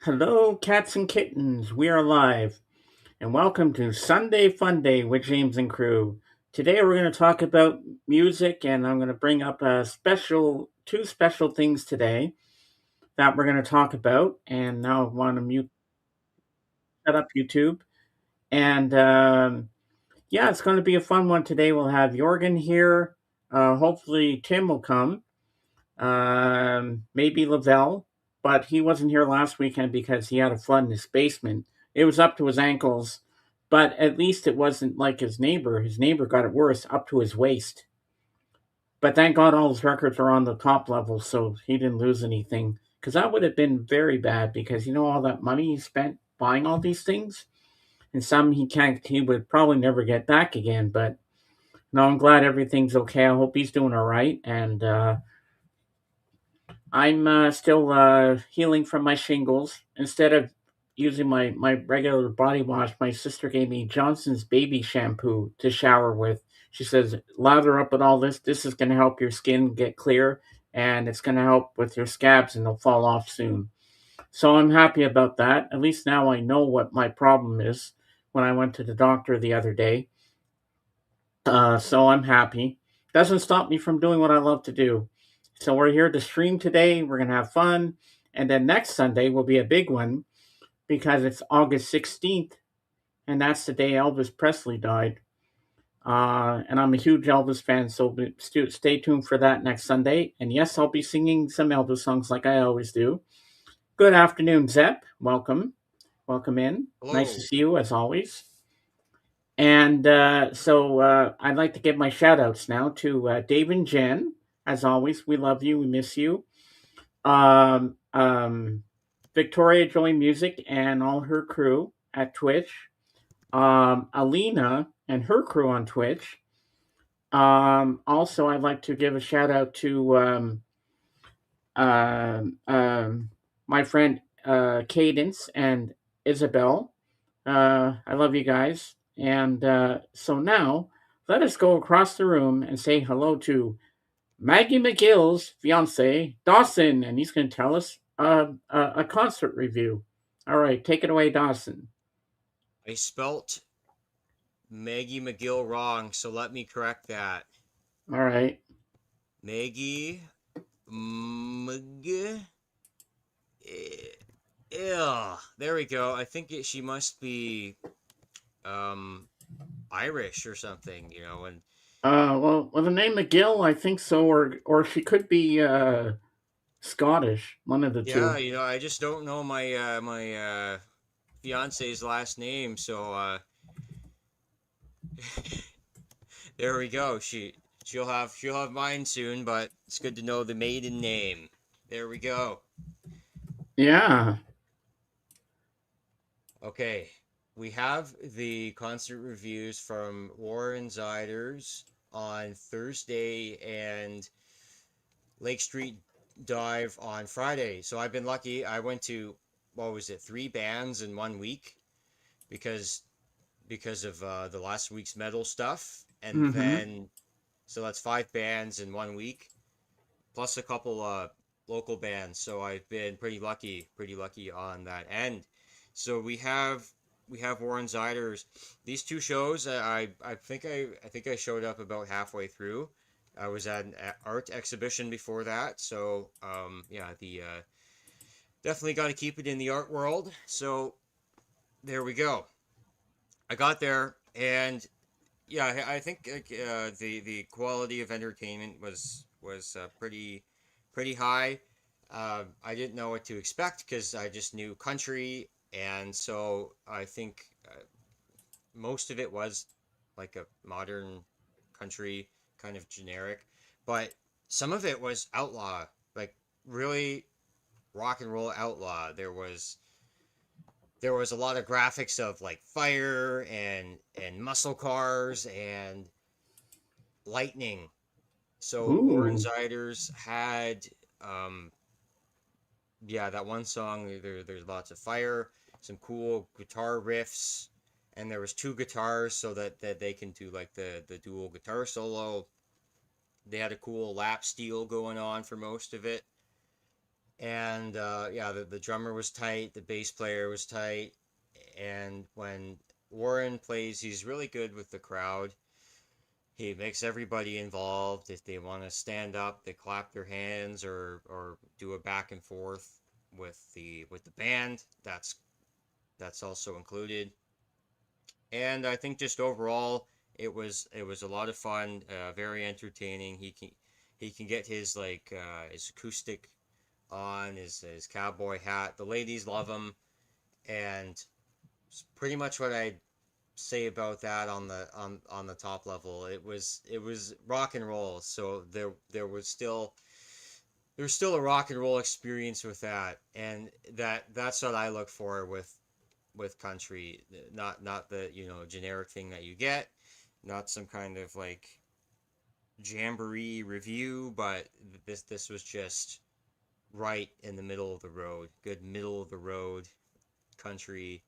Hello, cats and kittens. We are live, and welcome to Sunday Funday with James and crew. Today, we're going to talk about music, and I'm going to bring up two special things today that we're going to talk about. And now I want to set up YouTube, and yeah, it's going to be a fun one today. We'll have Jorgen here. Hopefully, Tim will come. Maybe Lavelle, but he wasn't here last weekend because he had a flood in his basement. It was up to his ankles, but at least it wasn't like his neighbor. His neighbor got it worse, up to his waist. But thank God all his records are on the top level, so he didn't lose anything. Because that would have been very bad. Because all that money he spent buying all these things, and some he can't. He would probably never get back again. But no, I'm glad everything's okay. I hope he's doing all right, and I'm still healing from my shingles. Instead of using my regular body wash, my sister gave me Johnson's baby shampoo to shower with. She says, lather up with all this. This is going to help your skin get clear and it's going to help with your scabs and they'll fall off soon. So I'm happy about that. At least now I know what my problem is when I went to the doctor the other day. So I'm happy. Doesn't stop me from doing what I love to do. So we're here to stream today. We're gonna have fun, and then next Sunday will be a big one because it's August 16th, and that's the day Elvis Presley died. And I'm a huge Elvis fan, so stay tuned for that next Sunday. And yes, I'll be singing some Elvis songs like I always do. Good afternoon, Zep. Welcome, welcome in. Nice to Hello. see you as always. And I'd like to give my shout outs now to Dave and Jen. As always, we love you. We miss you. Um, um, Victoria Joy Music and all her crew at Twitch. Alina and her crew on Twitch. Also, I'd like to give a shout out to um, um, my friend Cadence and Isabel. I love you guys. And so now, let us go across the room and say hello to Maggie McGill's fiance, Dawson, and he's going to tell us a concert review. All right, take it away, Dawson. I spelt Maggie McGill wrong, so let me correct that. All right. Maggie McG. Yeah, there we go. I think she must be um Irish or something, and Well, the name McGill, I think so, or she could be Scottish, one of the yeah, two. I just don't know my fiance's last name, so there we go. She'll have mine soon, but it's good to know the maiden name. There we go. Yeah. Okay, we have the concert reviews from Warren Ziders on Thursday and Lake Street Dive on Friday. So I've been lucky. I went to, what was it, three bands in 1 week because of the last week's metal stuff, and Mm-hmm. then so that's five bands in 1 week plus a couple local bands. So I've been pretty lucky on that end. So we have Warren Ziders. These two shows, I think I showed up about halfway through. I was at an art exhibition before that, so yeah, the definitely got to keep it in the art world. So there we go. I got there, and yeah, I think the quality of entertainment was pretty high. I didn't know what to expect because I just knew country, and so I think most of it was like a modern country kind of generic, but some of it was outlaw, like really rock and roll outlaw. There was a lot of graphics of like fire and muscle cars and lightning. So Warren Ooh. Ziders had yeah, that one song, there's lots of fire, some cool guitar riffs, and there was two guitars so that they can do like the dual guitar solo. They had a cool lap steel going on for most of it. And yeah, the drummer was tight, the bass player was tight, and when Warren plays, he's really good with the crowd. He makes everybody involved. If they want to stand up, they clap their hands or do a back and forth with the band. That's also included. And I think just overall, it was a lot of fun, very entertaining. He can get his acoustic on his cowboy hat. The ladies love him, and pretty much what I say about that on the top level. It was rock and roll, so there was still a rock and roll experience with that, and that's what I look for with country. Not the generic thing that you get, not some kind of like jamboree review, but this was just right in the middle of the road, good middle of the road country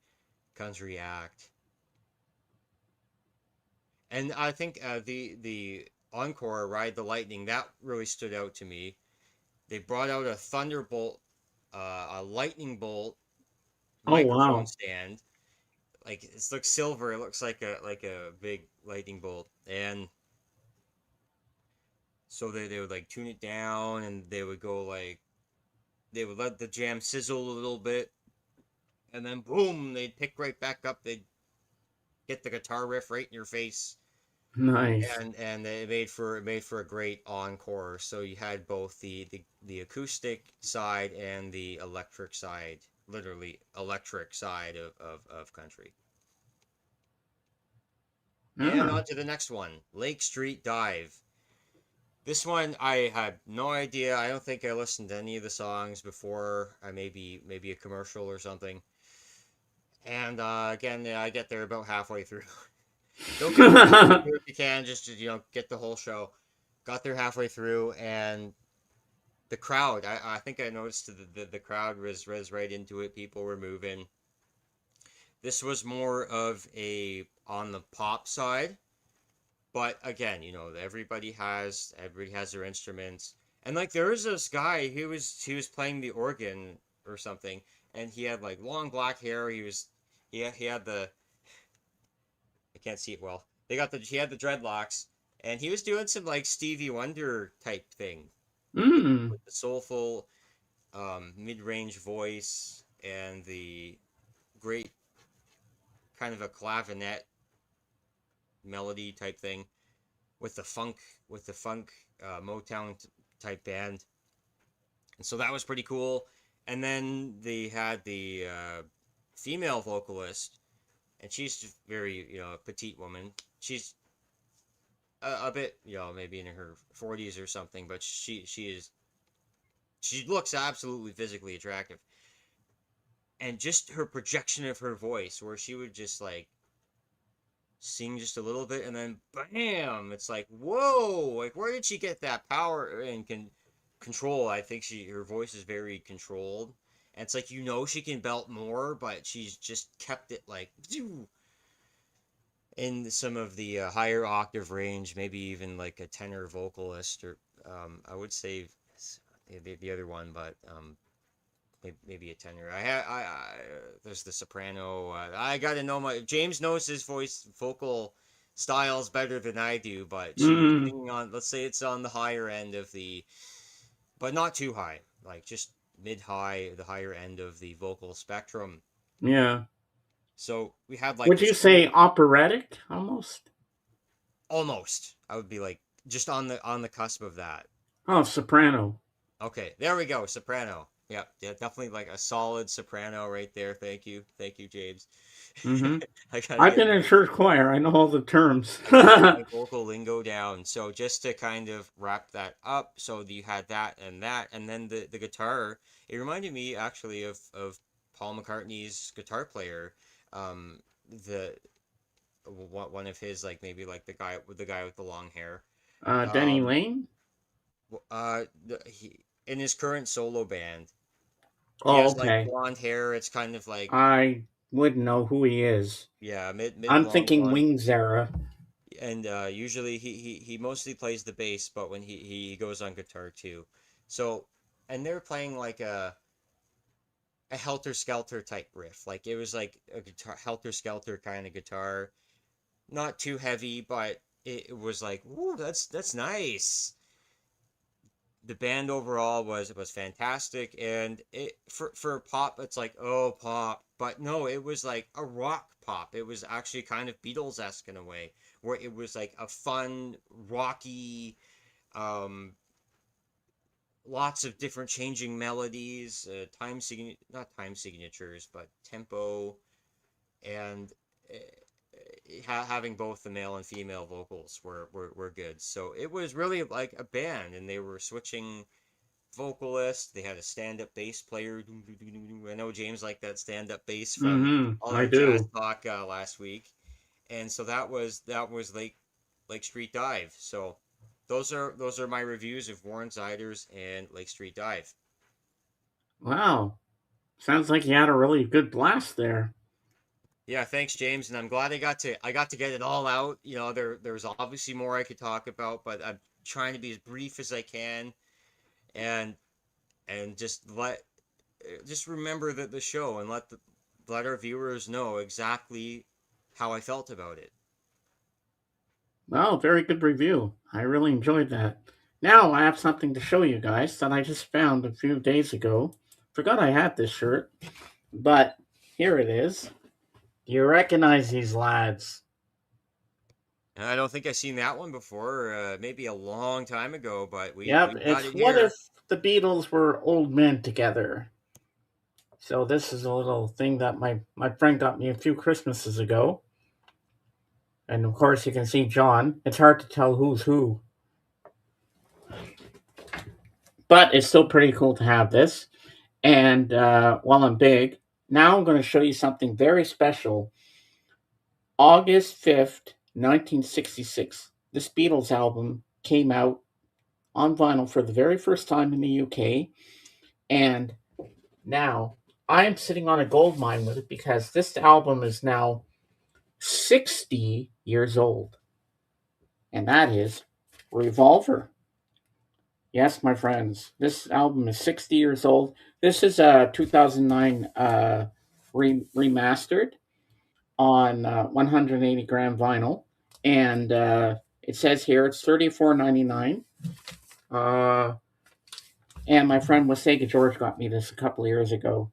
country act. And I think the encore ride the lightning that really stood out to me. They brought out a thunderbolt, a lightning bolt Oh microphone wow. stand. Like it looks silver. It looks like a big lightning bolt. And so they would like tune it down, and they would go like they would let the jam sizzle a little bit, and then boom, they'd pick right back up. They'd get the guitar riff right in your face, Nice. and it made for a great encore. So you had both the acoustic side and the electric side, literally electric side of country. And Ah. on to the next one, Lake Street Dive. This one I had no idea. I don't think I listened to any of the songs before. I maybe a commercial or something. And again, yeah, I get there about halfway through. Don't get there halfway through if you can. Just to, get the whole show. Got there halfway through, and the crowd. I think I noticed the crowd was right into it. People were moving. This was more of a on the pop side, but again, everybody has their instruments, and like there was this guy. He was playing the organ or something, and he had like long black hair. He had the I can't see it well. He had the dreadlocks, and he was doing some like Stevie Wonder type thing Mm. with the soulful mid-range voice and the great kind of a clavinet melody type thing with the funk Motown type band, and so that was pretty cool. And then they had the female vocalist, and she's just very petite woman. She's a bit maybe in her 40s or something, but she looks absolutely physically attractive, and just her projection of her voice, where she would just like sing just a little bit and then bam, it's like whoa, like where did she get that power and control? I think her voice is very controlled, and it's like she can belt more, but she's just kept it like in some of the higher octave range, maybe even like a tenor vocalist, or I would say the other one, but maybe a tenor. There's the soprano. I got to know my James knows his vocal styles better than I do, but she was Mm. singing on. Let's say it's on the higher end of the, but not too high, like just mid high, the higher end of the vocal spectrum. Yeah. So we had like Would this you say cool, operatic almost? almost. I would be like just on the cusp of that. Oh, soprano. Okay, there we go. Soprano. Yep, yeah, definitely like a solid soprano right there. Thank you, James. Mm-hmm. I gotta I've get been in my church choir. I know all the terms. I gotta get my vocal lingo down. So just to kind of wrap that up, so you had that, and then the guitar. It reminded me actually of Paul McCartney's guitar player. The one of his like maybe like the guy with the long hair. Denny Um, Lane. he in his current solo band. He Oh, has like okay. blonde hair. It's kind of like I wouldn't know who he is. yeah, mid I'm long thinking blonde. Wings era. And usually he mostly plays the bass, but when he goes on guitar too. So and they were playing like a helter skelter type riff. Like it was like a guitar helter skelter kind of guitar, not too heavy, but it was like, ooh, that's nice. The band overall was fantastic, and it for pop, it's like, oh, pop, but no, it was like a rock pop. It was actually kind of Beatles-esque in a way, where it was like a fun rocky, um lots of different changing melodies, not time signatures, but tempo, and having both the male and female vocals were good. So it was really like a band, and they were switching vocalists. They had a stand-up bass player. I know James liked that stand-up bass from all I our jazz do. talk last week, and so that was Lake Street Dive. So those are my reviews of Warren Ziders and Lake Street Dive. Wow. Sounds like you had a really good blast there. Yeah, thanks, James, and I'm glad I got to get it all out. There's obviously more I could talk about, but I'm trying to be as brief as I can, and just remember the show, and let our viewers know exactly how I felt about it. Well, very good review. I really enjoyed that. Now I have something to show you guys that I just found a few days ago. Forgot I had this shirt, but here it is. Do you recognize these lads? And I don't think I've seen that one before. Maybe a long time ago, but we Yep, we got it's it what if here. the Beatles were old men together. So this is a little thing that my friend got me a few Christmases ago. And of course you can see John. It's hard to tell who's who. But it's still pretty cool to have this. And while I'm big, now I'm going to show you something very special. August 5th, 1966, this Beatles album came out on vinyl for the very first time in the UK. And now I am sitting on a gold mine with it because this album is now 60 years old. And that is Revolver. Yes, my friends, this album is 60 years old. This is a 2009 remastered on 180 gram vinyl, and it says here it's 34.99. Uh, and my friend Wasega George got me this a couple of years ago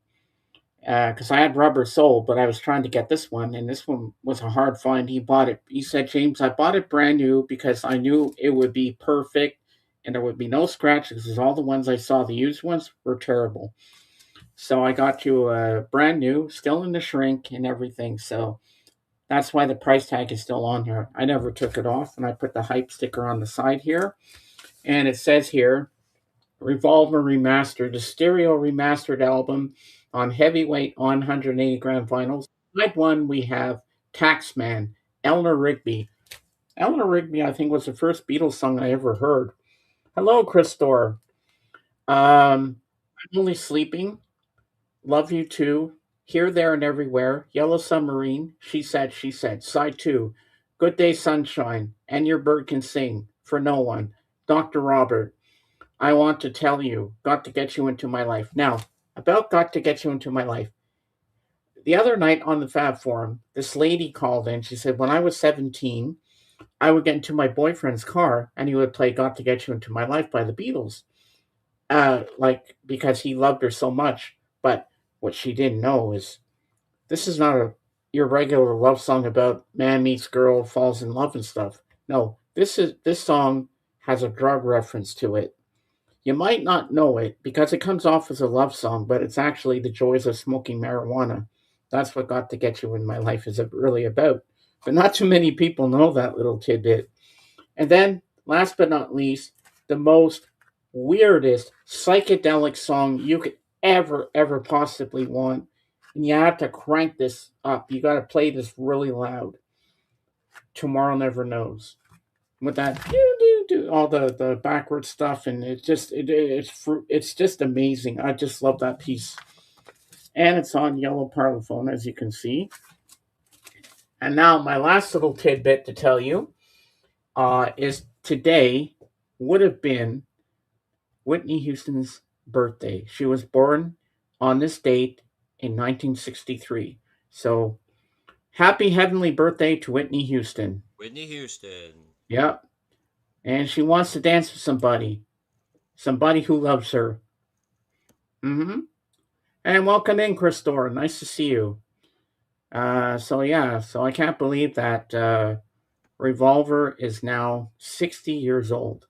because I had Rubber Soul, but I was trying to get this one, and this one was a hard find. He bought it. He said, "James, I bought it brand new because I knew it would be perfect." And there would be no scratches because all the ones I saw, the used ones, were terrible. So I got you a brand new, still in the shrink and everything. So that's why the price tag is still on here. I never took it off, and I put the hype sticker on the side here. And it says here, Revolver Remastered, the stereo remastered album on heavyweight on 180 gram vinyls. Side one, we have Taxman, Eleanor Rigby. Eleanor Rigby, I think, was the first Beatles song I ever heard. Hello, Christor. I'm only sleeping. Love you too. Here, there, and everywhere. Yellow Submarine. She said. Side two. Good day, sunshine. And your bird can sing. For no one. Dr. Robert. I want to tell you. Got to get you into my life. Now, about got to get you into my life. The other night on the Fab Forum, this lady called in. She said, when I was 17, I would get into my boyfriend's car and he would play Got to Get You Into My Life by the Beatles. Like, because he loved her so much. But what she didn't know is this is not your regular love song about man meets girl, falls in love and stuff. No, this song has a drug reference to it. You might not know it because it comes off as a love song, but it's actually the joys of smoking marijuana. That's what got to get you in my life is really about. But not too many people know that little tidbit. And then, last but not least, the most weirdest psychedelic song you could ever possibly want. And you have to crank this up. You got to play this really loud. Tomorrow Never Knows. With that all the backward stuff, and it's just amazing. I just love that piece, and it's on yellow parlophone as you can see. And now my last little tidbit to tell you is today would have been Whitney Houston's birthday. She was born on this date in 1963. So happy heavenly birthday to Whitney Houston. Whitney Houston. Yep. And she wants to dance with somebody, somebody who loves her. Mm-hmm. And welcome in, Christor. Nice to see you. So I can't believe that Revolver is now 60 years old.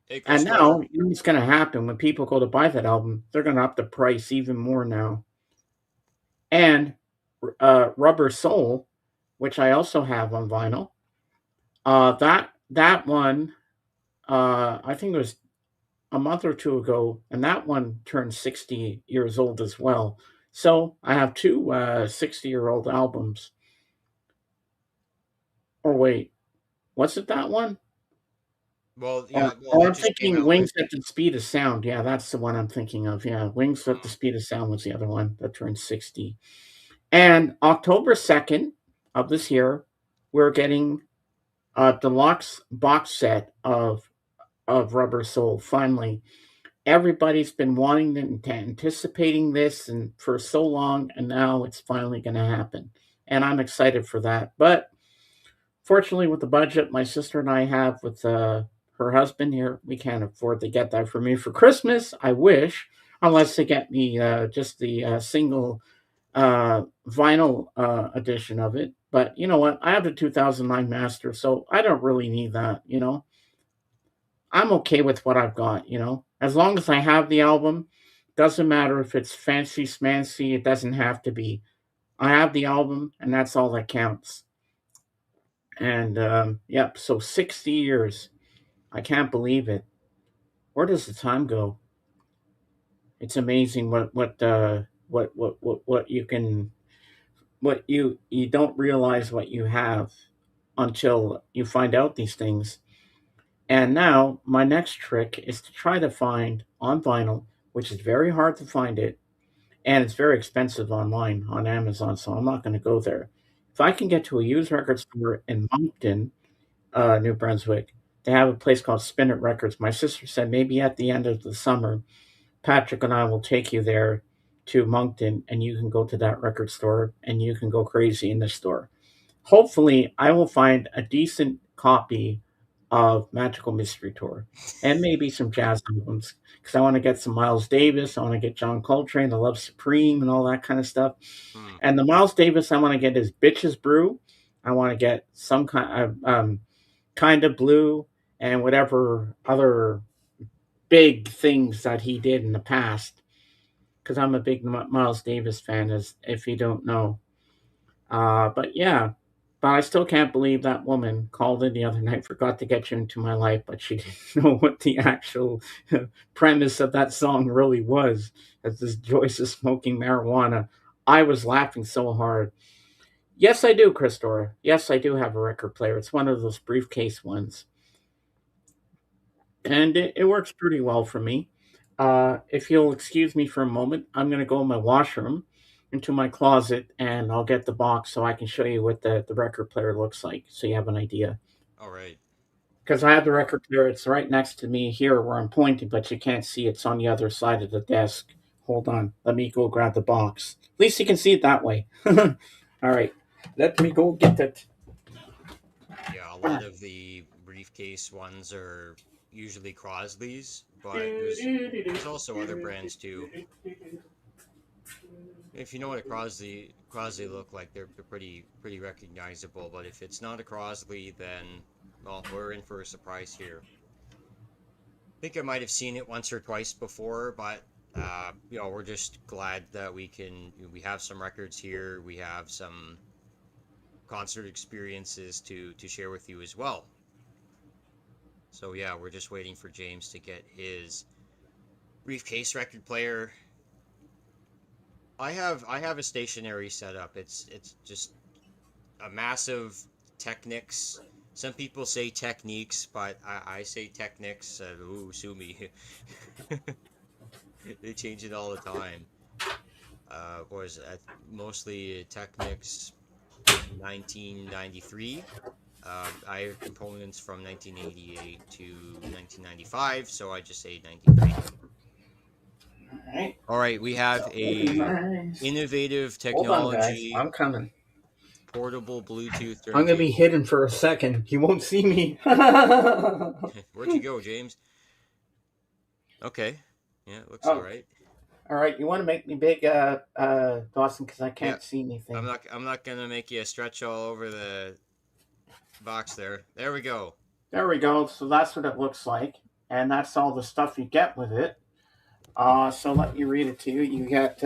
Hey, And Christor. now, you know what's going to happen when people go to buy that album? They're going to up the price even more now. And Rubber Soul, which I also have on vinyl, that one, I think it was a month or two ago, and that one turned 60 years old as well. So I have two 60-year-old albums. Or wait, was it that one? Well, Or, yeah, well, or they I'm just came thinking out with. Wings at the Speed of Sound. Yeah, that's the one I'm thinking of. Yeah, Wings at the Hmm. Speed of Sound was the other one that turned 60. And October 2nd of this year, we're getting a deluxe box set of Rubber Soul. Finally, everybody's been wanting and anticipating this and for so long, and now it's finally going to happen. And I'm excited for that. But fortunately, with the budget my sister and I have with her husband here, we can't afford to get that for me for Christmas. I wish, unless they get me just the single vinyl edition of it. But you know what? I have the 2009 Master, so I don't really need that. I'm okay with what I've got. As long as I have the album, doesn't matter if it's fancy smancy. It doesn't have to be. I have the album, and that's all that counts. And yep, so 60 years. I can't believe it. Where does the time go? It's amazing what you can what you don't realize what you have until you find out these things. And now my next trick is to try to find on vinyl, which is very hard to find it, and it's very expensive online on Amazon, so I'm not going to go there. If I can get to a used record store in Moncton, New Brunswick, they have a place called Spin It Records. My sister said maybe at the end of the summer, Patrick and I will take you there to Moncton, and you can go to that record store and you can go crazy in the store. Hopefully, I will find a decent copy of Magical Mystery Tour and maybe some jazz albums because I want to get some Miles Davis. I want to get John Coltrane, The Love Supreme, and all that kind of stuff. Hmm. And the Miles Davis I want to get is Bitches Brew. I want to get some kind of blue and whatever other big things that he did in the past because I'm a big Miles Davis fan, as if you don't know. But yeah, but I still can't believe that woman called in the other night, forgot to get you into my life, but she didn't know what the actual premise of that song really was. As this Joyce is smoking marijuana, I was laughing so hard. Yes, I do, Christora. Yes, I do have a record player. It's one of those briefcase ones, and it works pretty well for me. If you'll excuse me for a moment, I'm going to go in my washroom into my closet and I'll get the box so I can show you what the record player looks like so you have an idea. All right. Because I have the record player, it's right next to me here where I'm pointing, but you can't see it's on the other side of the desk. Hold on, let me go grab the box. At least you can see it that way. All right, let me go get it. Yeah, a lot of the briefcase ones are usually Crosley's, but there's also other brands too. If you know what a Crosley look like, they're pretty recognizable. But if it's not a Crosley, then well, we're in for a surprise here. I think I might have seen it once or twice before, but we're just glad that we have some records here. We have some concert experiences to share with you as well. So yeah, we're just waiting for James to get his briefcase record player. I have a stationary setup. It's just a massive Technics. Some people say Techniques, but I say Technics. Ooh, sue me. They change it all the time. Was mostly Technics 1993. I have components from 1988 to 1995, so I just say 1990. right. All right, we have So open a my eyes. innovative Hold on, guys. technology I'm coming. portable Bluetooth I'm gonna be turntable. hidden for a second. You won't see me. Oh, Where'd you go, James? Okay. Yeah, it looks all all right. right. You want to make me big, Dawson, because I Yeah, can't see I'm anything. not I'm not gonna make you stretch all over the box there. There we go. There we go. So that's what it looks like, and that's all the stuff you get with it. So let me read it to you. You get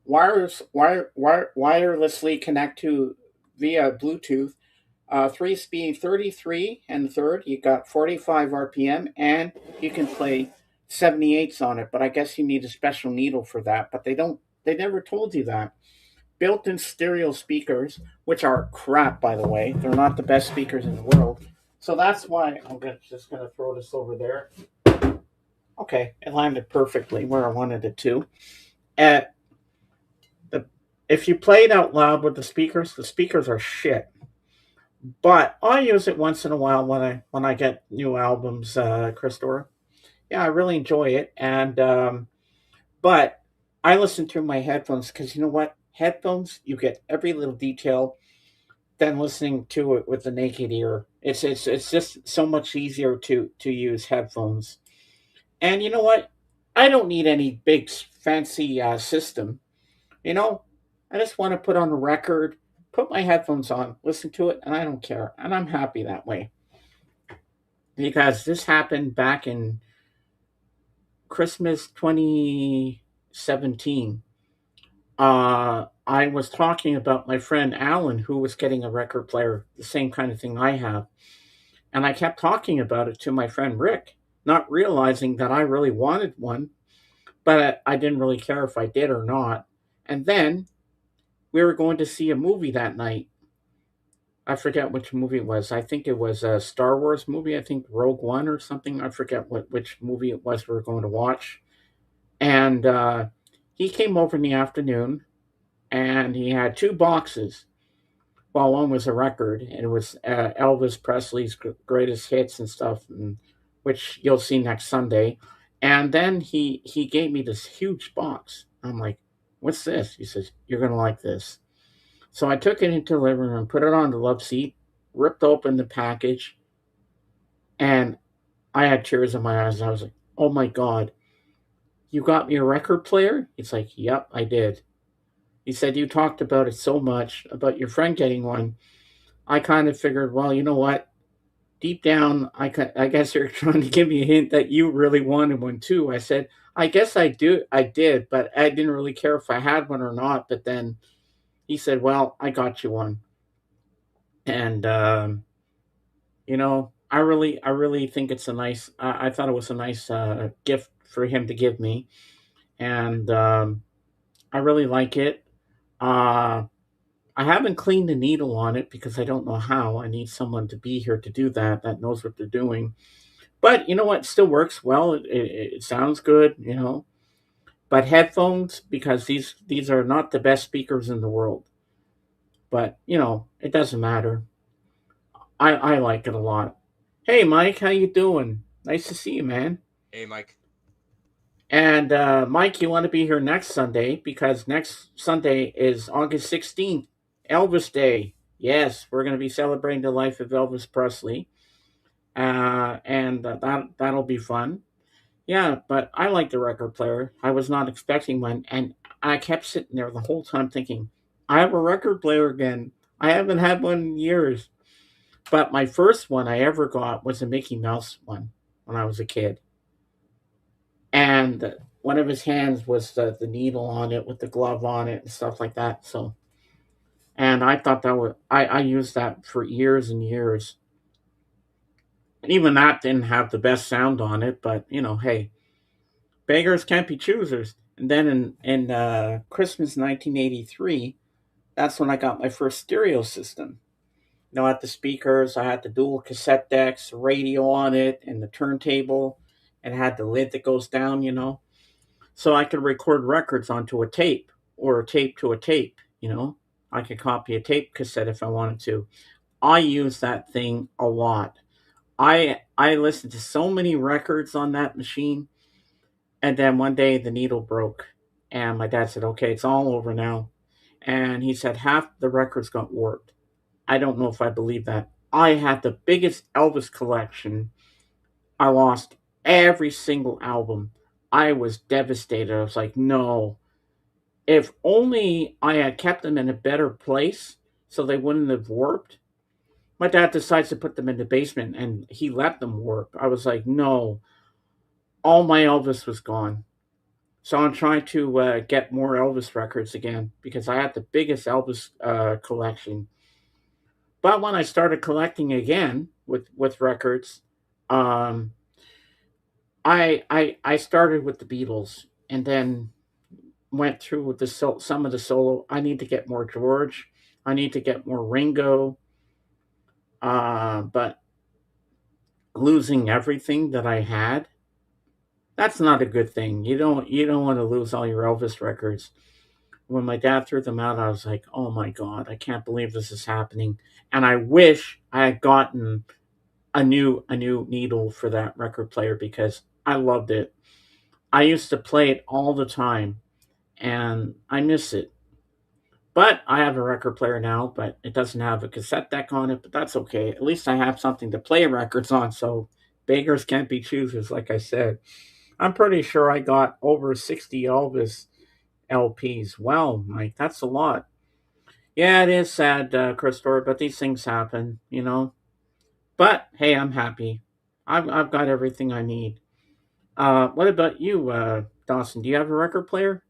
wirelessly connect to via Bluetooth. 3 speed 33 and third. You got 45 RPM, and you can play 78s on it. But I guess you need a special needle for that. But they don't. They never told you that. Built-in stereo speakers, which are crap, by the way. They're not the best speakers in the world. So that's why just gonna throw this over there. Okay, it landed perfectly where I wanted it to. Uh, the, if you play it out loud with the speakers are shit. But I use it once in a while when I get new albums, Christopher. Yeah, I really enjoy it, and but I listen through my headphones because you know what? Headphones, you get every little detail than listening to it with the naked ear. It's just so much easier to use headphones. And you know what? I don't need any big fancy system. You know, I just want to put on a record, put my headphones on, listen to it, and I don't care, and I'm happy that way. Because this happened back in Christmas 2017. I was talking about my friend Alan, who was getting a record player, the same kind of thing I have. And I kept talking about it to my friend Rick, not realizing that I really wanted one, but I didn't really care if I did or not. And then we were going to see a movie that night. I forget which movie it was. I think it was a Star Wars movie. I think Rogue One or something. I forget which movie it was we were going to watch. And he came over in the afternoon, and he had two boxes. Well, one was a record, and it was Elvis Presley's greatest hits and stuff, which you'll see next Sunday. And then he gave me this huge box. I'm like, "What's this?" He says, "You're gonna like this." So I took it into the living room, put it on the love seat, ripped open the package, and I had tears in my eyes. I was like, "Oh my god, you got me a record player?" He's like, "Yep, I did." He said, "You talked about it so much about your friend getting one. I kind of figured, well, you know what? Deep down, I guess you're trying to give me a hint that you really wanted one too." I said, "I guess I did, but I didn't really care if I had one or not." But then he said, "Well, I got you one." And I really think it's a nice. I thought it was a nice gift for him to give me, and I really like it. Uh, I haven't cleaned the needle on it because I don't know how. I need someone to be here to do that that knows what they're doing. But you know what? It still works well. It sounds good, you know. But headphones, because these are not the best speakers in the world. But it doesn't matter. I like it a lot. Hey, Mike, how you doing? Nice to see you, man. Hey, Mike. And Mike, you want to be here next Sunday because next Sunday is August 16th, Elvis Day. Yes, we're going to be celebrating the life of Elvis Presley, and that'll be fun. Yeah, but I like the record player. I was not expecting one, and I kept sitting there the whole time thinking, I have a record player again. I haven't had one in years. But my first one I ever got was a Mickey Mouse one when I was a kid. And one of his hands was the needle on it with the glove on it and stuff like that. So, and I thought I used that for years and years. Even that didn't have the best sound on it, but hey, beggars can't be choosers. And then in Christmas 1983, that's when I got my first stereo system. I had the speakers, I had the dual cassette decks, radio on it, and the turntable, and it had the lid that goes down, so I could record records onto a tape or a tape to a tape. I could copy a tape cassette if I wanted to. I use that thing a lot. I listened to so many records on that machine. And then one day the needle broke, and my dad said, "Okay, it's all over now." And he said half the records got warped. I don't know if I believe that. I had the biggest Elvis collection. I lost every single album. I was devastated. I was like, no. If only I had kept them in a better place so they wouldn't have warped. My dad decides to put them in the basement and he let them warp. I was like, no. All my Elvis was gone. So I'm trying to get more Elvis records again because I had the biggest Elvis collection. But when I started collecting again with records, um, I started with the Beatles and then went through with some of the solo. I need to get more George. I need to get more Ringo. But losing everything that I had, that's not a good thing. You don't want to lose all your Elvis records. When my dad threw them out, I was like, oh my god, I can't believe this is happening. And I wish I had gotten a new needle for that record player because I loved it. I used to play it all the time and I miss it. But I have a record player now, but it doesn't have a cassette deck on it, but that's okay. At least I have something to play records on, so beggars can't be choosers, like I said. I'm pretty sure I got over 60 Elvis LPs. Wow, Mike, that's a lot. Yeah, it is sad, Christopher, but these things happen, you know. But hey, I'm happy. I've got everything I need. What about you, Dawson? Do you have a record player?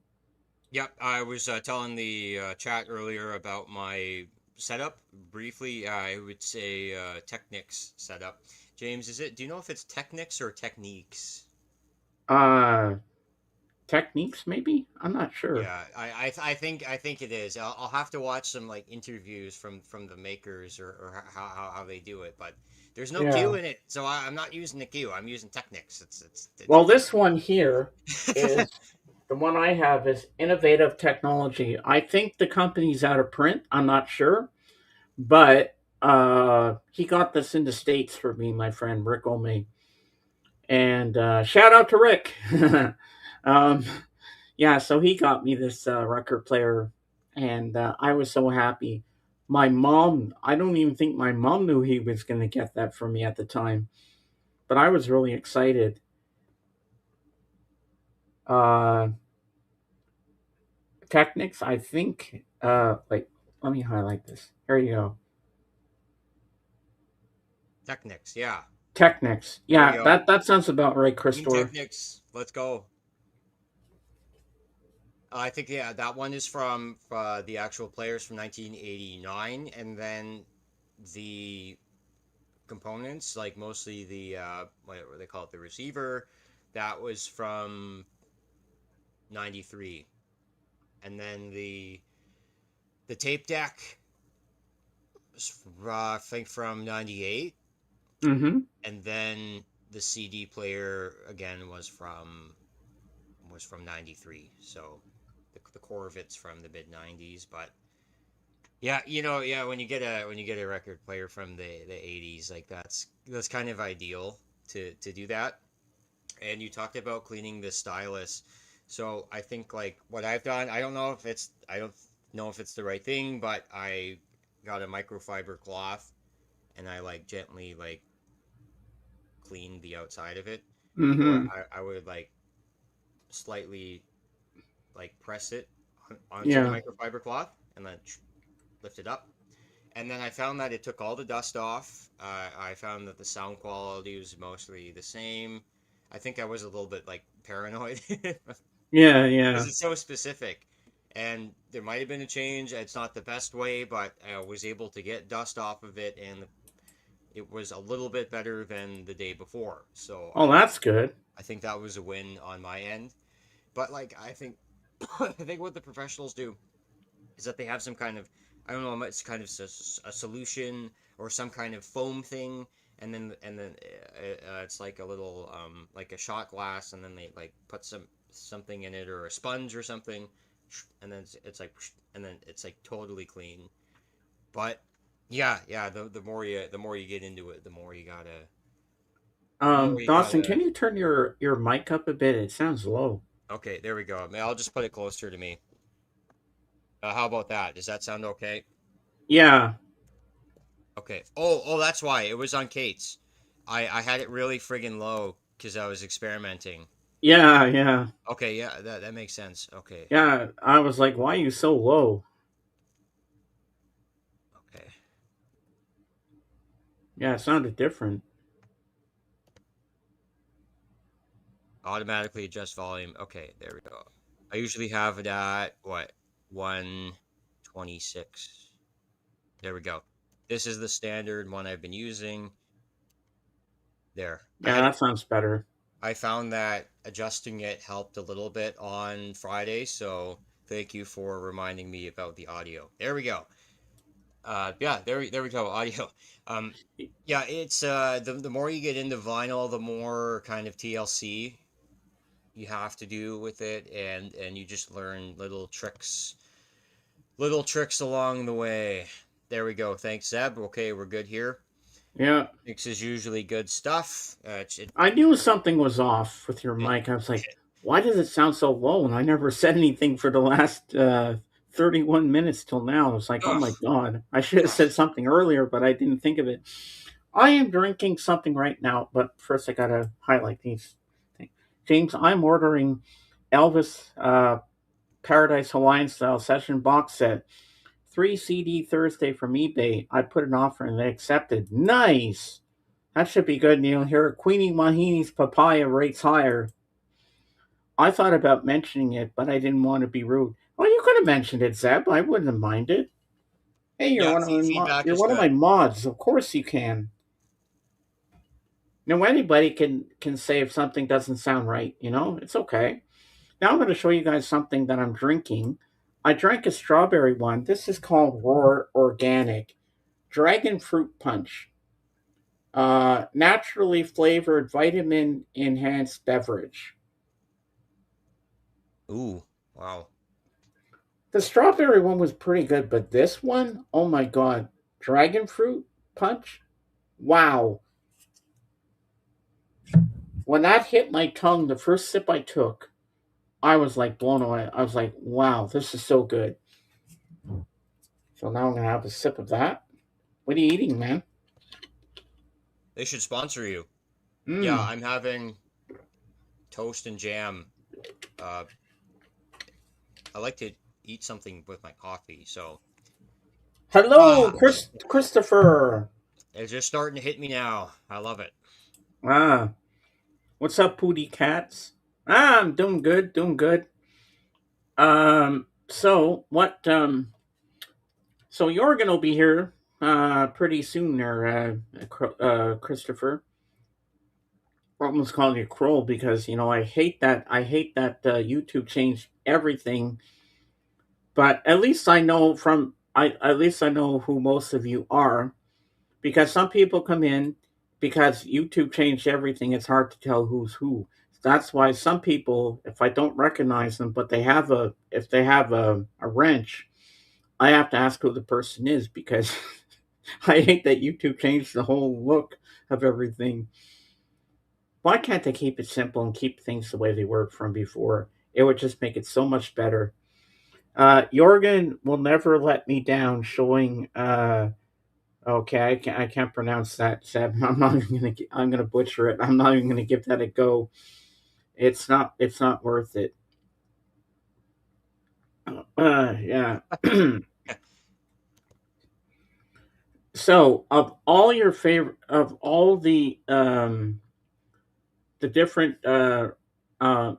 Yep, I was telling the chat earlier about my setup. Briefly, I would say Technics setup. James, is it? Do you know if it's Technics or Techniques? Uh, Techniques, maybe? I'm not sure. Yeah, I think it is. I'll have to watch some like interviews from the makers or how they do it, but there's no Q Yeah. in it, so I'm not using the Q. I'm using Technics. It's Well, this different. one here is the one I have is innovative technology. I think the company's out of print. I'm not sure, but he got this in the states for me, my friend Rick Ome, and shout out to Rick. um, yeah, so he got me this record player, and I was so happy. My mom, I don't even think my mom knew he was going to get that for me at the time, but I was really excited. Uh, Technics, I think. Wait, let me highlight this. Here you go. Technics, yeah. Technics. There we Yeah, go. that sounds about right, Team Christopher. Technics. Let's go. I think yeah, that one is from the actual players from 1989, and then the components, like mostly the what they call it, the receiver, that was from 93, and then the tape deck was I think from 98, Mm-hmm. and then the CD player again was from 93. So the core of it's from the mid 90s, but yeah, yeah, when you get a record player from the 80s, like that's kind of ideal to do that. And you talked about cleaning the stylus. So I think like what I've done, I don't know if it's the right thing, but I got a microfiber cloth and I like gently like cleaned the outside of it, or Mm-hmm. I would like slightly like press it onto the Yeah. microfiber cloth and then lift it up. And then I found that it took all the dust off. I found that the sound quality was mostly the same. I think I was a little bit like paranoid because Yeah. Yeah. it's so specific. And there might have been a change. It's not the best way, but I was able to get dust off of it, and it was a little bit better than the day before. So Oh, that's good. I think that was a win on my end. But like I think I think what the professionals do is that they have some kind of, I don't know, it's kind of a solution or some kind of foam thing, and then it's like a little like a shot glass, and then they like put something in it or a sponge or something, and then it's like and then it's like totally clean. But yeah, the more you get into it, the more you gotta more you Dawson, gotta. can you turn your mic up a bit? It sounds low. Okay, there we go. I'll just put it closer to me. How about that? Does that sound okay? Yeah, Okay. Oh, that's why it was on Kate's. I had it really friggin' low because I was experimenting. yeah. Okay, yeah, that makes sense. Okay, Yeah, I was like, why are you so low? okay. Yeah, it sounded different. Automatically adjust volume. Okay, there we go. I usually have it at what 126. There we go. This is the standard one I've been using. There. Yeah, that sounds better. I found that adjusting it helped a little bit on Friday, so thank you for reminding me about the audio. There we go. Yeah, there we go. Audio. Um, yeah, it's the more you get into vinyl, the more kind of TLC you have to do with it, and you just learn little tricks along the way. There we go. Thanks, Zeb. Okay, we're good here. Yeah, Mix is usually good stuff. I knew something was off with your It, mic. I was like, why does it sound so low? And I never said anything for the last 31 minutes till now. I was like, oh ugh, my God. I should have said something earlier, but I didn't think of it. I am drinking something right now, but first I got to highlight these things. James, I'm ordering Elvis Paradise Hawaiian Style Session box set. 3 CD Thursday from eBay. I put an offer and they accepted. Nice! That should be good, Neil. Here, Queenie Mahini's papaya rates higher. I thought about mentioning it, but I didn't want to be rude. Well, you could have mentioned it, Zeb. I wouldn't have minded. Hey, yeah, feedback you're is one of my good. mods. Of course you can. Now anybody can say if something doesn't sound right. It's okay. Now I'm going to show you guys something that I'm drinking. I drank a strawberry one. This is called Roar Organic Dragon Fruit Punch. Naturally flavored vitamin enhanced beverage. Ooh, wow. The strawberry one was pretty good, but this one, oh my god, dragon fruit punch. Wow. When that hit my tongue, the first sip I took, I was like blown away. I was like, wow, this is so good. So now I'm gonna have a sip of that. What are you eating, man? They should sponsor you. Yeah, Mmm. I'm having toast and jam. Uh, I like to eat something with my coffee, so Hello, ah, Christopher. it's just starting to hit me now. I love it. Ah, what's up, Pootie Cats? I'm doing good, doing good. So what? So Jorgen will be here pretty soon, there, Christopher. I almost calling you Kroll because I hate that. I hate that YouTube changed everything. But at least I know from I at least I know who most of you are because some people come in because YouTube changed everything. It's hard to tell who's who. That's why some people, if I don't recognize them, but if they have a wrench, I have to ask who the person is because I hate that YouTube changed the whole look of everything. Why can't they keep it simple and keep things the way they were from before? It would just make it so much better. Jorgen will never let me down. Showing. Okay, I can't pronounce that. Seb. I'm not even gonna. I'm gonna butcher it. I'm not even gonna give that a go. It's not worth it. Yeah. So, of all the different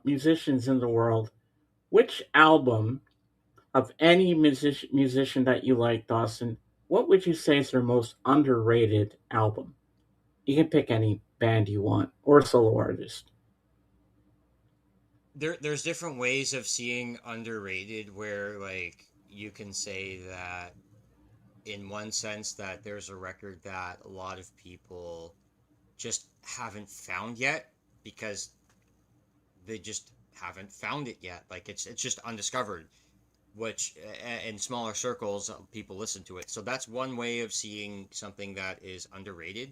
musicians in the world, which album of any musician that you like, Dawson, what would you say is their most underrated album? You can pick any band you want or solo artist. There's different ways of seeing underrated where like you can say that in one sense that there's a record that a lot of people just haven't found yet because they just haven't found it yet. Like it's just undiscovered, which in smaller circles people listen to it. So that's one way of seeing something that is underrated.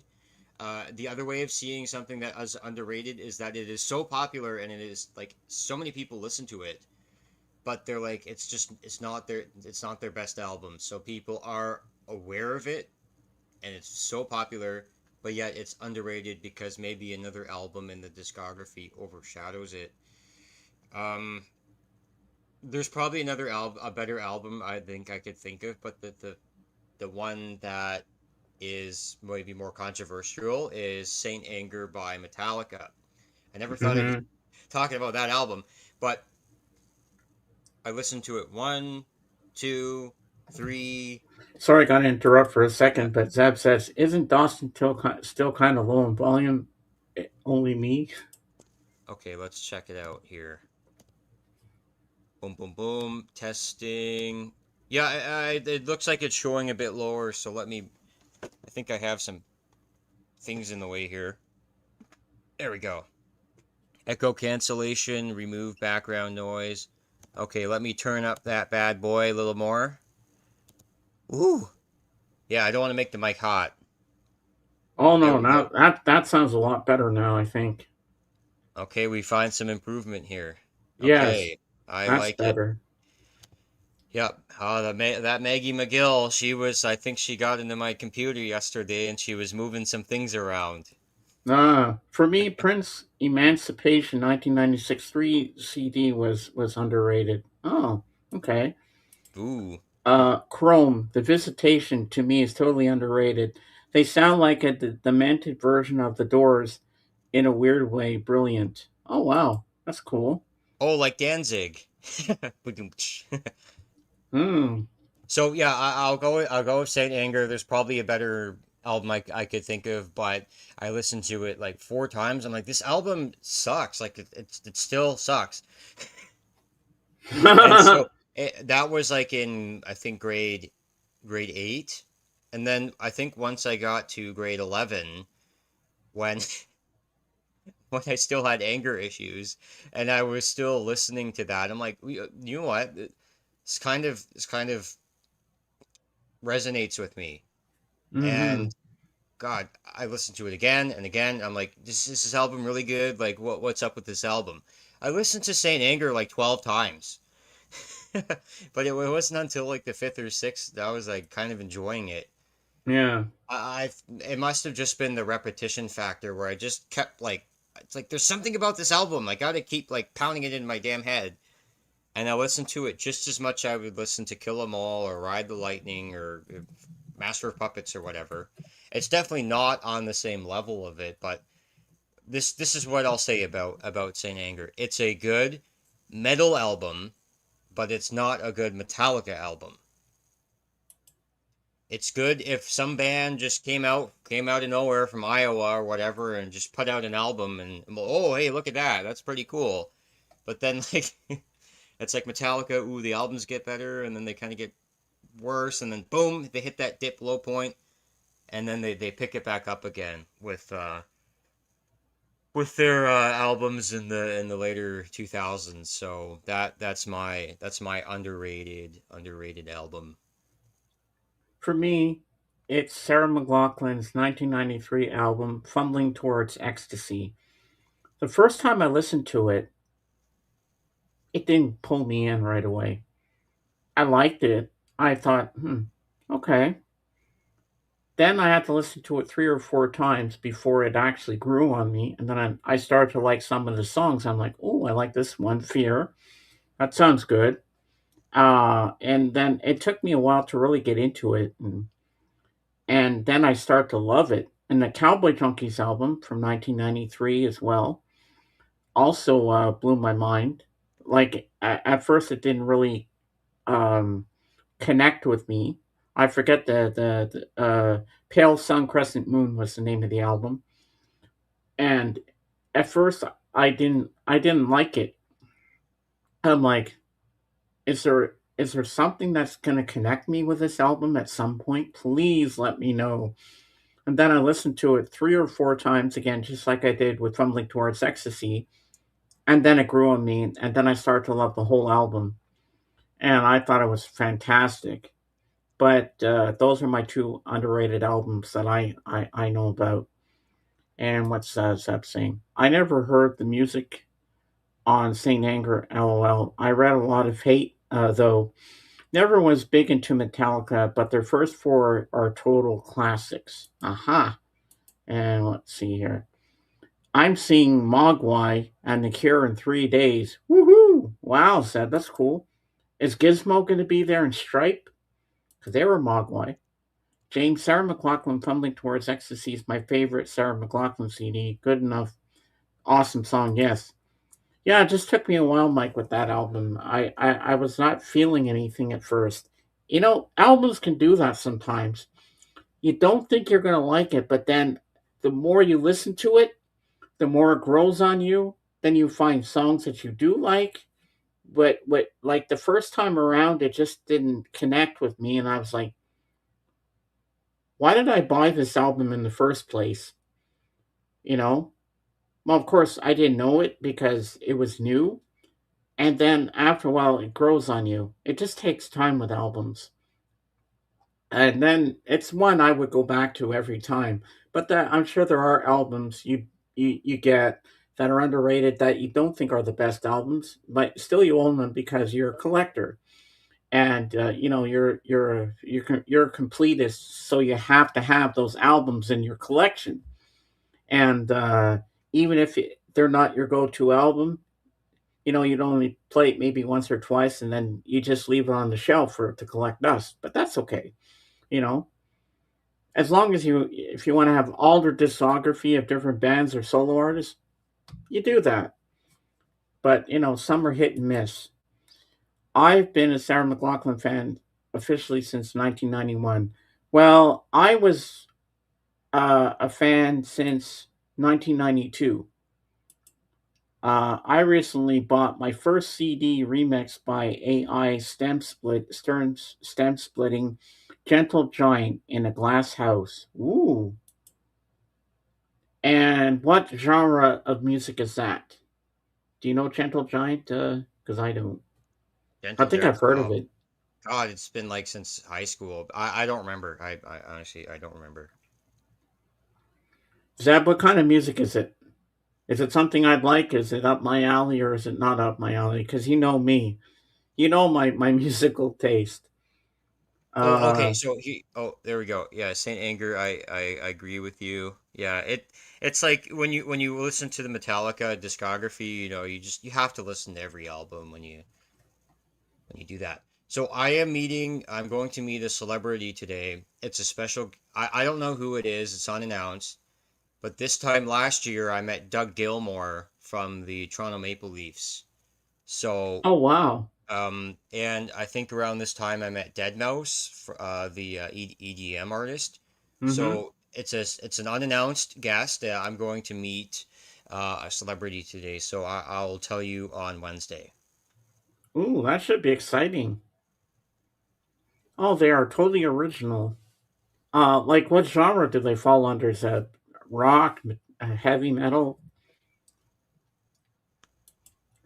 The other way of seeing something that is underrated is that it is so popular and it is like so many people listen to it, but they're like it's not their best album. So people are aware of it and it's so popular, but yet it's underrated because maybe another album in the discography overshadows it. Um, there's probably a better album I think I could think of, but the one that is maybe more controversial is Saint Anger by Metallica. I never thought I'd be Hmm. talking about that album, but I listened to it one, two, three. Sorry, I got to interrupt for a Yeah. second, but Zeb says, "Isn't Dawson still kind of low in volume? Only me." Okay, let's check it out here. Boom, boom, boom. Testing. Yeah, it looks like it's showing a bit lower, so let me. I think I have some things in the way here. There we go. Echo cancellation, remove background noise. Okay, let me turn up that bad boy a little more. Ooh. Yeah, I don't want to make the mic hot. Oh There no, we go. now that sounds a lot better now. I think. Okay, we find some improvement here. Yes, Okay, I that's like it. better. Yep. That Maggie McGill, she was, I think she got into my computer yesterday and she was moving some things around. For me, Prince Emancipation 1996 3 CD was underrated. Oh, okay. Ooh. Chrome, The Visitation to me is totally underrated. They sound like a demented version of The Doors in a weird way. Brilliant. Oh wow, that's cool. Oh, like Danzig. Hmm. So yeah, I'll go with Saint Anger. There's probably a better album I could think of, but I listened to it like four times. I'm like, this album sucks. Like it still sucks. And so that was like in I think grade eight, and then I think once I got to grade 11, when when I still had anger issues, and I was still listening to that, I'm like, you know what? This kind of resonates with me, Hmm. and God, I listened to it again and again. I'm like, this album really good. Like, what's up with this album? I listened to Saint Anger like 12 times. But it wasn't until like the fifth or sixth that I was like kind of enjoying it. Yeah. It must have just been the repetition factor where I just kept like, it's like there's something about this album. I gotta keep like pounding it in my damn head. And I listened to it just as much I would listen to Kill 'Em All or Ride the Lightning or Master of Puppets or whatever. It's definitely not on the same level of it, but this is what I'll say about Saint Anger. It's a good metal album, but it's not a good Metallica album. It's good if some band just came out of nowhere from Iowa or whatever and just put out an album and oh hey look at that, that's pretty cool. But then like it's like Metallica, ooh, the albums get better and then they kind of get worse and then boom, they hit that dip low point and then they pick it back up again with their albums in the later 2000s. So that's my underrated album. For me, it's Sarah McLachlan's 1993 album, Fumbling Towards Ecstasy. The first time I listened to it, it didn't pull me in right away. I liked it. I thought, okay. Then I had to listen to it 3 or 4 times before it actually grew on me. And then I started to like some of the songs. I'm like, oh, I like this one, Fear. That sounds good. And then it took me a while to really get into it. And then I start to love it. And the Cowboy Junkies album from 1993 as well also blew my mind. Like, at first, it didn't really um, connect with me. I forget the Pale Sun Crescent Moon was the name of the album, and at first I didn't like it. I'm like, is there something that's gonna connect me with this album at some point? Please let me know. And then I listened to it 3 or 4 times again, just like I did with Fumbling Towards Ecstasy, and then it grew on me, and then I started to love the whole album, and I thought it was fantastic. But those are my two underrated albums that I know about. And what's Zeb saying? I never heard the music on Saint Anger. LOL. I read a lot of hate, though. Never was big into Metallica, but their first four are total classics. Aha. And let's see here. I'm seeing Mogwai and The Cure in 3 days. Woohoo! Wow, said that's cool. Is Gizmo going to be there in Stripe? Because they were Mogwai. James, Sarah McLachlan, Fumbling Towards Ecstasy is my favorite Sarah McLachlan CD. Good enough. Awesome song, yes. Yeah, it just took me a while, Mike, with that album. I was not feeling anything at first. You know, albums can do that sometimes. You don't think you're going to like it, but then the more you listen to it, the more it grows on you. Then you find songs that you do like. But like the first time around, it just didn't connect with me, and I was like, why did I buy this album in the first place? You know, well, of course, I didn't know it because it was new. And then after a while, it grows on you. It just takes time with albums. And then it's one I would go back to every time. But I'm sure there are albums you get that are underrated that you don't think are the best albums, but still you own them because you're a collector and you know you're a completist, so you have to have those albums in your collection. And even if they're not your go-to album, you know you'd only play it maybe once or twice, and then you just leave it on the shelf for it to collect dust. But that's okay, you know. As long as if you want to have all their discography of different bands or solo artists, you do that. But you know, some are hit and miss. I've been a Sarah McLachlan fan officially since 1991. Well, I was a fan since 1992. I recently bought my first CD remix by AI stem splitting Gentle Giant in a Glass House. Ooh. And what genre of music is that? Do you know Gentle Giant? Because I don't. I Gentle think I've Giant. heard of Oh it. God, it's been like since high school. I don't remember. I honestly I don't remember. Zeb, what kind of music is it? Is it something I'd like? Is it up my alley or is it not up my alley? Because you know me. You know my musical taste. Oh, okay. Uh, So he. Oh, there we go. Yeah, Saint Anger. I agree with you. Yeah, it's like when you listen to the Metallica discography, you know, you have to listen to every album when you do that. So I'm going to meet a celebrity today. It's a special. I don't know who it is. It's unannounced. But this time last year, I met Doug Gilmore from the Toronto Maple Leafs. So oh, wow. and I think around this time I met Deadmau5, the EDM artist. Mm-hmm. So it's an unannounced guest that I'm going to meet a celebrity today. So I'll tell you on Wednesday. Ooh, that should be exciting. Oh, they are totally original. Like what genre do they fall under? Is that rock, heavy metal?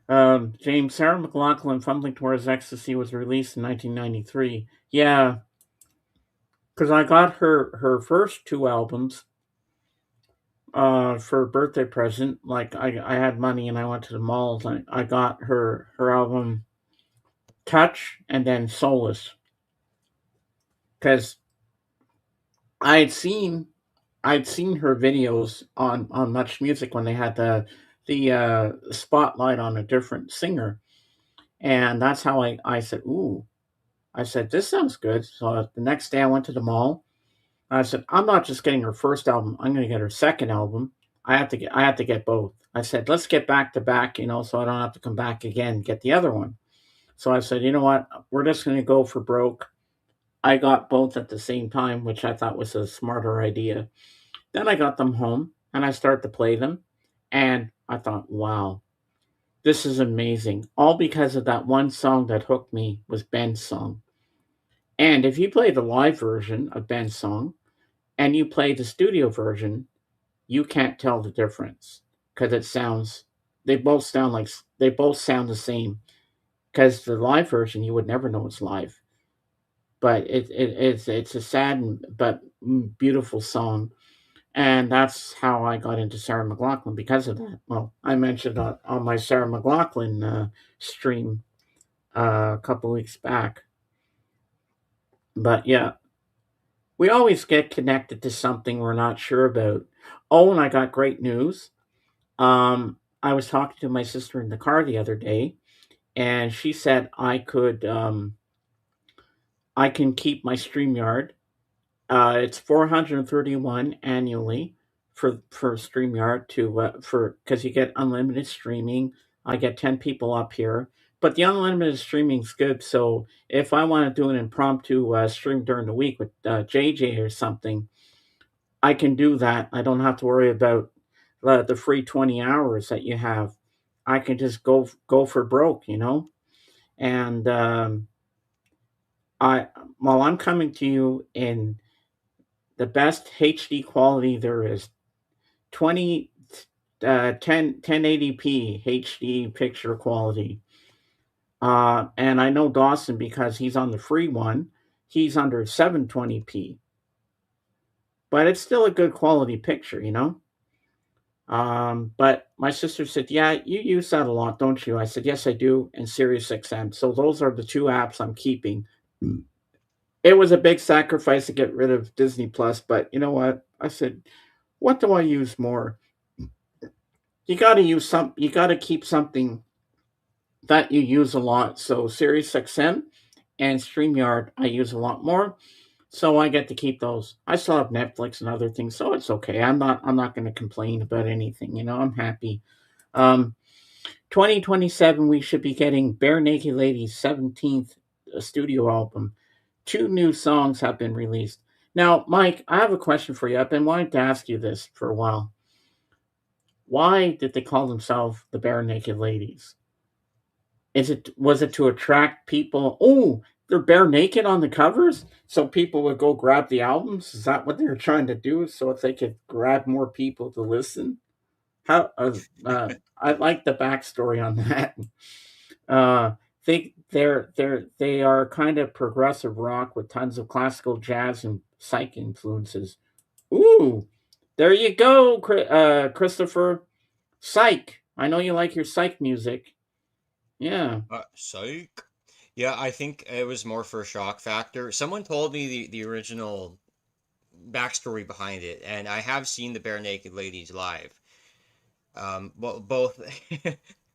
James, Sarah McLachlan, Fumbling Towards Ecstasy was released in 1993. Yeah, because I got her first two albums for a birthday present. Like I had money and I went to the mall. And I got her album Touch and then Solace because I had seen I'd seen her videos on Much Music when they had the spotlight on a different singer, and that's how I said, "Ooh." I said, "This sounds good." So the next day I went to the mall. I said, "I'm not just getting her first album. I'm going to get her second album. I have to get both." I said, "Let's get back to back, you know, so I don't have to come back again and get the other one." So I said, "You know what? We're just going to go for broke." I got both at the same time, which I thought was a smarter idea. Then I got them home and I started to play them, and I thought, "Wow, this is amazing." All because of that one song that hooked me was Ben's song. And if you play the live version of Ben's song and you play the studio version, you can't tell the difference because it sounds they both sound the same. Because the live version you would never know it's live, but it's a sad but beautiful song. And that's how I got into Sarah McLaughlin because of that. Well, I mentioned on my Sarah McLaughlin stream a couple weeks back. But yeah, we always get connected to something we're not sure about. Oh, and I got great news. I was talking to my sister in the car the other day, and she said I can keep my StreamYard. It's 431 annually for StreamYard to for because you get unlimited streaming. I get 10 people up here, but the unlimited streaming is good. So if I want to do an impromptu stream during the week with JJ or something, I can do that. I don't have to worry about the free 20 hours that you have. I can just go for broke, you know. And I while I'm coming to you in the best HD quality there is, 20 1080p HD picture quality. And I know Dawson because he's on the free one. He's under 720p, but it's still a good quality picture, you know. But my sister said, "Yeah, you use that a lot, don't you?" I said, "Yes, I do." And SiriusXM. So those are the two apps I'm keeping. It was a big sacrifice to get rid of Disney Plus, but you know what? I said, "What do I use more?" You got to use some. You got to keep something that you use a lot. So SiriusXM and StreamYard, I use a lot more. So I get to keep those. I still have Netflix and other things, so it's okay. I'm not going to complain about anything. You know, I'm happy. Um, 2027, we should be getting Bare Naked Ladies' 17th studio album. Two new songs have been released. Now, Mike, I have a question for you. I've been wanting to ask you this for a while. Why did they call themselves the Bare Naked Ladies? Is it was it to attract people? Oh, they're bare naked on the covers, so people would go grab the albums. Is that what they were trying to do? So if they could grab more people to listen? How? I like the backstory on that. Uh, they are kind of progressive rock with tons of classical jazz and psych influences. Ooh, there you go, Christopher. Psych. I know you like your psych music. Yeah. Psych. Yeah, I think it was more for shock factor. Someone told me the original backstory behind it, and I have seen the Bare Naked Ladies live. Well, both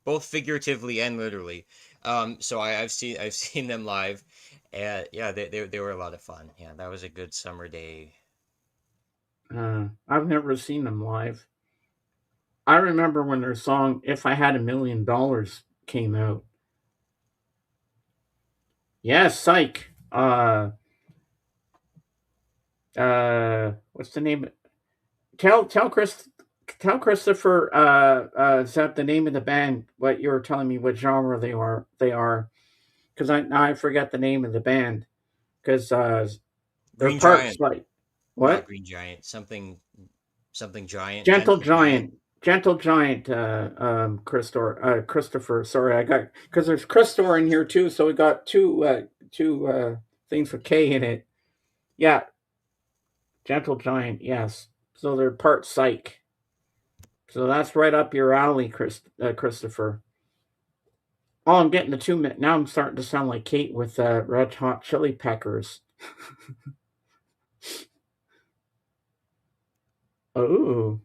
both figuratively and literally. So I've seen them live, and yeah, they were a lot of fun. Yeah, that was a good summer day. I've never seen them live. I remember when their song "If I Had $1 Million" came out. Yeah, Psych. What's the name? Tell Chris. Tell Christopher. Is that the name of the band? What you were telling me? What genre they are? They are because I now I forget the name of the band because their Green parts Giant, like not what? Green Giant, something giant, Gentle gentle giant. Giant. Gentle Giant, Christopher. Sorry, I got because there's Christopher in here too, so we got two things with K in it. Yeah, Gentle Giant. Yes, so they're part psych. So that's right up your alley, Christopher. Oh, I'm getting the 2 minute. Now I'm starting to sound like Kate with Red Hot Chili Peppers. Oh,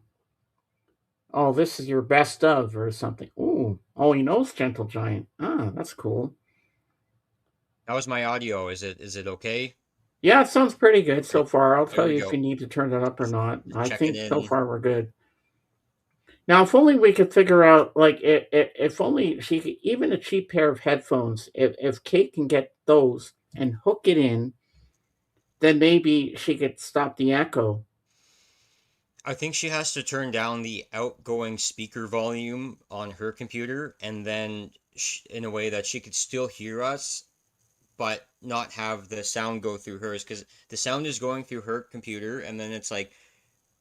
oh, this is your best of or something. Ooh, oh, he knows Gentle Giant. Ah, that's cool. That was my audio. Is it okay? Yeah, it sounds pretty good so Okay, far. I'll there tell we you if you go. need to turn it up or not. Just I checking think so in. far we're good. Now, if only we could figure out, like, if only she could, even a cheap pair of headphones, if Kate can get those and hook it in, then maybe she could stop the echo. I think she has to turn down the outgoing speaker volume on her computer, and then in a way that she could still hear us, but not have the sound go through hers, because the sound is going through her computer, and then it's like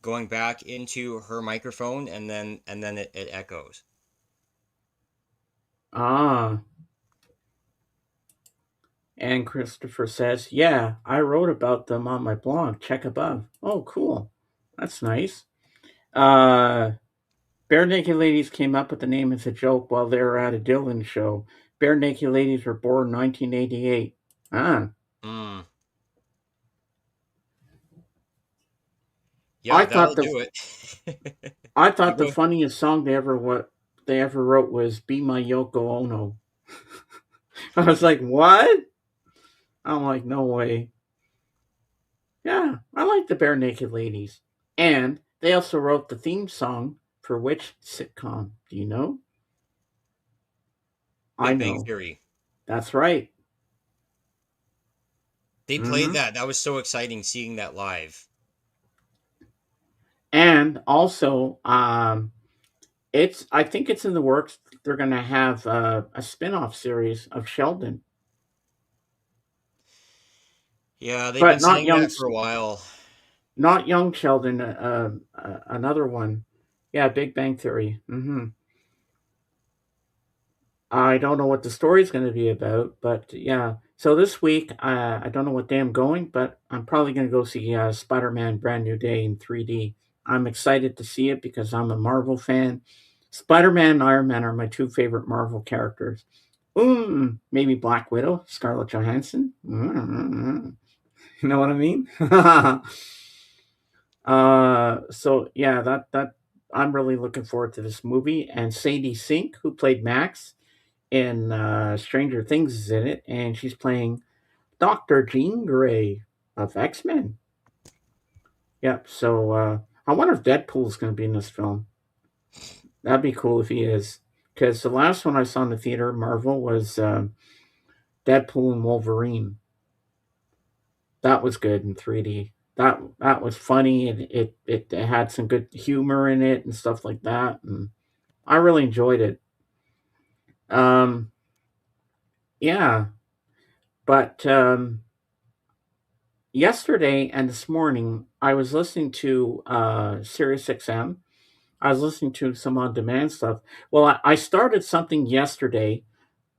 going back into her microphone, and then it echoes. Ah, and Christopher says, "Yeah, I wrote about them on my blog. Check above." Oh, cool. That's nice. Uh, Bare Naked Ladies came up with the name as a joke while they were at a Dylan show. Bare Naked Ladies were born in 1988. Ah, Mm. I Yeah, thought that'll the do it. I You thought the go. funniest song they ever wrote was "Be My Yoko Ono." I was like, what? I'm like, no way. Yeah, I like the Bare Naked Ladies, and they also wrote the theme song for which sitcom? Do you know? I Big Bang know. Theory. That's right. They played Hmm. that. That was so exciting seeing that live. And also, it's I think it's in the works. They're going to have a spin-off series of Sheldon, Yeah, they've been but saying that for a while. not young Sheldon. Another one. Yeah, Big Bang Theory. I don't know what the story's going to be about, but yeah. So this week, I don't know what day I'm going, but I'm probably going to go see Spider-Man: Brand New Day in 3D. I'm excited to see it because I'm a Marvel fan. Spider-Man and Iron Man are my two favorite Marvel characters. Maybe Black Widow, Scarlett Johansson. You know what I mean? So yeah, that I'm really looking forward to this movie. And Sadie Sink, who played Max in Stranger Things, is in it, and she's playing Dr. Jean Grey of X Men. Yep. So I wonder if Deadpool's going to be in this film. That'd be cool if he is, because the last one I saw in the theater, Marvel, was Deadpool and Wolverine. That was good in 3D. That was funny, and it had some good humor in it and stuff like that, and I really enjoyed it. Um, yeah, but yesterday and this morning, I was listening to Sirius XM. I was listening to some on demand stuff. Well, I started something yesterday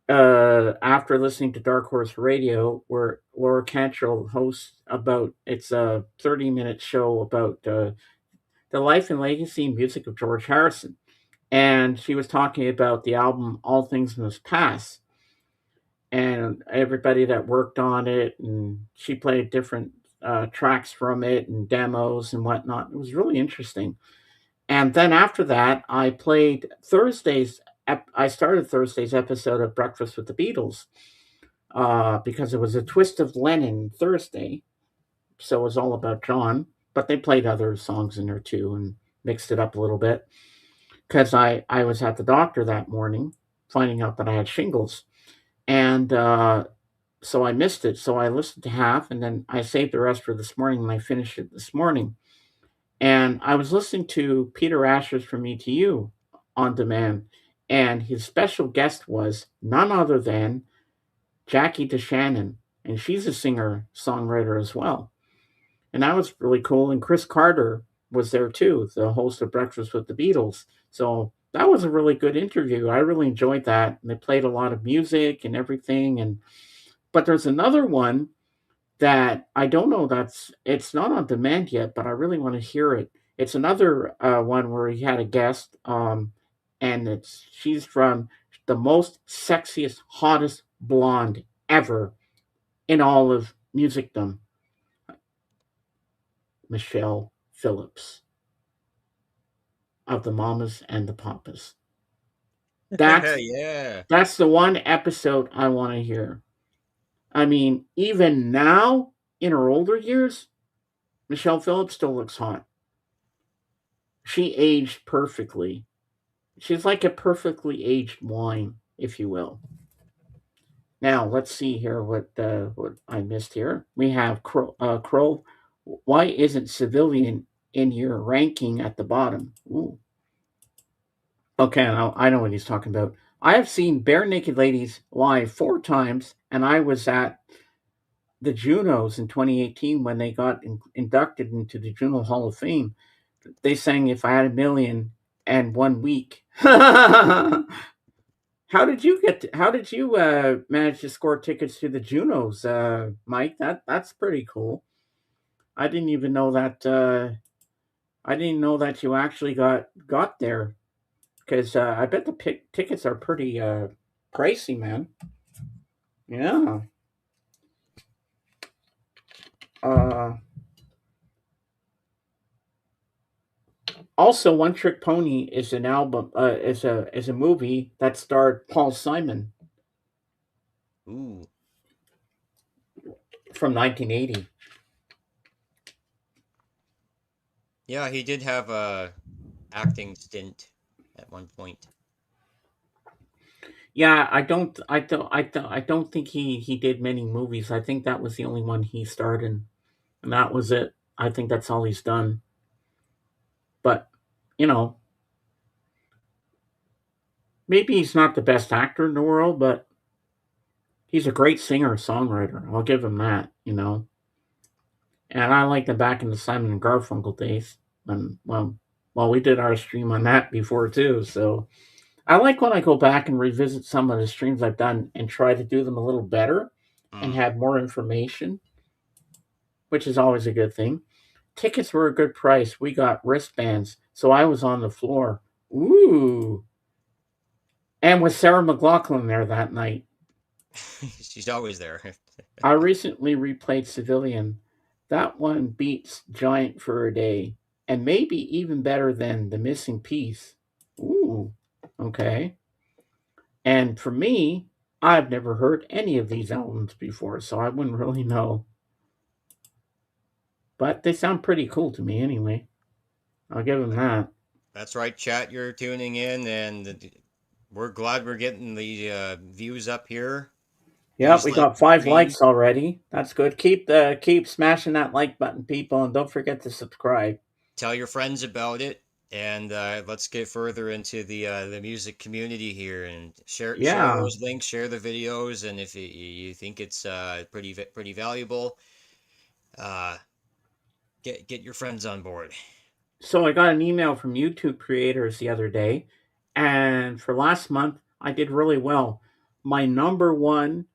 after listening to Dark Horse Radio, where Laura Cantrell hosts about it's a 30-minute show about the life and legacy and music of George Harrison. And she was talking about the album All Things Must Pass and everybody that worked on it. And she played different tracks from it and demos and whatnot. It was really interesting. And then after that, I played I started Thursday's episode of Breakfast with the Beatles because it was a twist of Lennon Thursday. So it was all about John, but they played other songs in there too and mixed it up a little bit because I was at the doctor that morning finding out that I had shingles. And so I missed it. So I listened to half and then I saved the rest for this morning and I finished it this morning. And I was listening to Peter Asher's From Me to You on demand. And his special guest was none other than Jackie DeShannon. And she's a singer songwriter as well. And that was really cool. And Chris Carter was there too, the host of Breakfast with the Beatles. So that was a really good interview. I really enjoyed that. And they played a lot of music and everything. And but there's another one that I don't know. That's it's not on demand yet, but I really want to hear it. It's another one where he had a guest, and it's she's from the most sexiest, hottest blonde ever in all of musicdom, Michelle Phillips of the Mamas and the Papas. That's Yeah. that's the one episode I want to hear. I mean, even now in her older years, Michelle Phillips still looks hot. She aged perfectly. She's like a perfectly aged wine, if you will. Now let's see here what I missed here. We have Crow. Crow. Why isn't civilian in your ranking at the bottom? Ooh. Okay, I know what he's talking about. I have seen Bare Naked Ladies live 4 times, and I was at the Junos in 2018 when they got inducted into the Juno Hall of Fame. They sang "If I Had a Million" and 1 week. How did you manage to score tickets to the Junos, Mike? That's pretty cool. I didn't even know that I didn't know that you actually got there because I bet the tickets are pretty pricey, man. Yeah. Uh, Also, One Trick Pony is an album. Is a movie that starred Paul Simon Ooh, from 1980. yeah, he did have a acting stint at one point. Yeah, I don't think he did many movies. I think that was the only one he starred in, and that was it. I think that's all he's done. But you know, maybe he's not the best actor in the world, but he's a great singer songwriter. I'll give him that. And I like the back in the Simon and Garfunkel days. And well, we did our stream on that before too. So I like when I go back and revisit some of the streams I've done and try to do them a little better and Mm. have more information, which is always a good thing. Tickets were a good price. We got wristbands, so I was on the floor. Ooh. And with Sarah McLaughlin there that night. She's always there. I recently replayed Civilian. That one beats Giant for a Day, and maybe even better than The Missing Piece. Ooh. Okay. And for me, I've never heard any of these albums before, so I wouldn't really know. But they sound pretty cool to me anyway. I'll give them that. That's right, chat. You're tuning in, and we're glad we're getting the views up here. Yeah, Please we like got the 5 likes stream. already. That's good. Keep smashing that like button, people, and don't forget to subscribe. Tell your friends about it, and let's get further into the music community here and share Yeah. those links, share the videos, and if you think it's pretty valuable, uh, get your friends on board. So I got an email from YouTube creators the other day, and for last month I did really well. My number one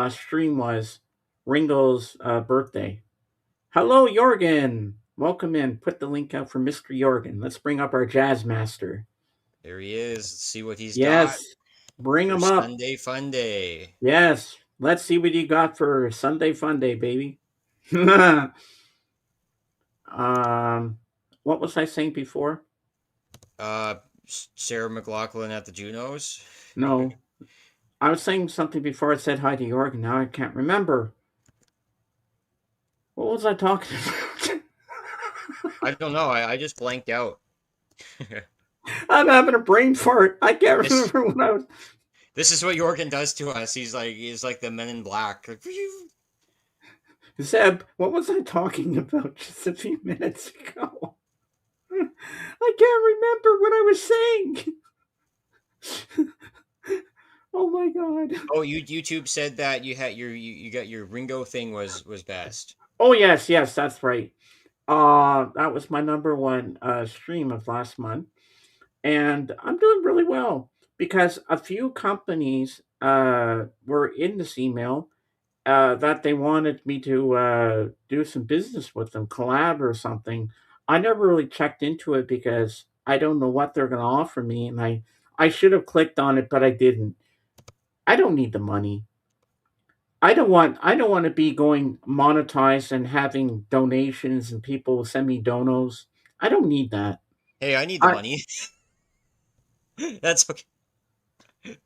stream was Ringo's birthday. Hello, Jorgen. Welcome in. Put the link out for Mr. Jorgen. Let's bring up our jazz master. There he is. Let's see what he's got Yes, bring for him up. Sunday Fun Day. Yes, let's see what you got for Sunday Fun Day, baby. um, what was I saying before? Uh, Sarah McLaughlin at the Junos. No, I was saying something before I said hi to Jorgen. Now I can't remember. What was I talking about? I don't know. I just blanked out. I'm having a brain fart. I can't This remember what I was. this is what Jorgen does to us. He's like the Men in Black. Like, Zeb, what was I talking about just a few minutes ago? I can't remember what I was saying. Oh my god. oh, YouTube said that you got your Ringo thing was best. Oh yes, yes, that's right. That was my number one stream of last month, and I'm doing really well because a few companies were in this email that they wanted me to do some business with them, collab or something. I never really checked into it because I don't know what they're going to offer me, and I should have clicked on it, but I didn't. I don't need the money. I don't want to be going monetized and having donations and people send me donos. I don't need that. Hey, I need the I money. That's okay.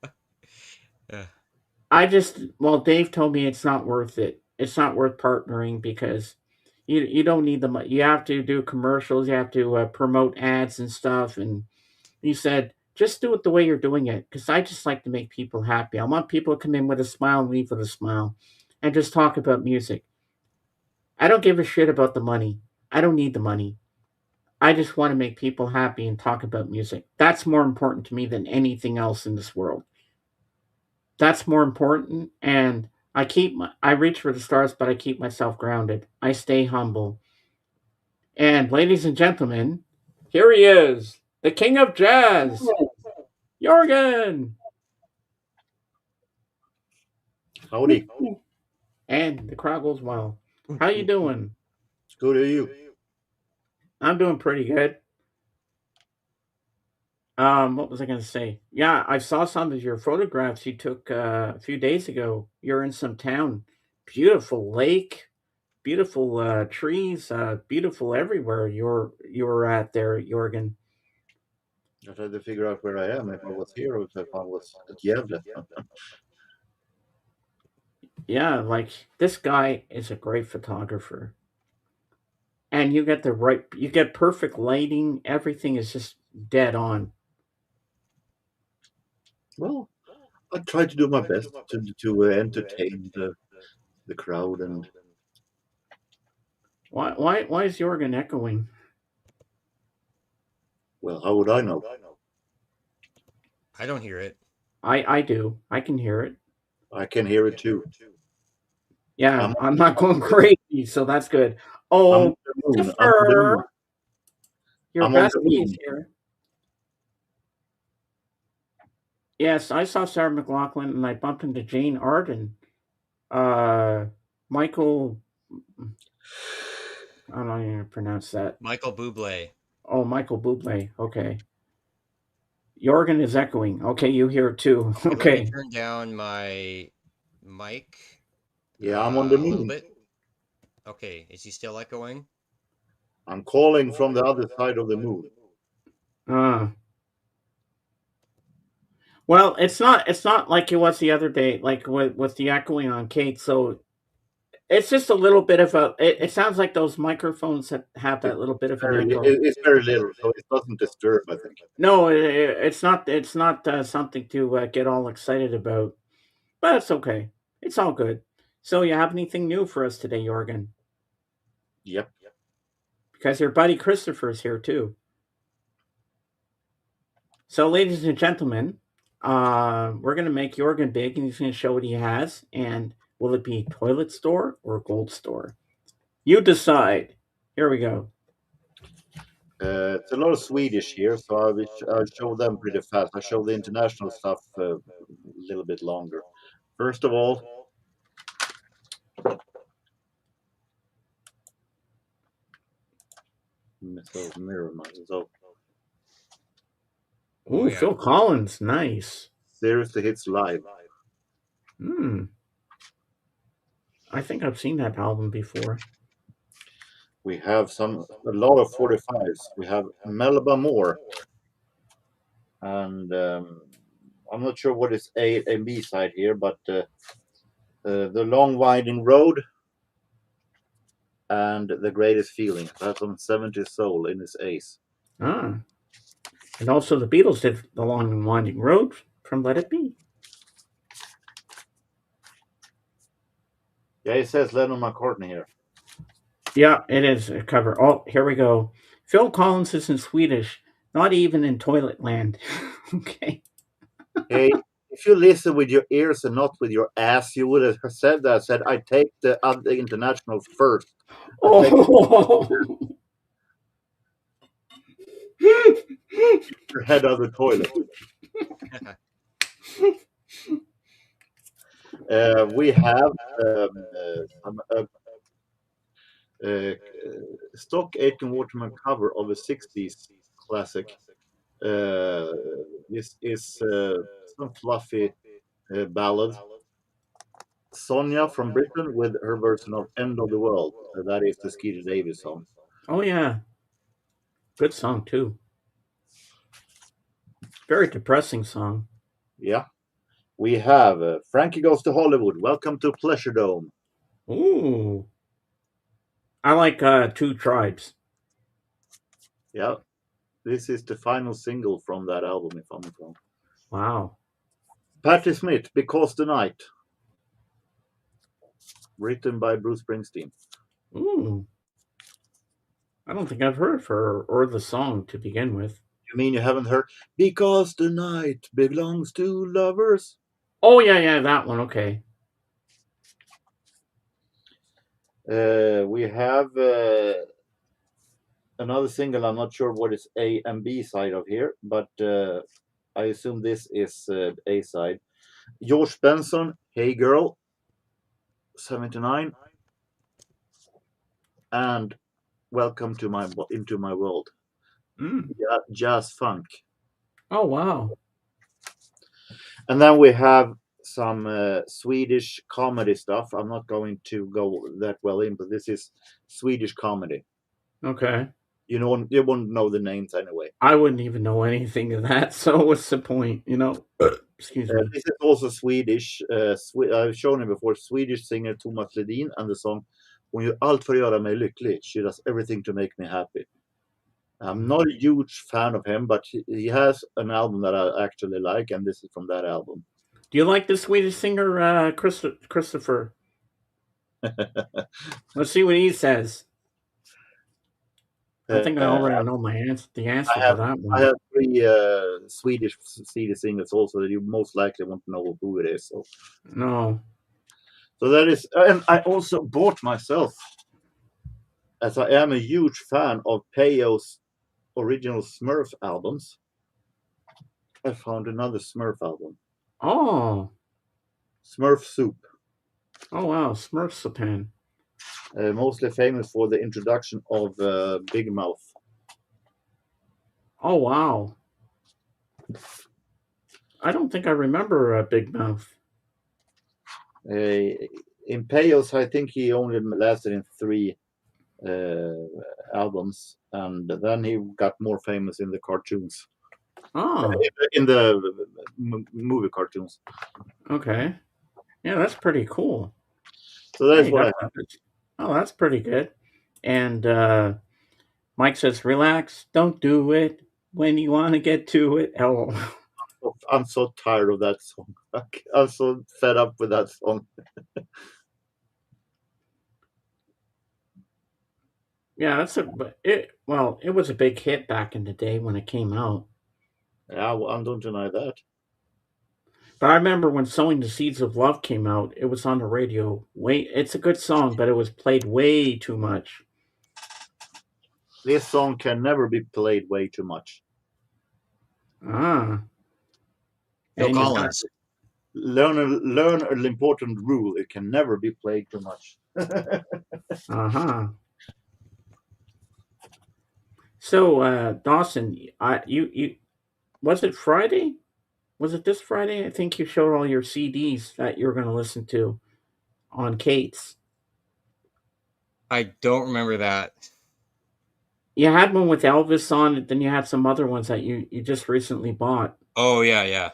Uh, well, Dave told me it's not worth it. It's not worth partnering because you don't need the money. You have to do commercials. You have to promote ads and stuff. And he said, just do it the way you're doing it because I just like to make people happy. I want people to come in with a smile and leave with a smile, and just talk about music. I don't give a shit about the money. I don't need the money. I just want to make people happy and talk about music. That's more important to me than anything else in this world. That's more important, and I reach for the stars, but I keep myself grounded. I stay humble. And ladies and gentlemen, here he is, the king of jazz, Jorgen. Howdy. And the crowd goes wild. How you doing? It's good to you. I'm doing pretty good. What was I going to say? Yeah, I saw some of your photographs you took a few days ago. You're in some town. Beautiful lake, beautiful trees, beautiful everywhere. You're at there, Jorgen. I tried to figure out where I am, if I was here or if I was at Gävle. Yeah, like this guy is a great photographer, and you get the right, you get perfect lighting. Everything is just dead on. Well, I tried to do my best to entertain the crowd, and Why is Jorgen echoing? well, how would I know? I don't hear it. I do. I can hear it. I can hear it too. Yeah, I'm I'm not going crazy, so that's good. I'm on Oh, the moon. I'm on the moon. Christopher, your I'm on the bestie's moon. here. Yes, I saw Sarah McLaughlin and I bumped into Jane Arden. Uh, Michael, I don't know how to pronounce that. Michael Bublé. Oh, Michael Bublé. Okay. Jorgen is echoing. Okay, you hear it too. Okay, let me Okay. turn down my mic Yeah, I'm on the a little moon. bit. Okay, is he still echoing? I'm calling from the other side of the moon. Uh, well, it's not like it was the other day, like with the echoing on Kate. So it's just a little bit of a. It sounds like those microphones that have It's that little bit of an echo. it's very little, so it doesn't disturb. I think. No, it's not. It's not something to get all excited about, but it's okay. It's all good. So, you have anything new for us today, Jorgen? Yep. Because your buddy Christopher's here too. So, ladies and gentlemen, we're gonna make Jorgen big, and he's gonna show what he has. And will it be toilet store or gold store? You decide. Here we go. It's a lot of Swedish here, so I show them pretty fast. I show the international stuff a little bit longer. First of all, so mirror mine. So Oh Ooh, yeah. Phil Collins, nice. seriously hits live. Hmm. I think I've seen that album before. We have a lot of 45s. We have Melba Moore, and I'm not sure what is A and B side here, but the long winding road and the greatest feeling. That's on 70s soul in its ace. Ah, and also the Beatles did "The Long and Winding Road" from Let It Be. Yeah, it says Lennon McCartney here. Yeah, it is a cover. Oh, here we go. Phil Collins is in Swedish, not even in Toilet Land. Okay. Hey, if you listen with your ears and not with your ass, you would have said that. Said I take the other international first. I take Oh. your head out of the toilet. We have some uh, stock Aiken Waterman cover of a 60s classic. Uh, this is some fluffy ballad. Sonia from Britain with her version of End of the World. That is the Skeeter Davis song. Oh yeah, good song too. Very depressing song. Yeah. We have Frankie Goes to Hollywood. Welcome to Pleasure Dome. Ooh, I like Two Tribes. Yeah. This is the final single from that album, if I'm not wrong. Wow. Patti Smith, Because the Night. Written by Bruce Springsteen. Ooh, I don't think I've heard of her or the song to begin with. You mean you haven't heard? Because the night belongs to lovers. Oh yeah, yeah, that one. Okay. We have another single. I'm not sure what is A and B side of here, but I assume this is A side. George Benson, Hey Girl, 79. And welcome to my into my world. Mm. Yeah, jazz funk. Oh wow. And then we have some Swedish comedy stuff. I'm not going to go that well in, but this is Swedish comedy. Okay. You won't know the names anyway. I wouldn't even know anything of that. So what's the point? You know. Excuse me. This is also Swedish. I've shown him before. Swedish singer Thomas Ledin and the song "Hon gör allt för att göra mig lycklig." She does everything to make me happy. I'm not a huge fan of him, but he has an album that I actually like, and this is from that album. Do you like the Swedish singer Christopher? Let's see what he says. I think I Uh, already know the answer I to have that I one. have three Swedish CD singers also that you most likely want to know who it is. No. So that is, and I also bought myself, as I am a huge fan of Peyo's original Smurf albums. I found another Smurf album, Oh. Smurf Soup, Oh wow. Smurfsapan. mostly famous for the introduction of Big Mouth. Oh wow. I don't think I remember Big Mouth. In Peyo's, I think he only lasted in three uh, albums, and then he got more famous in the cartoons, Oh. in the movie cartoons. Okay. Yeah, that's pretty cool. So that Yeah, is you what I got. have. Oh, that's pretty good. And Mike says, "Relax. Don't do it when you want to get to it." Oh. I'm so tired of that song. I'm so fed up with that song. Yeah, that's a. But it. Well, it was a big hit back in the day when it came out. Yeah, well, I don't deny that. But I remember when "Sowing the Seeds of Love" came out, it was on the radio. It's a good song, but it was played way too much. This song can never be played way too much. Ah, Phil and you got Collins. Learn an important rule: it can never be played too much. uh-huh. So, Dawson, you was it Friday? Was it this Friday? I think you showed all your CDs that you were going to listen to on Kate's. I don't remember that. You had one with Elvis on it, then you had some other ones that you just recently bought. Oh yeah, yeah.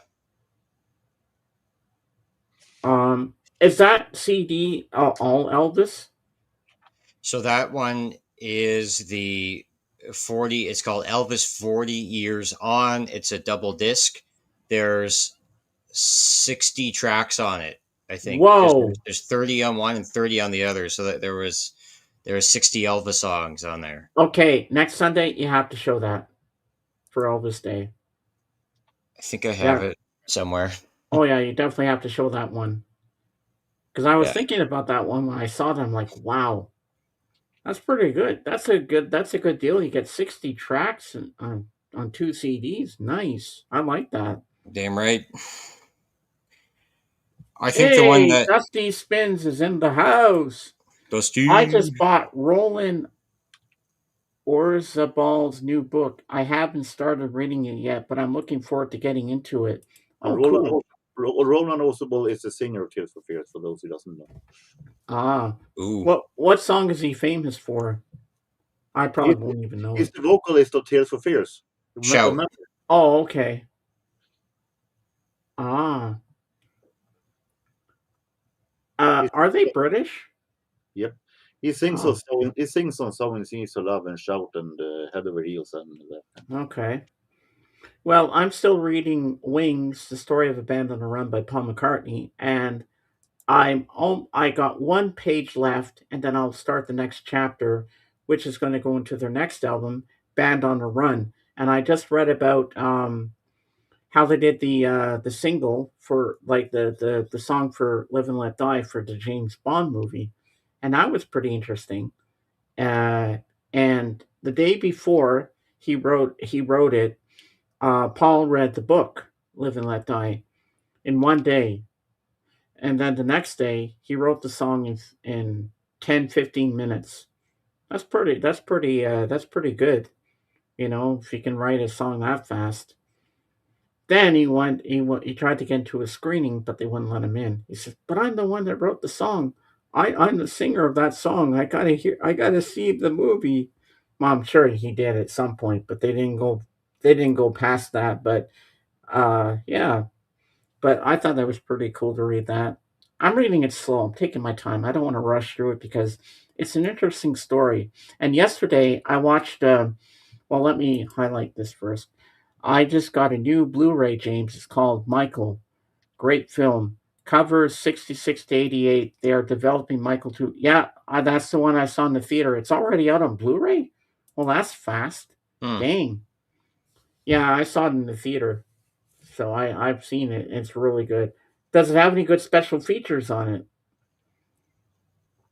Is that CD all Elvis? So that one is the 40. It's called Elvis 40 Years On. It's a double disc. There's 60 tracks on it, I think, because Whoa. there's 30 on one and 30 on the other. So that there was 60 Elvis songs on there. Okay, next Sunday you have to show that for Elvis Day. I think I have Yeah. it somewhere. Oh yeah, you definitely have to show that one. Because I was Yeah. thinking about that one when I saw them. Like, wow, that's pretty good. That's a good deal. You get 60 tracks on two CDs. Nice. I like that. Damn right. I think the one Hey, that Dusty Spins is in the house. I Dusty. just bought Roland Orzabal's new book. I haven't started reading it yet, but I'm looking forward to getting into it. And Oh, cool. Roland Oswald is the singer of Tears for Fears, for those who doesn't know. Ah, Ooh. what song is he famous for? I He's, probably won't even know he's it. the vocalist of Tears for Fears. Shout. Oh, okay. Ah, He's, are they British? yep. He sings on Oh, so he sings on "So Many Things to Love" and "Shout" and "Head Over Heels" and that. okay. Well, I'm still reading Wings: The Story of a Band on the Run by Paul McCartney, and I got one page left, and then I'll start the next chapter, which is going to go into their next album, Band on the Run. And I just read about how they did the single for like the song for Live and Let Die for the James Bond movie, and that was pretty interesting. Uh, and the day before he wrote it, Paul read the book Live and Let Die in one day, and then the next day he wrote the song in 10-15 minutes. That's pretty good. You know, if you can write a song that fast. Then he tried to get into a screening, but they wouldn't let him in. He says, "But I'm the one that wrote the song. I'm the singer of that song. I gotta see the movie." Well, I'm sure he did at some point, but they didn't go past that. But yeah, but I thought that was pretty cool to read that. I'm reading it slow. I'm taking my time. I don't want to rush through it because it's an interesting story. And yesterday I watched. Well, let me highlight this first. I just got a new Blu-ray, James. It's called Michael. Great film. Cover 66 to 88. They are developing Michael 2. Yeah, that's the one I saw in the theater. It's already out on Blu-ray? Well, that's fast. Hmm. Dang. Yeah, I saw it in the theater. So I've seen it. It's really good. Does it have any good special features on it?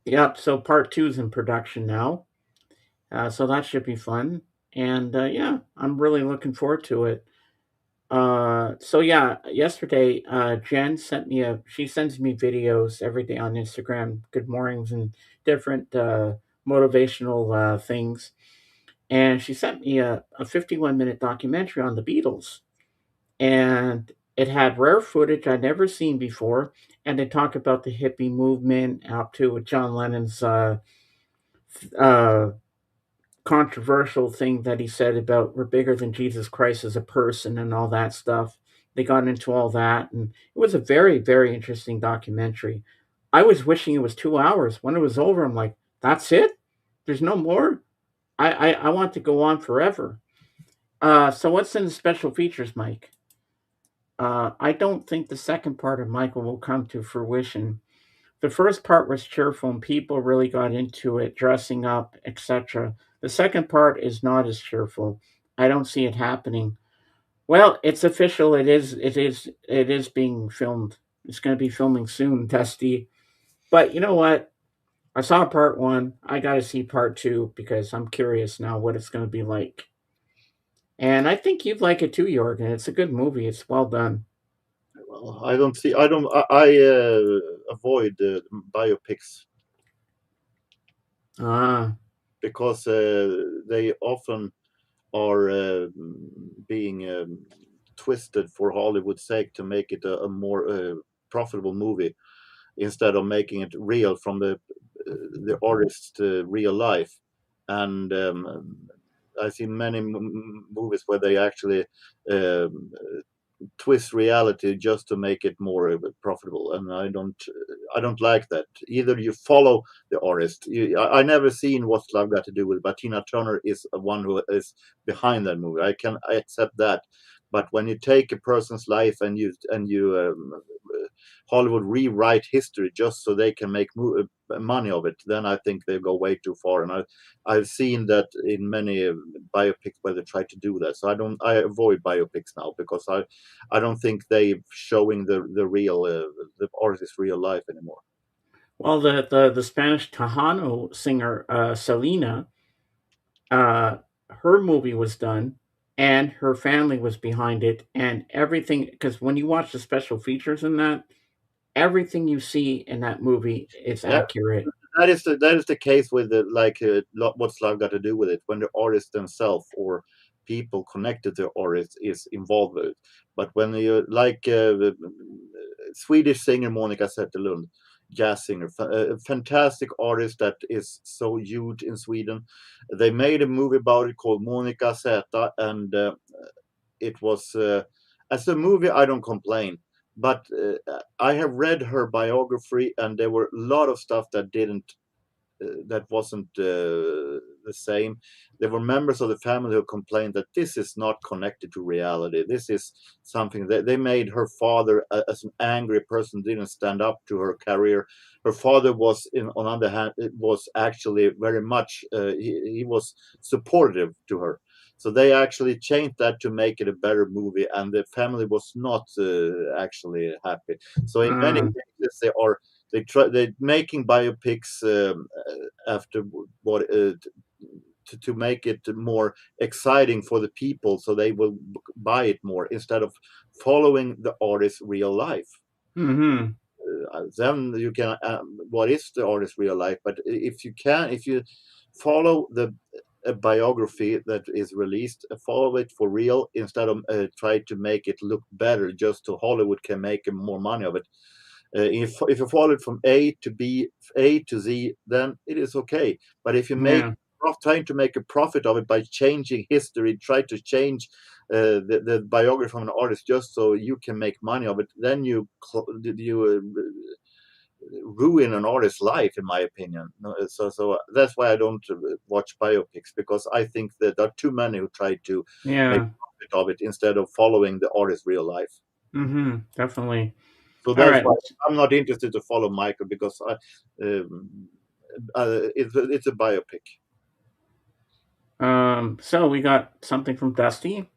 Yep, so part two is in production now. So that should be fun. And yeah, I'm really looking forward to it. So yeah, yesterday, Jen sent me she sends me videos every day on Instagram, good mornings and different motivational things. And she sent me a 51-minute documentary on the Beatles. And it had rare footage I'd never seen before. And they talk about the hippie movement up to John Lennon's uh, controversial thing that he said about we're bigger than Jesus Christ as a person and all that stuff. They got into all that, and it was a very, very interesting documentary. I was wishing it was 2 hours. When it was over, I'm like, that's it? There's no more? I want to go on forever. So what's in the special features, Mike? I don't think the second part of Michael will come to fruition. The first part was cheerful and people really got into it, dressing up, etc. The second part is not as cheerful. I don't see it happening. Well, it's official. It is being filmed. It's going to be filming soon, Dusty. But you know what? I saw part one. I got to see part two because I'm curious now what it's going to be like. And I think you'd like it too, Jorgen. It's a good movie. It's well done. Well, I don't see. I don't. I avoid biopics Ah, because they often are being twisted for Hollywood's sake to make it a more profitable movie instead of making it real from the artist's real life. And I've seen many movies where they actually um, twist reality just to make it more profitable, and I don't like that. Either you follow the artist. I never seen What's Love Got to Do with it, but Tina Turner is one who is behind that movie. I accept that. But when you take a person's life and you Hollywood rewrite history just so they can make money of it, then I think they go way too far. And I've seen that in many biopics where they try to do that. So I avoid biopics now because I don't think they showing the real the artist's real life anymore. well, the Spanish Tejano singer Selena, uh, her movie was done, and her family was behind it, and everything. Because when you watch the special features in that, everything you see in that movie is Yeah, accurate. that is the case with what's love got to do with it when the artist themselves or people connected to artists is involved with it. But when you the Swedish singer Monica Zetterlund, jazz singer, a fantastic artist that is so huge in Sweden. They made a movie about it called Monica Zeta, and it was as a movie I don't complain, but I have read her biography and there were a lot of stuff that wasn't the same. There were members of the family who complained that this is not connected to reality. This is something that they made her father as an angry person, didn't stand up to her career. Her father was, on the other hand, it was actually very much, he was supportive to her. So they actually changed that to make it a better movie, and the family was not actually happy. So in many Uh, cases, they're making biopics after what to make it more exciting for the people so they will buy it more instead of following the artist's real life. mm-hmm. Then you can what is the artist's real life, but if you follow the a biography that is released, follow it for real instead of try to make it look better just so Hollywood can make more money of it. If you follow it from A to B, A to Z, then it is okay. But if you make Yeah. trying to make a profit of it by changing history, try to change the biography from an artist just so you can make money of it, then ruin an artist's life, in my opinion. No, so that's why I don't watch biopics, because I think that there are too many who try to make Yeah. profit of it instead of following the artist's real life. Definitely. So All that's right. why I'm not interested to follow Michael, because it's a biopic. So we got something from Dusty.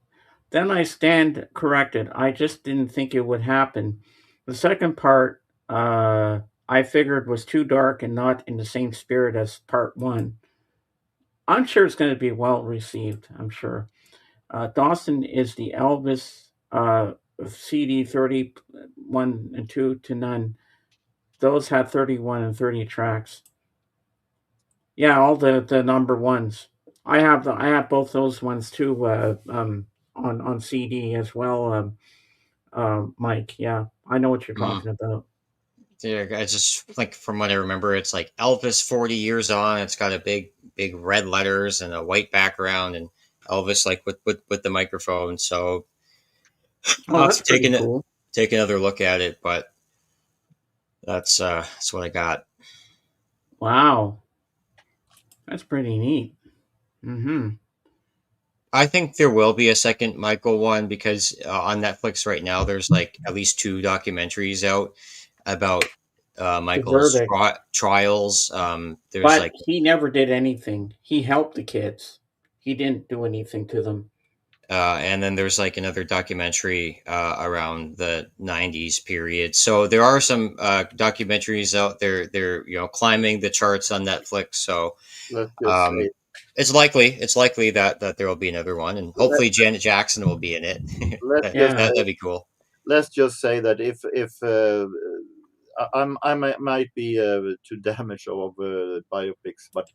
Then I stand corrected. I just didn't think it would happen. The second part, I figured was too dark and not in the same spirit as part one. I'm sure it's going to be well received. I'm sure. Dawson is the Elvis CD 31 and 2 to none. Those had 31 and 30 tracks. Yeah, all the number ones. I have both those ones too. On CD as well. Mike. Yeah, I know what you're Mm. talking about. Yeah, I just like from what I remember, it's like Elvis 40 years on. It's got a big red letters and a white background, and Elvis like with the microphone. So Oh, I'll have that's to take pretty cool. take another look at it, but that's what I got. Wow, that's pretty neat. Mm-hmm. I think there will be a second Michael one because on Netflix right now there's like at least two documentaries out about The Michael's verdict. trials. There's But like he never did anything. He helped the kids. He didn't do anything to them. and then there's like another documentary around the 90s period. So there are some documentaries out there. They're climbing the charts on Netflix. So Let's just um, say it's likely that there will be another one, and let, hopefully Janet Jackson will be in it. let's just Yeah. say That'd be cool. let's just say that if might be too damaged of biopics, but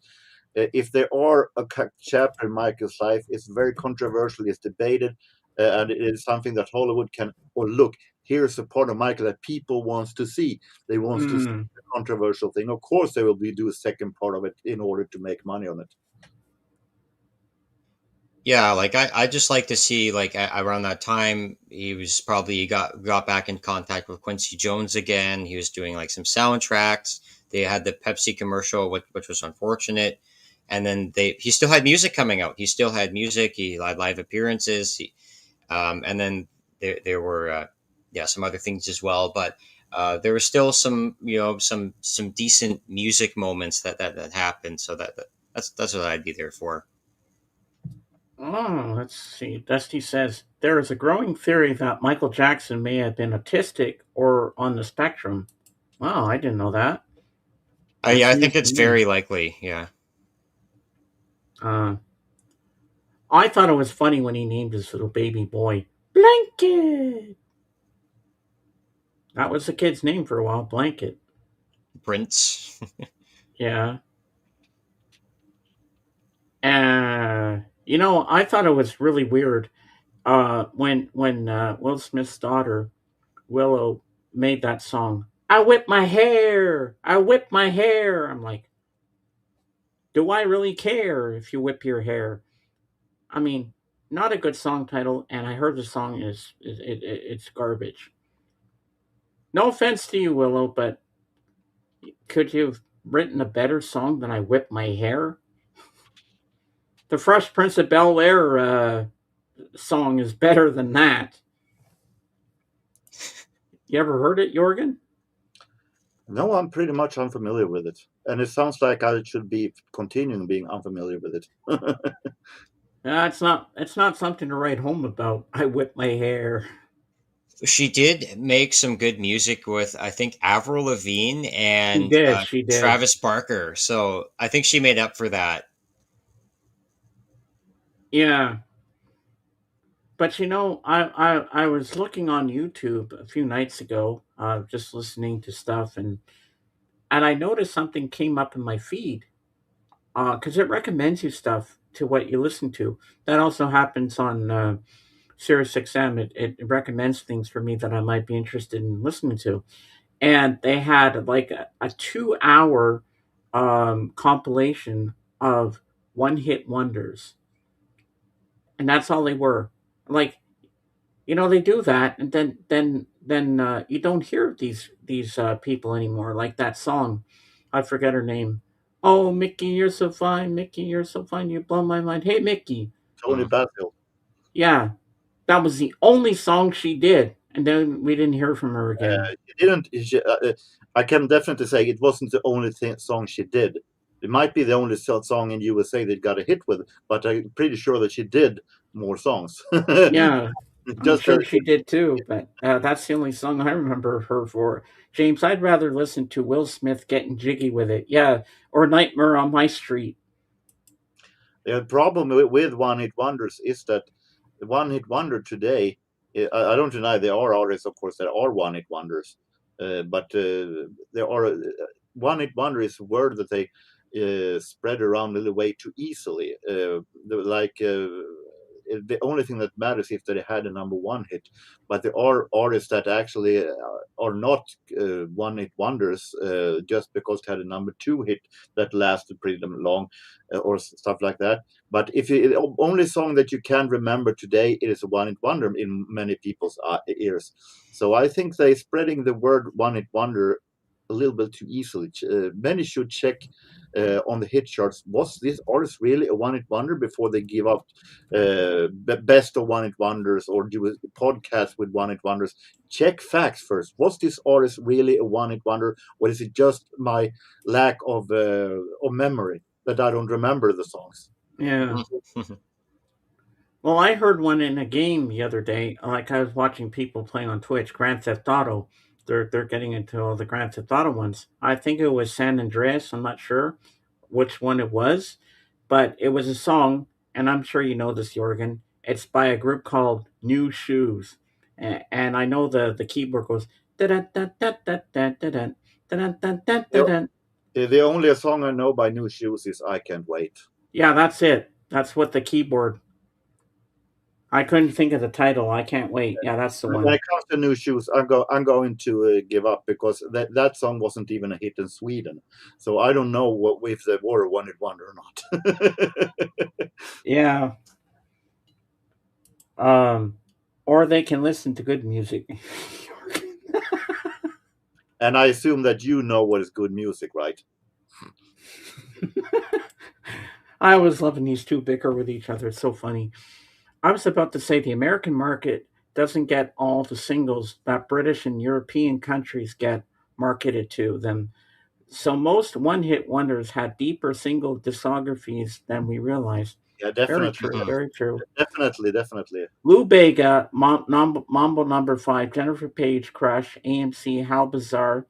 if there are a chapter in Michael's life, it's very controversial, it's debated, and it is something that Hollywood can, or look, here's a part of Michael that people wants to see. They wants to see Mm. a controversial thing. Of course, they will be do a second part of it in order to make money on it. Yeah, like I just like to see like around that time he was probably got back in contact with Quincy Jones again. He was doing like some soundtracks. They had the Pepsi commercial, which was unfortunate, and then he still had music coming out. He still had music. He had live appearances. And then there were yeah, some other things as well, but there were still some some decent music moments that happened. So that's what I'd be there for. Oh, let's see. Dusty says there is a growing theory that Michael Jackson may have been autistic or on the spectrum. Wow, I didn't know that. Yeah, That's I think news to it's me. very likely. Yeah. Uh, I thought it was funny when he named his little baby boy Blanket. That was the kid's name for a while, Blanket. Prince. Yeah. I thought it was really weird when Will Smith's daughter Willow made that song. I whip my hair. I whip my hair. I'm like, do I really care if you whip your hair? I mean, not a good song title, and I heard the song it's garbage. No offense to you, Willow, but could you have written a better song than I whip my hair? The Fresh Prince of Bel Air song is better than that. You ever heard it, Jorgen? No, I'm pretty much unfamiliar with it, and it sounds like I should be continuing being unfamiliar with it. It's not something to write home about. I whip my hair. She did make some good music with I think Avril Lavigne She and did. She did. Travis Barker. So I think she made up for that. Yeah, but I was looking on YouTube a few nights ago, just listening to stuff, and I noticed something came up in my feed. because it recommends you stuff to what you listen to. That also happens on Sirius XM. It recommends things for me that I might be interested in listening to. And they had like a 2 hour compilation of one hit wonders, and that's all they were. Like, they do that, and then you don't hear these people anymore. Like that song, I forget her name. Oh, Mickey, you're so fine. Mickey, you're so fine. You blow my mind. Hey, Mickey. Tony Basil. Yeah, that was the only song she did, and then we didn't hear from her again. She didn't. I can definitely say it wasn't the only song she did. It might be the only song in USA that got a hit with, but I'm pretty sure that she did more songs. Yeah, I'm Just sure she did too, but that's the only song I remember her for. James, I'd rather listen to Will Smith getting jiggy with it. Yeah, or Nightmare on My Street. the problem with one hit wonders is that the one hit wonder today, I don't deny there are artists, of course, that are one hit wonders, but there are one hit wonder is a word that they spread around a little way too easily. Like the only thing that matters if they had a number one hit, but there are artists that actually are not one hit wonders just because they had a number two hit that lasted pretty long or stuff like that. But if the only song that you can remember today, it is a one hit wonder in many people's ears. So I think they spreading the word one hit wonder a little bit too easily. Many should check on the hit charts. Was this artist really a one hit wonder before they give up best of one hit wonders or do a podcast with one hit wonders? Check facts first. Was this artist really a one hit wonder, or is it just my lack of memory that I don't remember the songs? Yeah. Well, I heard one in a game the other day. Like I was watching people playing on Twitch, Grand Theft Auto. They're getting into all the Grand Theft Auto ones. I think it was San Andreas. I'm not sure which one it was, but it was a song, and I'm sure you know this, Jorgen. It's by a group called New Shoes, and I know the keyboard goes da da da da da da da da da da The, da. the only song I know by New Shoes is I Can't Wait. Yeah, that's it. That's what the keyboard. I couldn't think of the title. I can't wait. Yeah, that's the When one. it comes to New Shoes, I'm going to give up because that song wasn't even a hit in Sweden. So I don't know if they were a one hit wonder or not. Yeah. Um, or they can listen to good music. And I assume that you know what is good music, right? I was loving these two bicker with each other. It's so funny. I was about to say the American market doesn't get all the singles that British and European countries get marketed to them. So most one hit wonders had deeper single discographies than we realized. Yeah, Very definitely, true. Very true. definitely. Lou Bega, Mambo Number Five, Jennifer Page, Crush, AMC, How Bizarre,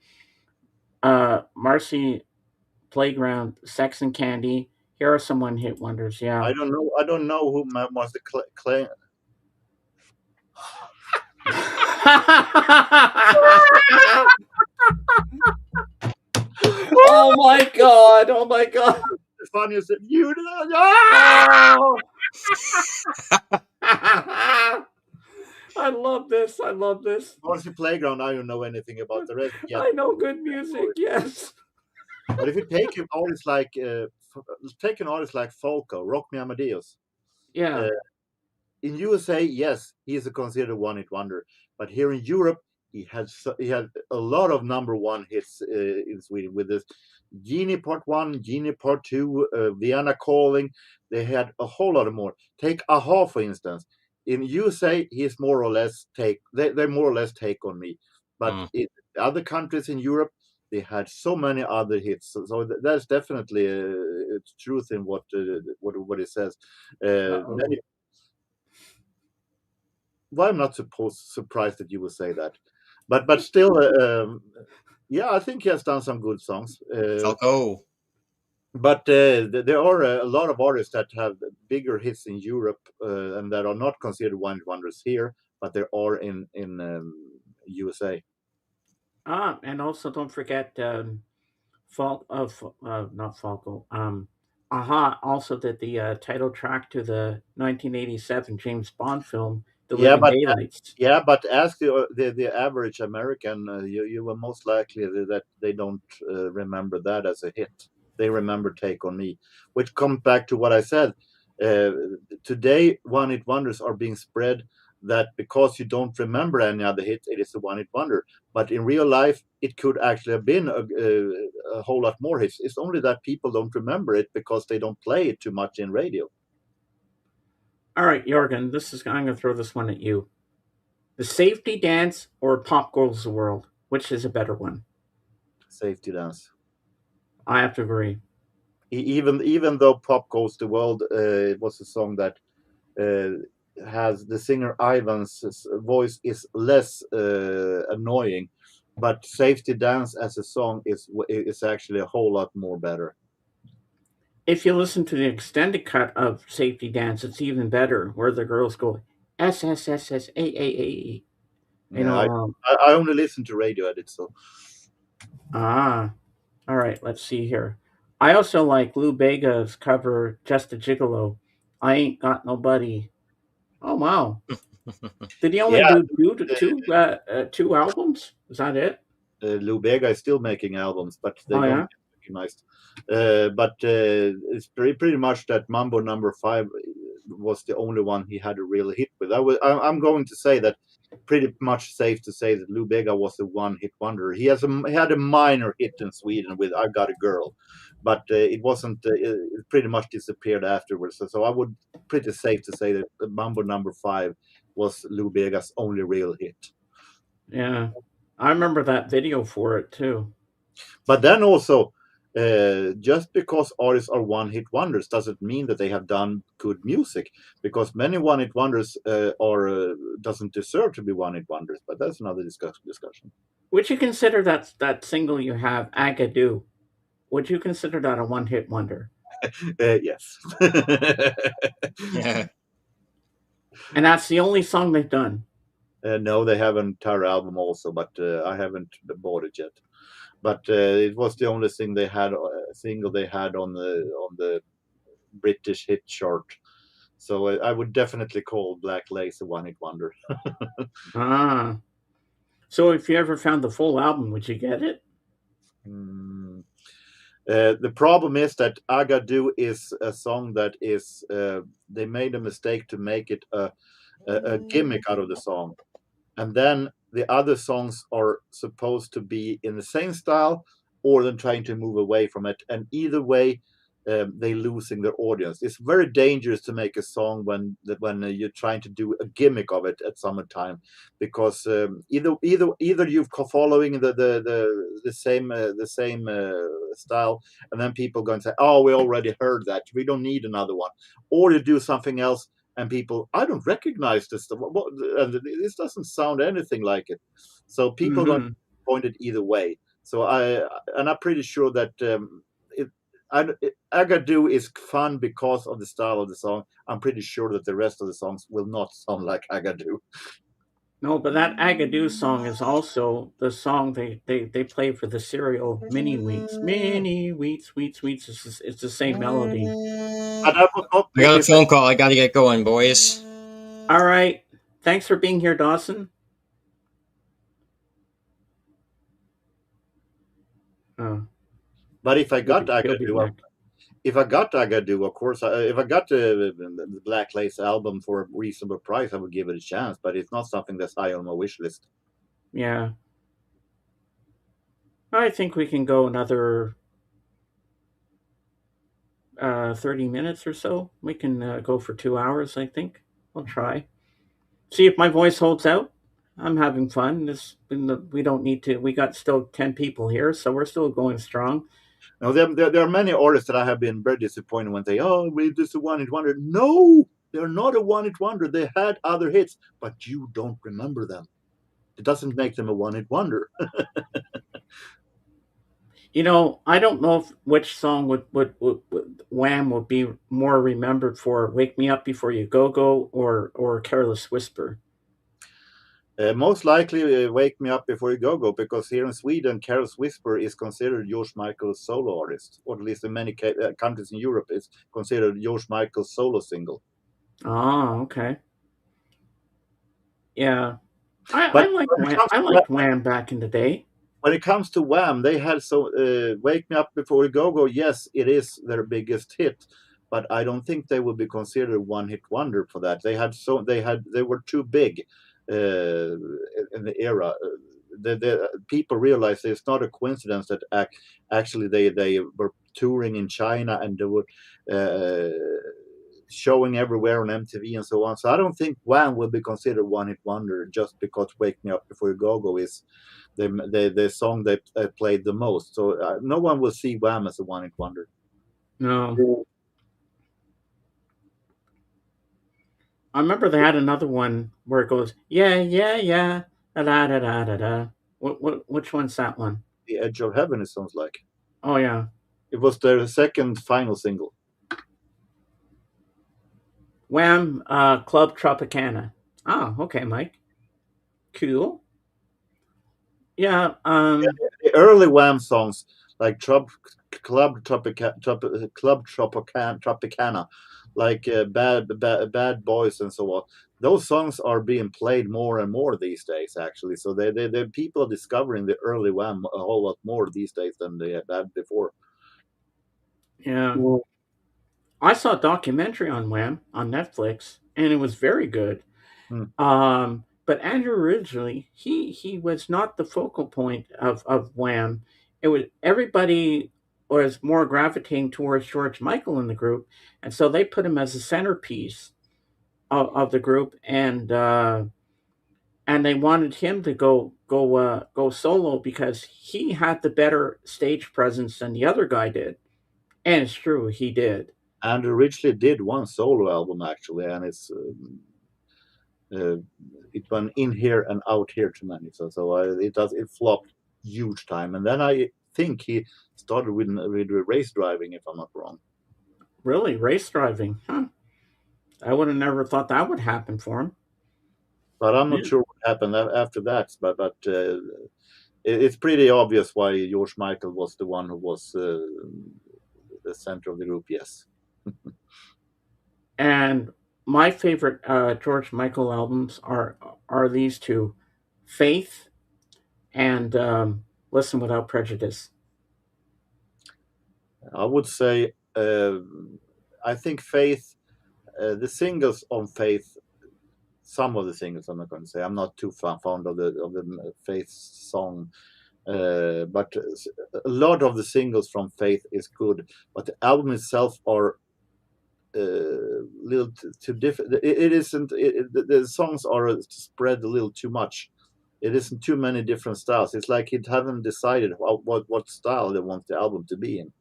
Marcy Playground, Sex and Candy. Here are some one hit wonders. Yeah. I don't know. I don't know who was the claim. Oh my god! Oh my god! The funniest you. Ah! Oh! I love this. I love this. Marcy Playground. I don't know anything about the rest yet. I know good music. Yes. But if you take an artist like Falco, Rock Me Amadeus, Yeah. uh, in USA, yes, he is a considered one hit wonder. But here in Europe, he had a lot of number one hits in Sweden with this Genie Part One, Genie Part Two, Vienna Calling. They had a whole lot of more. Take Aha for instance. In USA, he's more or less they more or less take on me. But in other countries in Europe, they had so many other hits. So that's definitely truth in what it says. Uh-oh. Well, I'm not surprised that you would say that, but still, yeah, I think he has done some good songs. Falco. But there are a lot of artists that have bigger hits in Europe and that are not considered one hit wonders here, but there are in USA. And also don't forget not Falco. Aha also did the title track to the 1987 James Bond film, The Yeah, Living but Daylights. ask the average American, you will most likely that they don't remember that as a hit. They remember "Take on Me," which comes back to what I said. Uh, Today, one-hit wonders are being spread that because you don't remember any other hit, it is a one-hit wonder. But in real life, it could actually have been a whole lot more hits. It's only that people don't remember it because they don't play it too much in radio. All right, Jorgen, this is I'm going to throw this one at you. The Safety Dance or Pop Goes the World? Which is a better one? Safety dance. I have to agree. Even though "Pop Goes the World" it was a song that uh, has the singer Ivan's voice is less annoying, but "Safety Dance" as a song is actually a whole lot more better. If you listen to the extended cut of Safety Dance, it's even better, where the girls go S S S S A A A E. You Yeah, know, I only listen to radio edit, so ah, all right. Let's see here. I also like Lou Bega's cover, "Just a Gigolo." I ain't got nobody. Oh wow! Did he only yeah. do two albums? Is that it? Lou Bega is still making albums, but they Oh don't yeah. get recognized. But it's pretty much that Mambo Number Five was the only one he had a real hit with. I'm going to say that pretty much safe to say that Lou Bega was a one-hit wonder. He had a minor hit in Sweden with "I Got a Girl," but it wasn't. It pretty much disappeared afterwards. So I would pretty safe to say that Mambo Number Five was Lou Bega's only real hit. Yeah, I remember that video for it too. But then also, just because artists are one-hit wonders doesn't mean that they have done good music. Because many one-hit wonders are doesn't deserve to be one-hit wonders. But that's another discussion. Would you consider that single you have, "Agadoo"? Would you consider that a one-hit wonder? Yes. Yeah. And that's the only song they've done. No, they have an entire album also, but I haven't bought it yet. But it was the only thing they had, single they had on the British hit chart. So I would definitely call Black Lace a one-hit wonder. Ah, so if you ever found the full album, would you get it? Mm. The problem is that Agadu is a song that is they made a mistake to make it a gimmick out of the song, and then the other songs are supposed to be in the same style or then trying to move away from it, and either way they losing their audience. It's very dangerous to make a song when you're trying to do a gimmick of it at some time, because either you're following the same style, and then people going to say, oh, we already heard that, we don't need another one, or you do something else and people, I don't recognize this. And this doesn't sound anything like it. So people are going to Hmm. be pointed either way. So I'm pretty sure that Agadoo is fun because of the style of the song. I'm pretty sure that the rest of the songs will not sound like Agadoo. No, but that Agadoo song is also the song they play for the cereal Mini Wheats. Mini Wheats, Wheats, Wheats. It's the same melody. And I would not, I got a if I, phone call. I got to get going, boys. All right. Thanks for being here, Dawson. Oh, but if I got he'll be Agadoo, back. if I got Agadoo, of course, if I got the Black Lace album for a reasonable price, I would give it a chance. But it's not something that's high on my wish list. Yeah. I think we can go another 30 minutes or so. We can go for 2 hours, I think. I'll try. See if my voice holds out. I'm having fun. We don't need to. We got still 10 people here, so we're still going strong. Now, there are many artists that I have been very disappointed when they, oh, we just a one-hit wonder. No, they're not a one-hit wonder. They had other hits, but you don't remember them. It doesn't make them a one-hit wonder. I don't know which song would Wham would be more remembered for, "Wake Me Up Before You Go Go" or "Careless Whisper." Most likely, "Wake Me Up Before You Go Go," because here in Sweden, Carol's Whisper is considered George Michael's solo artist, or at least in many countries in Europe, it's considered George Michael's solo single. Oh, okay. Yeah. I But liked when it Wham. comes I to liked Wham back in the day. Wham, they had "Wake Me Up Before You Go Go." Yes, it is their biggest hit, but I don't think they would be considered one hit wonder for that. They were too big in the era. The people realized it's not a coincidence that actually they were touring in China and they were showing everywhere on MTV and so on. So I don't think Wham will be considered one hit wonder just because "Wake Me Up Before You Go Go" is the song they played the most. So no one will see Wham as a one hit wonder. No, I remember they had another one where it goes, yeah, yeah, yeah, da da da da da da. Which one's that one? "The Edge of Heaven" it sounds like. Oh yeah, It was their second final single. Wham, Club Tropicana. Oh, okay, Mike. Cool. Yeah. The early Wham songs like Club Tropicana, like Bad Boys and so on. Those songs are being played more and more these days, actually. So the people are discovering the early Wham a whole lot more these days than they had before. Yeah. I saw a documentary on Wham on Netflix, and it was very good. Hmm. But Andrew originally, he was not the focal point of Wham. It was everybody was more gravitating towards George Michael in the group, and so they put him as a centerpiece of the group, and they wanted him to go solo because he had the better stage presence than the other guy did, and it's true he did. Andrew Ridgeley did one solo album actually, and uh, it went in here and out here too many. So it flopped huge time, and then I think he started with race driving, if I'm not wrong. Really, race driving, huh? I would have never thought that would happen for him. But I'm not Yeah. sure what happened after that. But it's pretty obvious why George Michael was the one who was the center of the group. Yes, And my favorite George Michael albums are these two, Faith and Listen Without Prejudice. I would say I think Faith, the singles on Faith, some of the singles. I'm not going to say I'm not too fond of the Faith song, but a lot of the singles from Faith is good. But the album itself are little too different. It isn't. The songs are spread a little too much. It isn't too many different styles. It's like it haven't decided what style they want the album to be in.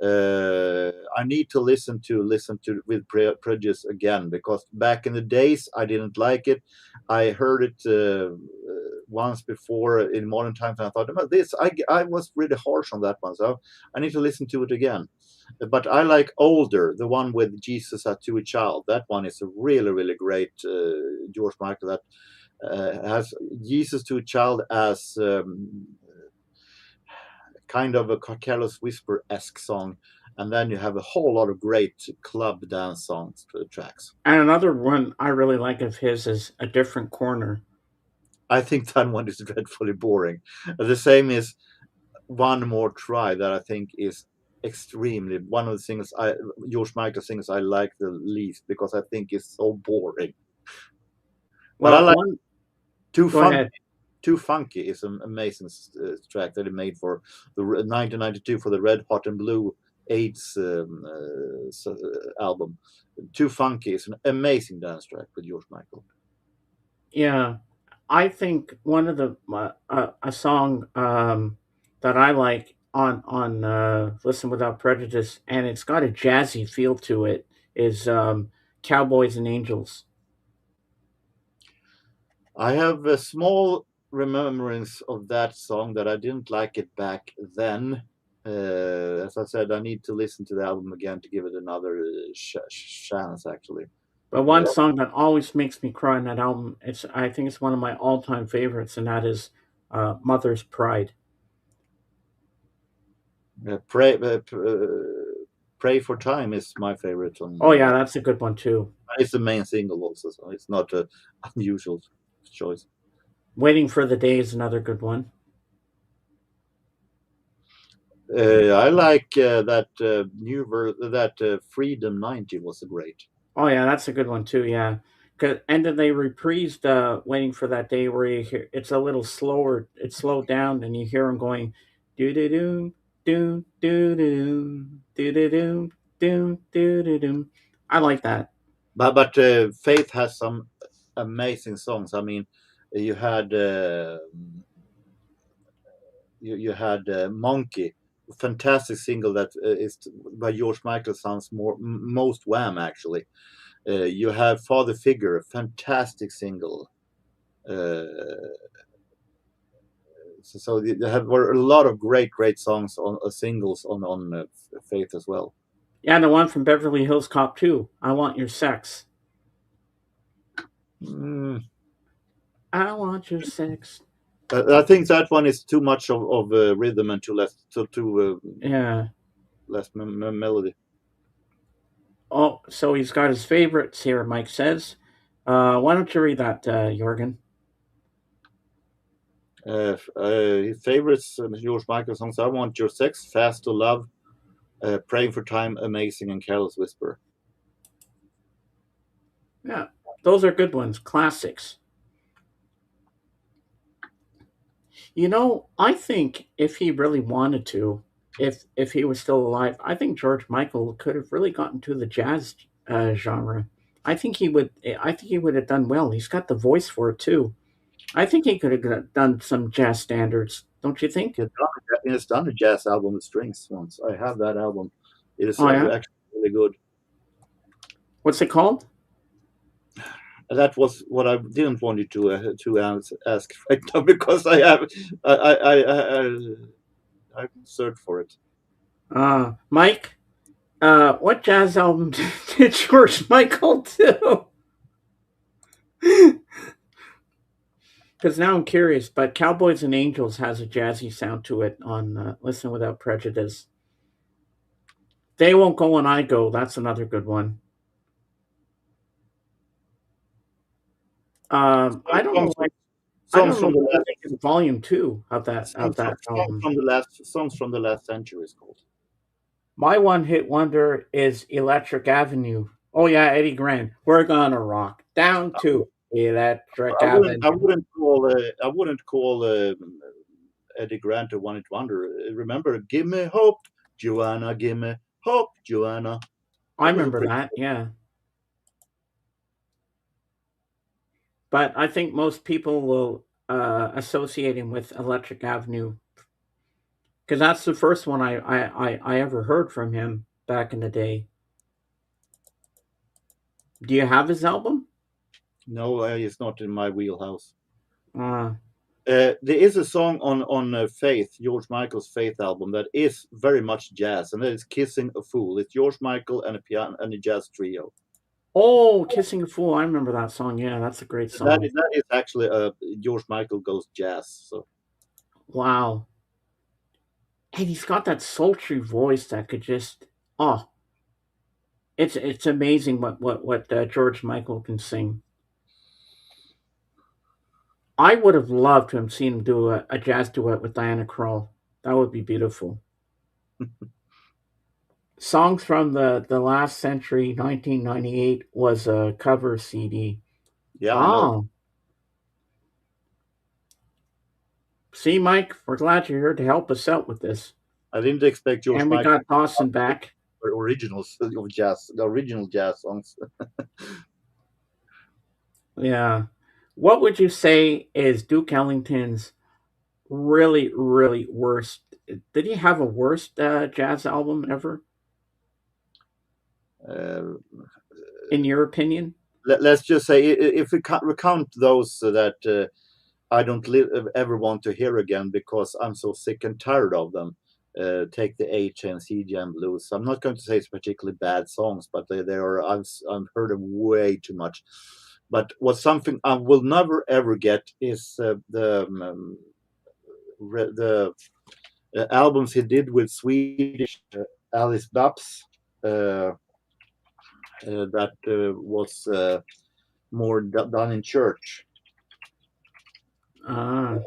I need to listen to with prejudice again, because back in the days I didn't like it. I heard it once before in modern times, and I thought about this. I was really harsh on that one, so I need to listen to it again. But I like older, the one with Jesus to a Child. That one is a really great George Michael that has Jesus to a Child as kind of a Careless Whisper esque song, and then you have a whole lot of great club dance songs tracks. And another one I really like of his is A Different Corner. I think that one is dreadfully boring. The same is One More Try, that I think is extremely one of the things George Michael sings I like the least, because I think it's so boring. But I Well, like one, Too go Funky. ahead. Too Funky is an amazing track that he made for the 1992 for the Red Hot and Blue AIDS album. Too Funky is an amazing dance track with George Michael. Yeah, I think one of the a song that I like on Listen Without Prejudice, and it's got a jazzy feel to it, is Cowboys and Angels. I have a small remembrance of that song that I didn't like it back then. As I said, I need to listen to the album again to give it another chance, actually. But one Uh, song that always makes me cry on that album, I think it's one of my all-time favorites, and that is "Mother's Pride." Pray for Time is my favorite Oh on yeah, that. that's a good one too. It's the main single also, so it's not a unusual choice. "Waiting for the Day" is another good one. I like that that Freedom 90 was a great. Oh yeah, that's a good one too. Yeah, and then they reprised "Waiting for That Day" where you hear it's a little slower. It's slowed down, and you hear them going, "do do do do do do do do do do do do do." I like that. But Faith has some amazing songs. I mean, you had you had Monkey, fantastic single that is by George Michael, sounds most Wham actually. You have Father Figure, a fantastic single. Uh, so there have were a lot of great songs on singles on Faith as well. Yeah, the one from Beverly Hills Cop 2, "I Want Your Sex." Mm, I want your sex. I think that one is too much of rhythm and too Yeah. less melody. Oh, so he's got his favorites here, Mike says. Why don't you read that, Jorgen? His favorites, George Michael songs: "I Want Your Sex," "Fast to Love," "Praying for Time," "Amazing," and "Careless Whisper." Yeah, those are good ones, classics. You know, I think if he really wanted to, if he was still alive, I think George Michael could have really gotten to the jazz genre. I think he would. I think he would have done well. He's got the voice for it too. I think he could have done some jazz standards. Don't you think? He has done a jazz album with strings once. I have that album. It is Oh yeah. actually really good. What's it called? That was what I didn't want you to ask right now because I have I searched for it. Mike. What jazz album did George Michael do? Because now I'm curious. But Cowboys and Angels has a jazzy sound to it on "Listen Without Prejudice." "They Won't Go When I Go." That's another good one. I don't know Songs why. I songs don't know from the why last they did volume two of that album. songs from the last century is called. My one hit wonder is "Electric Avenue." Oh yeah, Eddie Grant. "We're gonna rock down to Electric Avenue." I wouldn't call Eddie Grant a one hit wonder. Remember, "Give Me Hope, Joanna, Give Me Hope, Joanna." I That was a remember pretty. that. Yeah. But I think most people will associate him with Electric Avenue because that's the first one I ever heard from him back in the day. Do you have his album? No, it's not in my wheelhouse. Uh, There is a song on Faith, George Michael's Faith album, that is very much jazz, and that is "Kissing a Fool." It's George Michael and a piano and a jazz trio. oh, "Kissing a Fool." I remember that song. Yeah, that's a great song. That is actually George Michael goes jazz. So Wow. And he's got that sultry voice that could just oh, it's amazing what George Michael can sing. I would have loved to have seen him do a jazz duet with Diana Krall. That would be beautiful. Songs from the last century, 1998, was a cover CD. yeah, I know. Ah, see, Mike, we're glad you're here to help us out with this. I didn't expect George And we Michael got Dawson back. originals of jazz, the original jazz songs. Yeah. What would you say is Duke Ellington's really worst? Did he have a worst jazz album ever, Uh, in your opinion? let's just say if we recount those that I don't ever want to hear again because I'm so sick and tired of them. Take the H and CG and Blues. I'm not going to say it's particularly bad songs, but they are I've heard them way too much. But what something I will never ever get is the albums he did with Swedish Alice Babs. Uh, that was more done in church. Ah,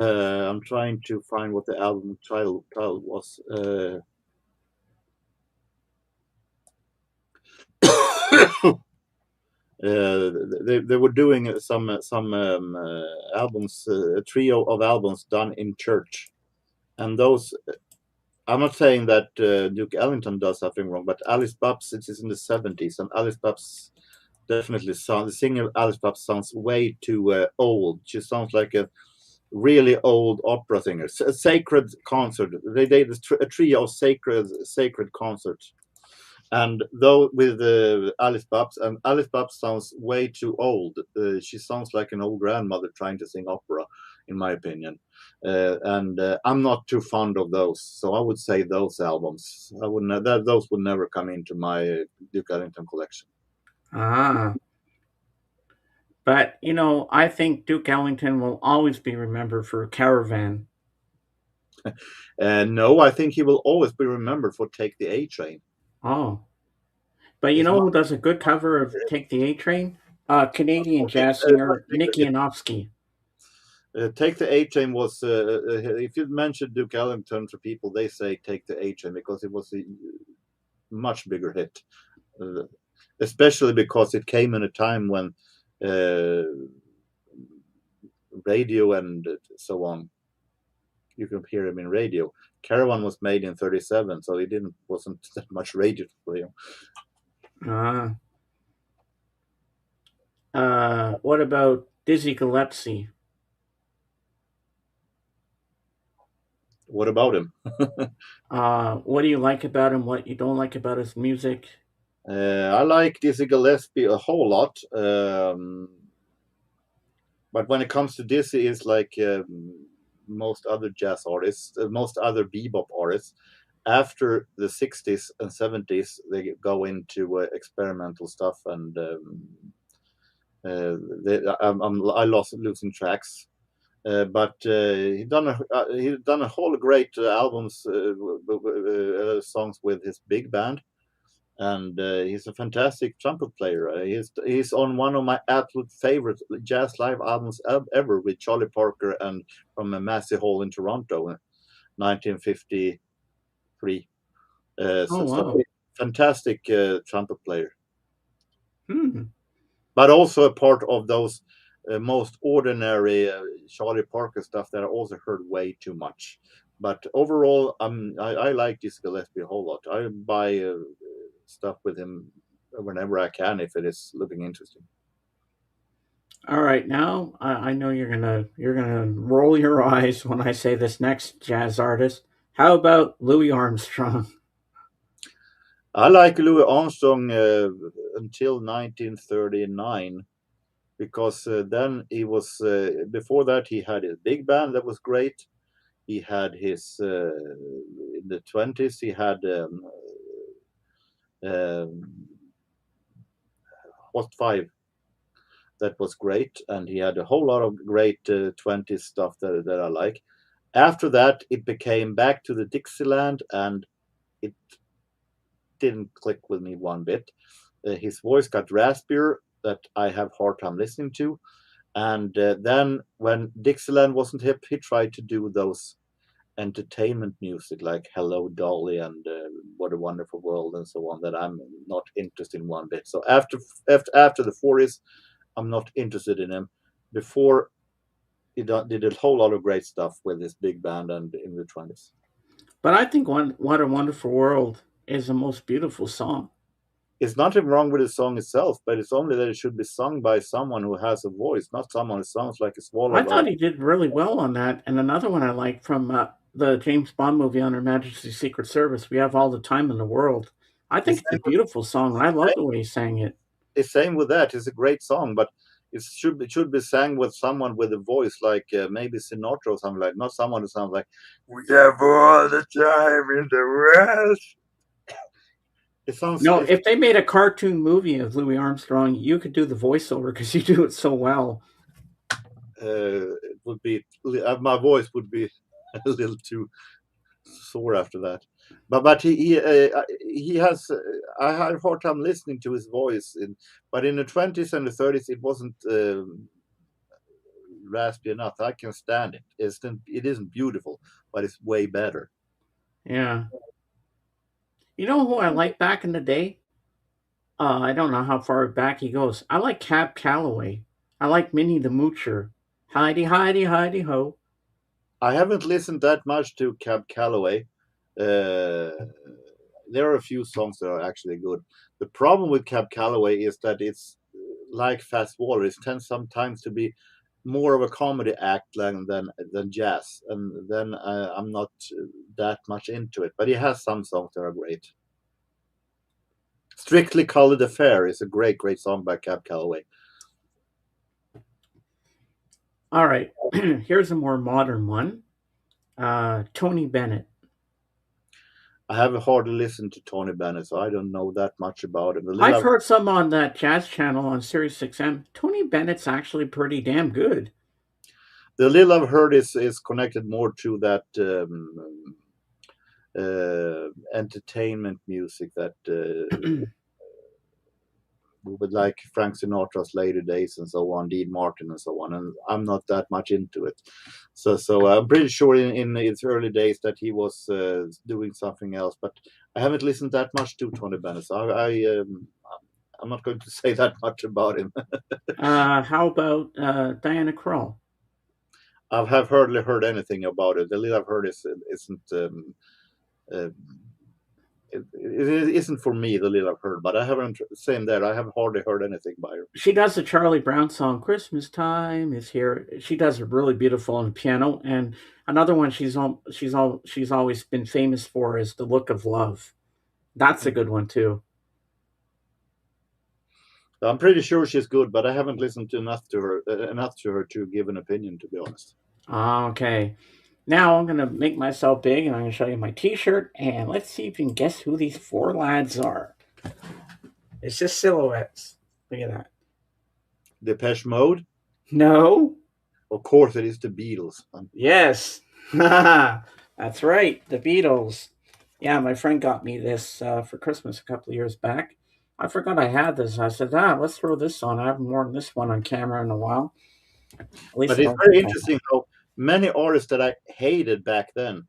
I'm trying to find what the album title was. Uh, they were doing some albums, a trio of albums done in church, and those. I'm not saying that Duke Ellington does something wrong, but Alice Babs it is in the 70s, and Alice Babs definitely sounds. The singer Alice Babs sounds way too old. She sounds like a really old opera singer. A sacred concert. They did a trio of sacred concerts. And though with Alice Babs, and Alice Babs sounds way too old. She sounds like an old grandmother trying to sing opera, in my opinion. And I'm not too fond of those, so I would say those albums. I wouldn't. Those would never come into my Duke Ellington collection. ah. But, I think Duke Ellington will always be remembered for Caravan. And no, I think he will always be remembered for "Take the A Train." Oh. But you It's know not who does a good cover of Take the A Train? Canadian okay. jazz singer Nicky Anofsky. Take the A Train was, if you mention Duke Ellington to people, they say Take the A Train because it was a much bigger hit, uh, especially because it came in a time when uh, radio and so on, you can hear him in radio. Caravan was made in 37, so it wasn't that much radio for him. Ah. What about Dizzy Gillespie? What about him? What do you like about him? What you don't like about his music? I like Dizzy Gillespie a whole lot. But when it comes to Dizzy, it's like most other jazz artists, most other bebop artists. After the 60s and 70s, they go into experimental stuff, and uh, I lost losing tracks. But he done a whole great albums, songs with his big band, and he's a fantastic trumpet player. He's on one of my absolute favorite jazz live albums ever with Charlie Parker and from a Massey Hall in Toronto in 1953. Oh So wow. fantastic trumpet player, Hmm. but also a part of those most ordinary Charlie Parker stuff that I also heard way too much. But overall, I like Dizzy Gillespie a whole lot. I buy stuff with him whenever I can if it is looking interesting. All right, now I know you're gonna roll your eyes when I say this next jazz artist. How about Louis Armstrong? I like Louis Armstrong until 1939 because then he was before that he had his big band that was great. He had his in the 20s he had um, Hot Five that was great, and he had a whole lot of great 20s stuff that I like. After that, it became back to the Dixieland, and it didn't click with me one bit. His voice got raspier that I have hard time listening to. And then when Dixieland wasn't hip, he tried to do those entertainment music like Hello Dolly and What a Wonderful World and so on that I'm not interested in one bit. So after the 40s, I'm not interested in him. Before he did a whole lot of great stuff with his big band and in the 20s. But I think "What a Wonderful World" is the most beautiful song. It's nothing wrong with the song itself, but it's only that it should be sung by someone who has a voice, not someone who sounds like a I swallow. thought he did really well on that. And another one I like from the James Bond movie on Her Majesty's Secret Service, "We Have All the Time in the World." I The think it's a beautiful song, and I love the way he sang it. same with that. It's a great song, but it should be sang with someone with a voice like maybe Sinatra or something like. Not someone who sounds like we have all the time in the world. It sounds. No, if they made a cartoon movie of Louis Armstrong, you could do the voiceover because you do it so well. It would be my voice would be a little too sore after that. But he has I had a hard time listening to his voice. But in the 20s and the 30s, it wasn't raspy enough. I can stand it. It isn't beautiful, but it's way better. Yeah. You know who I like back in the day? I don't know how far back he goes. I like Cab Calloway. I like Minnie the Moocher. Heidi, Heidi, Heidi Ho. I haven't listened that much to Cab Calloway. Uh, there are a few songs that are actually good. The problem with Cab Calloway is that it's like Fast Water. It tends sometimes to be more of a comedy act than jazz, and then I'm not that much into it. But he has some songs that are great. Strictly Colored Affair is a great, great song by Cab Calloway. All right. Here's a more modern one. Tony Bennett. I have hardly listened to Tony Bennett, so I don't know that much about him. The little I've heard some on that jazz channel on Sirius XM. Tony Bennett's actually pretty damn good. I've heard is connected more to that entertainment music that we would like Frank Sinatra's Later Days and so on, Dean Martin and so on, and I'm not that much into it. So I'm pretty sure in its early days that he was doing something else, but I haven't listened that much to Tony Bennett. So I'm not going to say that much about him. How about Diana Krall? I have hardly heard anything about it. The little I've heard isn't. Uh, it isn't for me, the little I've heard, but I haven't. Same there. I have hardly heard anything by her. She does the Charlie Brown song "Christmas Time Is Here." She does it really beautiful on piano. And another one she's always been famous for is "The Look of Love." That's a good one too. I'm pretty sure she's good, but I haven't listened to enough to her to give an opinion. To be honest, Okay. Now I'm gonna make myself big, and I'm gonna show you my T-shirt, and let's see if you can guess who these four lads are. It's just silhouettes. Look at that. Depeche Mode. No. Of course, it is the Beatles. Yes. That's right. The Beatles. Yeah, my friend got me this for Christmas a couple of years back. I forgot I had this. I said, let's throw this on. I haven't worn this one on camera in a while. At least But I it's don't very think I interesting how many artists that I hated back then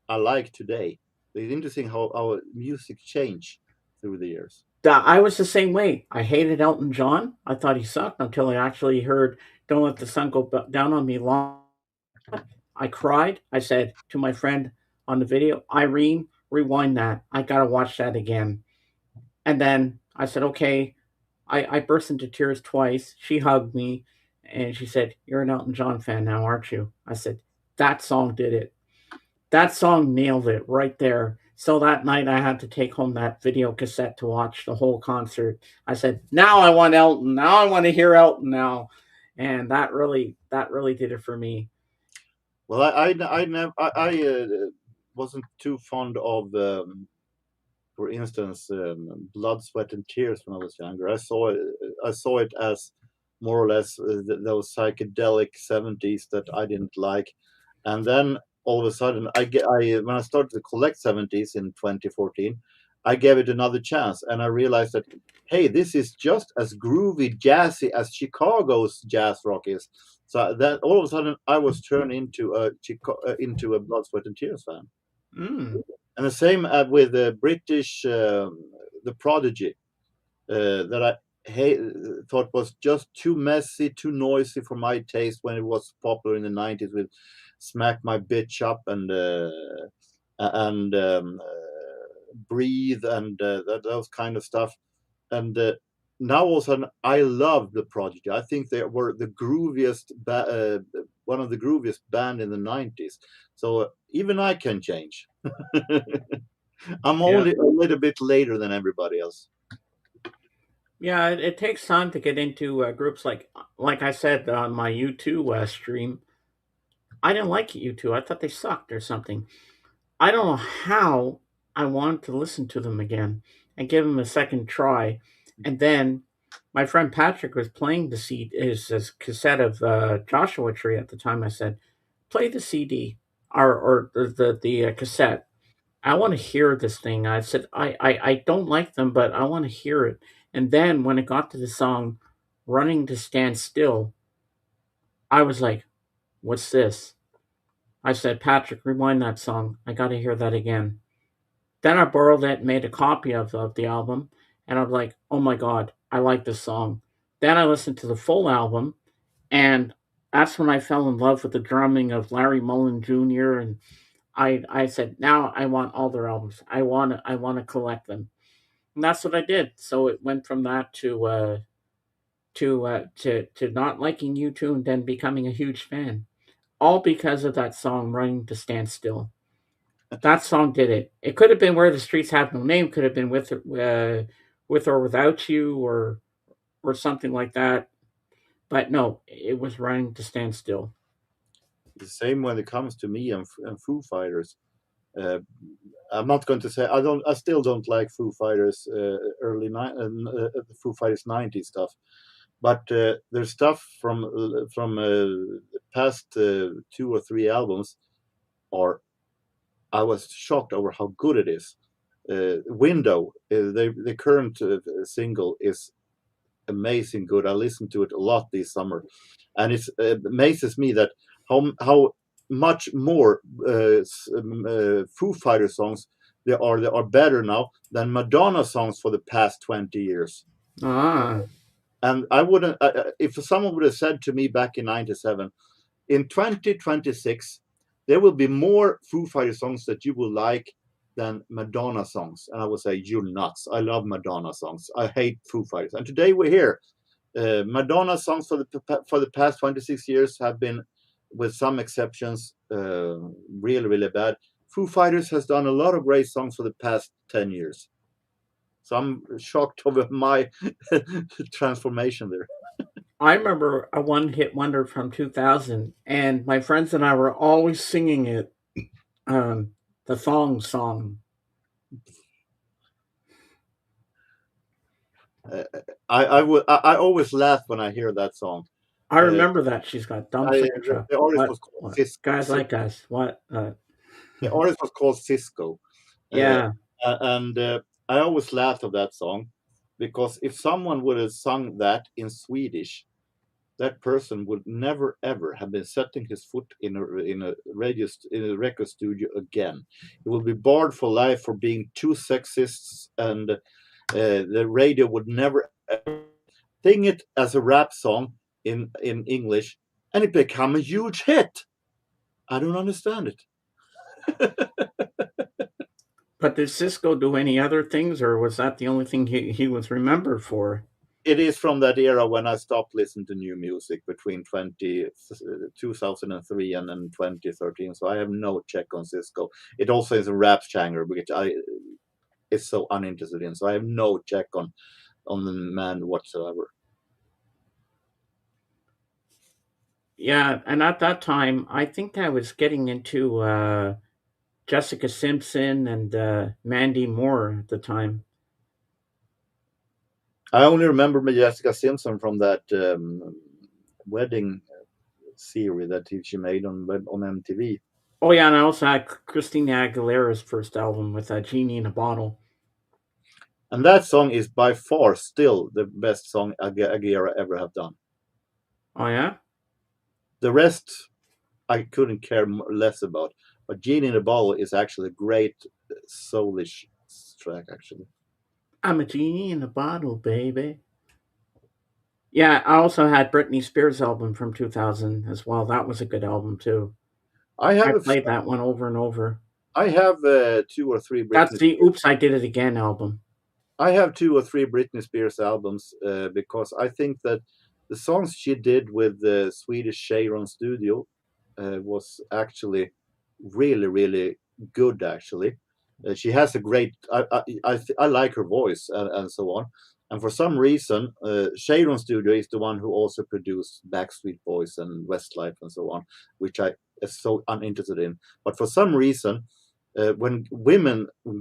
I like today. It's interesting how our music changed through the years. I was the same way. I hated Elton John. I thought he sucked until I actually heard "Don't Let the Sun Go Down on Me." Long. I cried. I said to my friend on the video, Irene, rewind that. I gotta watch that again. And then I said, okay. I burst into tears twice. She hugged me and she said, "You're an Elton John fan now, aren't you?" I said, "That song did it. That song nailed it right there." So that night I had to take home that video cassette to watch the whole concert. I said, "Now I want Elton. Now I want to hear Elton now." And that really did it for me. Well, I never wasn't too fond of, for instance, Blood, Sweat, and Tears when I was younger. I saw it as more or less those psychedelic 70s that I didn't like, and then all of a sudden when I started to collect 70s in 2014, I gave it another chance, and I realized that hey, this is just as groovy, jazzy as Chicago's jazz rock is. So then all of a sudden, I was turned into a Blood, Sweat, and Tears fan. Mm. And the same with the British, the Prodigy, that thought was just too messy, too noisy for my taste when it was popular in the 90s with "Smack My Bitch Up" and "Breathe" and those kind of stuff. And now all of a sudden, I love the Prodigy. I think they were one of the grooviest band in the 90s. So even I can change. I'm Yeah. only a little bit later than everybody else. Yeah, it takes time to get into groups like I said on my U2 stream. I didn't like U2. I thought they sucked or something. I don't know how I wanted to listen to them again and give them a second try. And then my friend Patrick was playing his cassette of Joshua Tree at the time. I said, "Play the CD or the cassette. I want to hear this thing." I said, I don't like them, but I want to hear it." And then when it got to the song "Running to Stand Still," I was like, "What's this?" I said, "Patrick, rewind that song. I got to hear that again." Then I borrowed it and made a copy of the album, and I'm like, "Oh my god, I like this song." Then I listened to the full album, and that's when I fell in love with the drumming of Larry Mullen Jr. And I said, "Now I want all their albums. I want to collect them." And that's what I did. So it went from that to not liking U2 and then becoming a huge fan, all because of that song "Running to Stand Still." That song did it. It could have been "Where the Streets Have No Name," could have been with or without you, or something like that. But no, it was "Running to Stand Still." The same when it comes to me and Foo Fighters. Uh, I'm not going to say I don't. I still don't like Foo Fighters Foo Fighters '90s stuff. But there's stuff from past 2 or 3 albums are I was shocked over how good it is. Window, the current single is amazing good. I listened to it a lot this summer, and it amazes me that how much more Foo Fighter songs there are better now than Madonna songs for the past 20 years. Ah, And I wouldn't if someone would have said to me back in '97, in 2026 there will be more Foo Fighter songs that you will like than Madonna songs, and I would say you're nuts. I love Madonna songs. I hate Foo Fighters, and today we're here. Madonna songs for the past 26 years have been, with some exceptions, really really bad. Foo Fighters has done a lot of great songs for the past 10 years. So I'm shocked over my transformation there. I remember a one-hit wonder from 2000, and my friends and I were always singing it. The Thong Song. Uh, I always laugh when I hear that song. I Uh, remember that she's got dumps I, in her truck. the artist What? was called What? Guys like us. What? The artist was called Cisco, uh, Yeah. and I always laughed at that song because if someone would have sung that in Swedish, that person would never ever have been setting his foot in a record studio again. He will be barred for life for being too sexist, and the radio would never sing it as a rap song in English, and it become a huge hit. I don't understand it. But did Cisco do any other things, or was that the only thing he was remembered for? It is from that era when I stopped listening to new music between 2003 and then 2013. So I have no check on Cisco. It also is a rap genre, which I is so uninterested in. So I have no check on the man whatsoever. Yeah, and at that time, I think I was getting into Jessica Simpson and Mandy Moore at the time. I only remember Jessica Simpson from that wedding series that she made on MTV. Oh yeah, and I also had Christina Aguilera's first album with "Genie in a Bottle." And that song is by far still the best song Aguilera ever have done. Oh yeah, The rest I couldn't care less about. But Genie in a Bottle is actually a great soulish track, actually. I'm a genie in a bottle, baby. Yeah, I also had Britney Spears' album from 2000 as well. That was a good album too. I I have played that one over and over. I have 2 or 3 That's Britney the Spears. "Oops, I Did It Again" album. I have 2 or 3 Britney Spears albums because I think that the songs she did with the Swedish Sharon Studio was actually really, really good. Actually, she has a great. I like her voice and so on, And for some reason, Sharon Studio is the one who also produced Backstreet Boys and Westlife and so on, which I am so uninterested in. But for some reason, when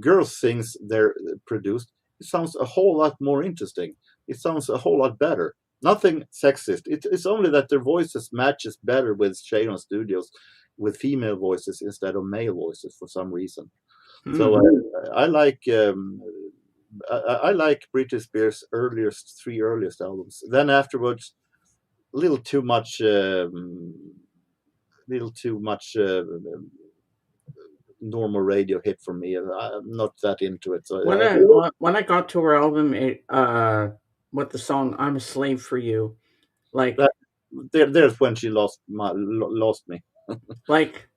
girls sings they're produced, it sounds a whole lot more interesting. It sounds a whole lot better. Nothing sexist. It's only that their voices matches better with Sharon Studios, with female voices instead of male voices for some reason. So Hmm. I like I like Britney Spears' three earliest albums. Then afterwards, a little too much normal radio hit for me. I'm not that into it. So When I got to her album, with the song "I'm a Slave for You," that, like there's when she lost me. like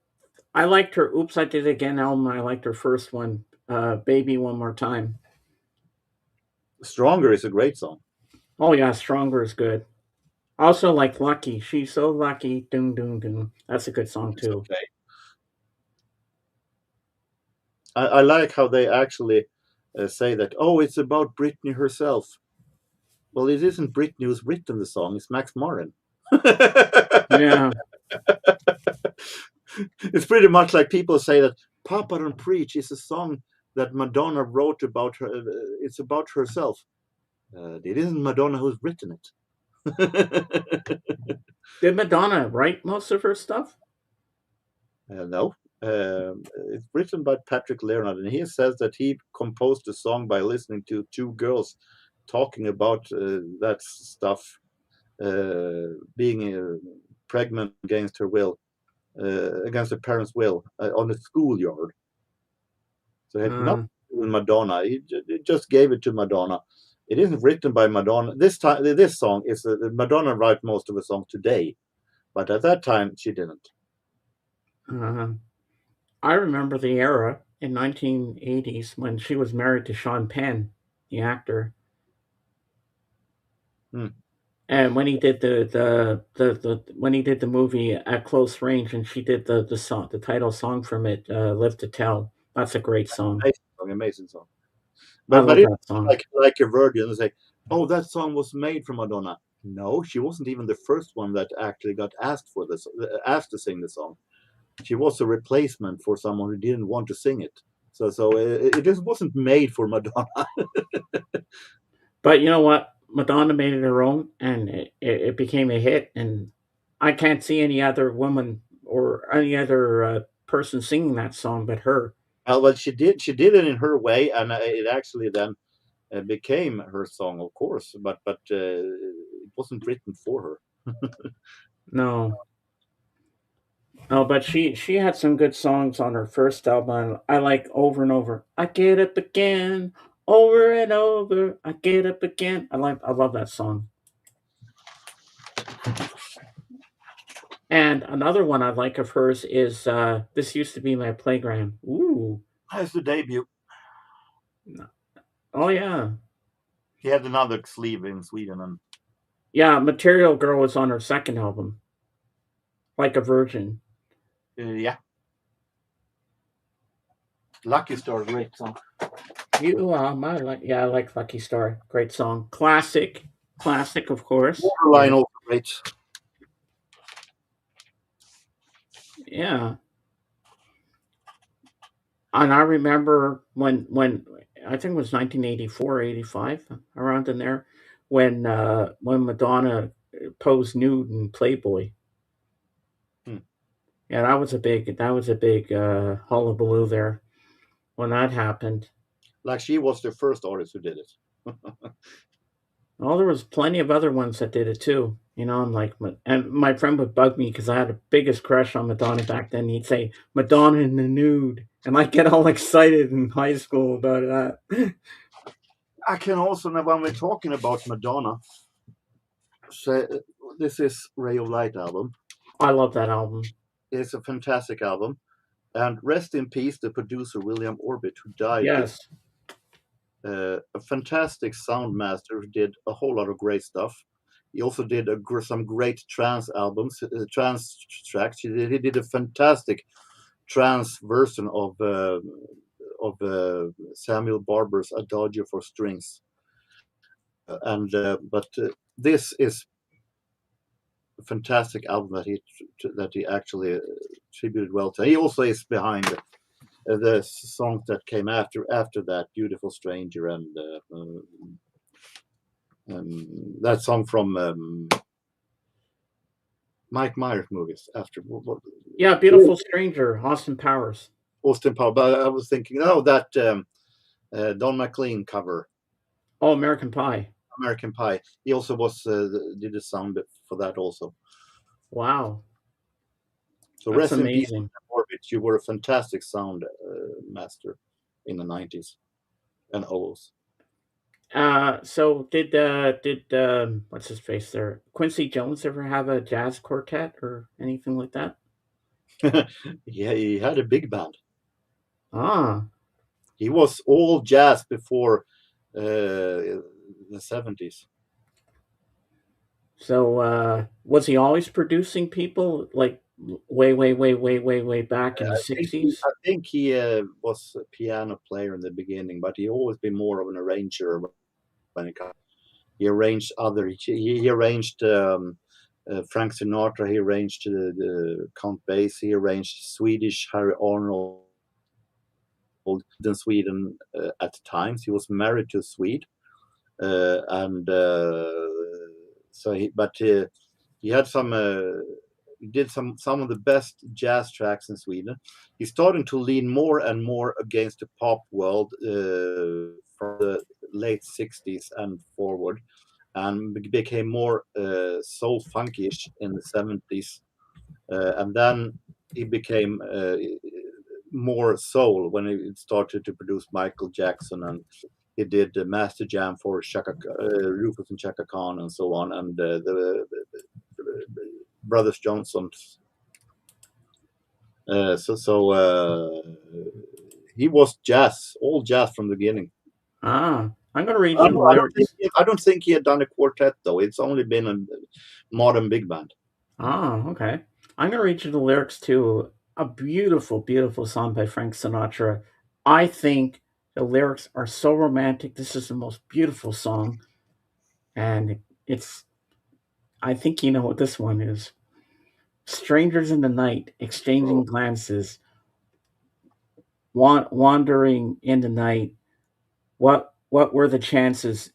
I liked her "Oops, I Did It Again" album. I liked her first one, "Baby One More Time." Stronger is a great song. Oh yeah, "Stronger" is good. Also like "Lucky," she's so lucky. Doom doom doom. That's a good song It's too. okay. I like how they actually say that. Oh, it's about Britney herself. Well, it isn't Britney who's written the song. It's Max Martin. Yeah. It's pretty much like people say that "Papa Don't Preach" is a song that Madonna wrote about her. It's about herself. It isn't Madonna who's written it. Did Madonna write most of her stuff? No, it's written by Patrick Leonard, and he says that he composed the song by listening to two girls talking about that stuff, being pregnant against her will, against her parents' will, on a schoolyard. So it had nothing Uh, to do with Madonna. He just gave it to Madonna. It isn't written by Madonna. This time, this song is Madonna wrote most of the song today, but at that time she didn't. uh, I remember the era in 1980s when she was married to Sean Penn, the actor, Hmm. and when he did the when he did the movie At Close Range, and she did the song, the title song from it, "Live to Tell." That's a great song. Amazing song, amazing song. I But love it's that song. like a virgin and say, "Oh, that song was made for Madonna." No, she wasn't even the first one that actually got asked to sing the song. She was a replacement for someone who didn't want to sing it. So it just wasn't made for Madonna. But you know what? Madonna made it her own, and it became a hit. And I can't see any other woman or any other person singing that song but her. Well, she did it in her way, and it actually then became her song, of course. But it wasn't written for her. No, no, but she had some good songs on her first album. I like "Over and Over." I get up again, over and over. I get up again. I love that song. And another one I like of hers is "This Used to Be My Playground." Ooh, That's the debut. oh yeah, He had another sleeve in Sweden, and yeah. "Material Girl" was on her second album, "Like a Virgin." yeah, Lucky Star, great song. You are my light. Yeah, I like "Lucky Star." Great song, classic, classic, of course. Borderline Yes, also great. yeah. And I remember when I think it was 1984, 85, around in there, when Madonna posed nude in Playboy. Hmm. Yeah, that was a big hullabaloo there when that happened. Like she was the first artist who did it. Well, there was plenty of other ones that did it too. I'm like, and my friend would bug me because I had the biggest crush on Madonna back then. He'd say "Madonna in the nude," and I get all excited in high school about that. I can also, now when we're talking about Madonna, say this is Ray of Light album. I love that album. It's a fantastic album. And rest in peace, the producer William Orbit, who died this. Yes. A fantastic sound master who did a whole lot of great stuff. He also did some great trance albums, trance tracks. He did a fantastic trance version of Samuel Barber's Adagio for Strings. and but this is a fantastic album that he actually tributed well to. He also is behind the songs that came after that, "Beautiful Stranger" and that song from Mike Myers movies after Yeah, Beautiful Stranger, Austin Powers. Austin Powers. But I was thinking, oh, that Don McLean cover, Oh, American Pie. American Pie. He also was did the sound bit for that also. Wow, So that's rest in peace, amazing. Orbit. You were a fantastic sound master in the 90s and O's. So did what's his face there? Quincy Jones ever have a jazz quartet or anything like that? Yeah, he had a big band. Ah, He was all jazz before the 70s. so was he always producing people like way back in the '60s? I think he was a piano player in the beginning, but he always been more of an arranger when it comes. He arranged other. He arranged Frank Sinatra. He arranged the Count Basie. He arranged Swedish Harry Arnold in Sweden at times. He was married to a Swede, and so he. But he had some. He did some of the best jazz tracks in Sweden. He's starting to lean more and more against the pop world from the late '60s and forward, and became more soul funkish in the '70s, and then he became more soul when he started to produce Michael Jackson, and he did the Master Jam for Rufus and Chaka Khan and so on, and the Brothers Johnson. He was jazz, all jazz from the beginning. Ah, I'm gonna read I you don't, the I don't think lyrics. I don't think he had done a quartet though. It's only been a modern big band. Ah, okay. I'm gonna read you the lyrics to a beautiful, beautiful song by Frank Sinatra. I think the lyrics are so romantic. This is the most beautiful song, and it's. I think you know what this one is. Strangers in the night, Oh, exchanging glances, wandering in the night. What were the chances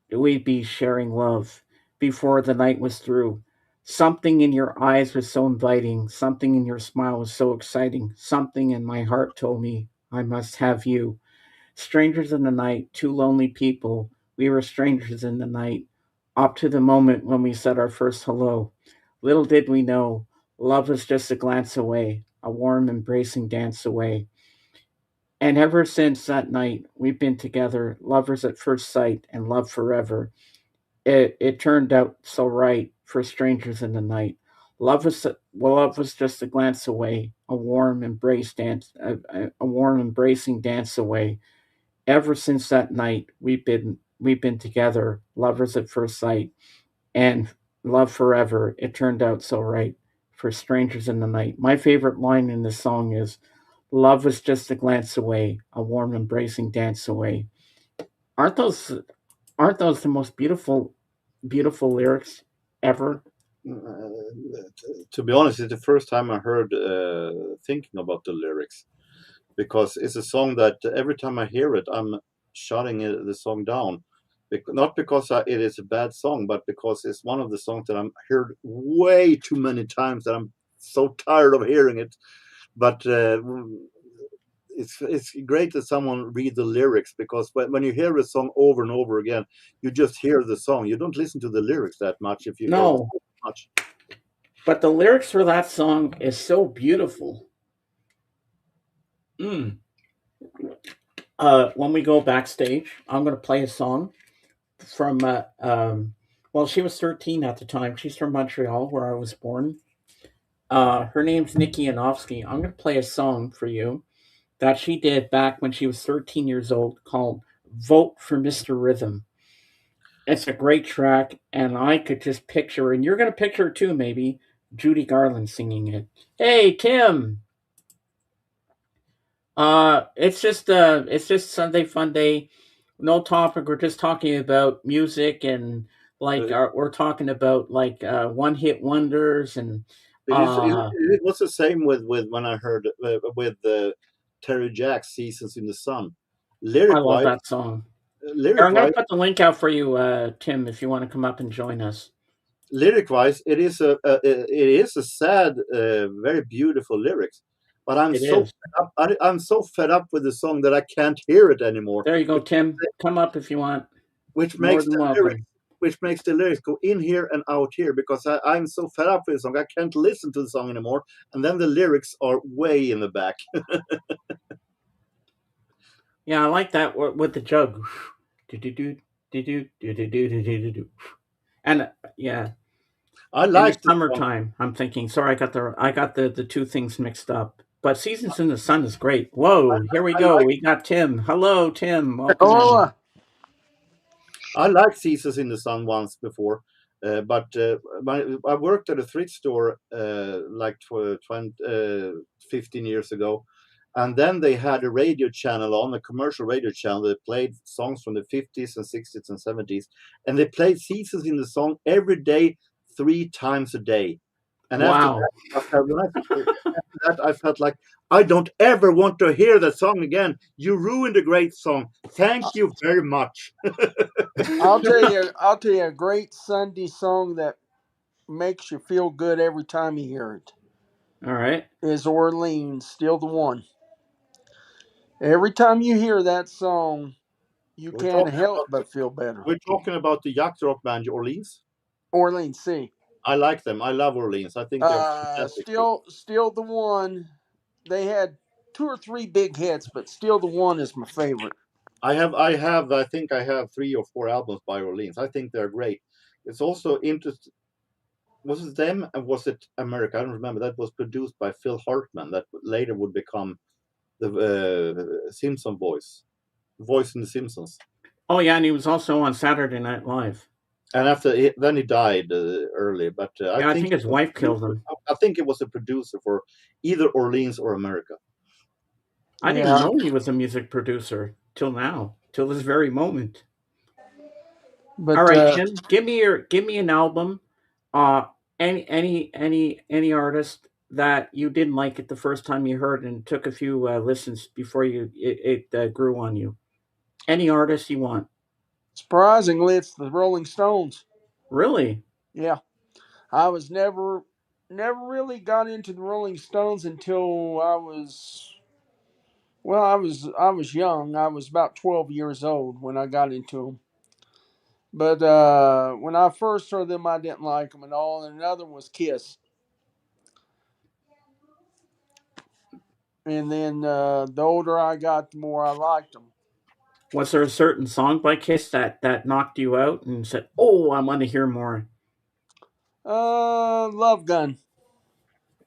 we'd be sharing love before the night was through? Something in your eyes was so inviting, something in your smile was so exciting, something in my heart told me I must have you. Strangers in the night, two lonely people, we were strangers in the night, up to the moment when we said our first hello. Little did we know, love was just a glance away, a warm, embracing dance away. And ever since that night, we've been together, lovers at first sight and love forever. It turned out so right for strangers in the night. Love was just a glance away, a warm embrace dance, a warm embracing dance away. Ever since that night, we've been together, lovers at first sight, and love forever. It turned out so right for strangers in the night. My favorite line in this song is, "Love was just a glance away, a warm embracing dance away." Aren't those aren't those the most beautiful lyrics ever? to be honest, it's the first time I heard thinking about the lyrics because it's a song that every time I hear it, I'm shutting the song down. Not because it is a bad song, but because it's one of the songs that I'm heard way too many times that I'm so tired of hearing it. But it's great that someone read the lyrics because when you hear a song over and over again, you just hear the song. You don't listen to the lyrics that much if you hear the No, song much. but the lyrics for that song is so beautiful. Mm. When we go backstage, I'm going to play a song from. Well, she was 13 at the time. She's from Montreal, where I was born. Her name's Nikki Yanofsky. I'm going to play a song for you that she did back when she was 13 years old called "Vote for Mr. Rhythm." It's a great track, and I could just picture, and you're going to picture it too, maybe, Judy Garland singing it. Hey, Kim. It's just Sunday Funday. no topic. We're just talking about music and like Uh, we're talking about like one hit wonders and uh it was the same with when I heard with Terry Jack's "Seasons in the Sun." I Lyric love wise, that song. Here, lyric I'm gonna wise, put the link out for you, Tim, if you want to come up and join us. lyric wise, it is a sad, very beautiful lyrics. But I'm It so is. fed up, I'm so fed up with the song that I can't hear it anymore. There you go, Which Tim. Come up if you want. which More makes than the lyrics welcome. go in here and out here because I'm so fed up with the song. I can't listen to the song anymore, and then the lyrics are way in the back. Yeah, I like that with the jug. Do do do do do do do do do do do. And yeah, I in the like the song. summertime, I'm thinking. Sorry, I got the two things mixed up. But Seasons in the Sun is great. Whoa, here we I go. like We got Tim. Hello, Tim. Welcome in. Oh, I liked Seasons in the Sun once before, but I worked at a thrift store like 15 years ago. And then they had a radio channel on, a commercial radio channel that played songs from the 50s and 60s and 70s. And they played Seasons in the Song every day, 3 times a day. And Wow. after that, I felt like I don't ever want to hear that song again. You ruined a great song. Thank you very much. I'll tell you a great Sunday song that makes you feel good every time you hear it All right. is Orleans, Still the One. Every time you hear that song, you We're can't talking help about but feel better. we're talking about the yacht rock band Orleans. Orleans, see. I like them. I love Orleans. I think they're a fantastic group. Still the One. They had two or three big hits, but Still the One is my favorite. I think I have 3 or 4 albums by Orleans. I think they're great. It's also interesting. Was it them and was it America? I don't remember. That was produced by Phil Hartman. That later would become the Simpson voice in the Simpsons. Oh yeah, and he was also on Saturday Night Live. And then he died early. But Yeah, I think his wife killed him. I think it was a producer for either Orleans or America. I didn't even Yeah, know he was a music producer till now, till this very moment. All but right, Tim, give me an album, uh, any artist that you didn't like it the first time you heard and took a few listens before it grew on you. Any artist you want, surprisingly, it's the Rolling Stones. really? Yeah, I was never really got into the Rolling Stones until I was young. I was about 12 years old when I got into them. But when I first heard them, I didn't like them at all. And another was Kiss. And then the older I got, the more I liked them. Was there a certain song by Kiss that knocked you out and said, "Oh, I want to hear more"? Love Gun,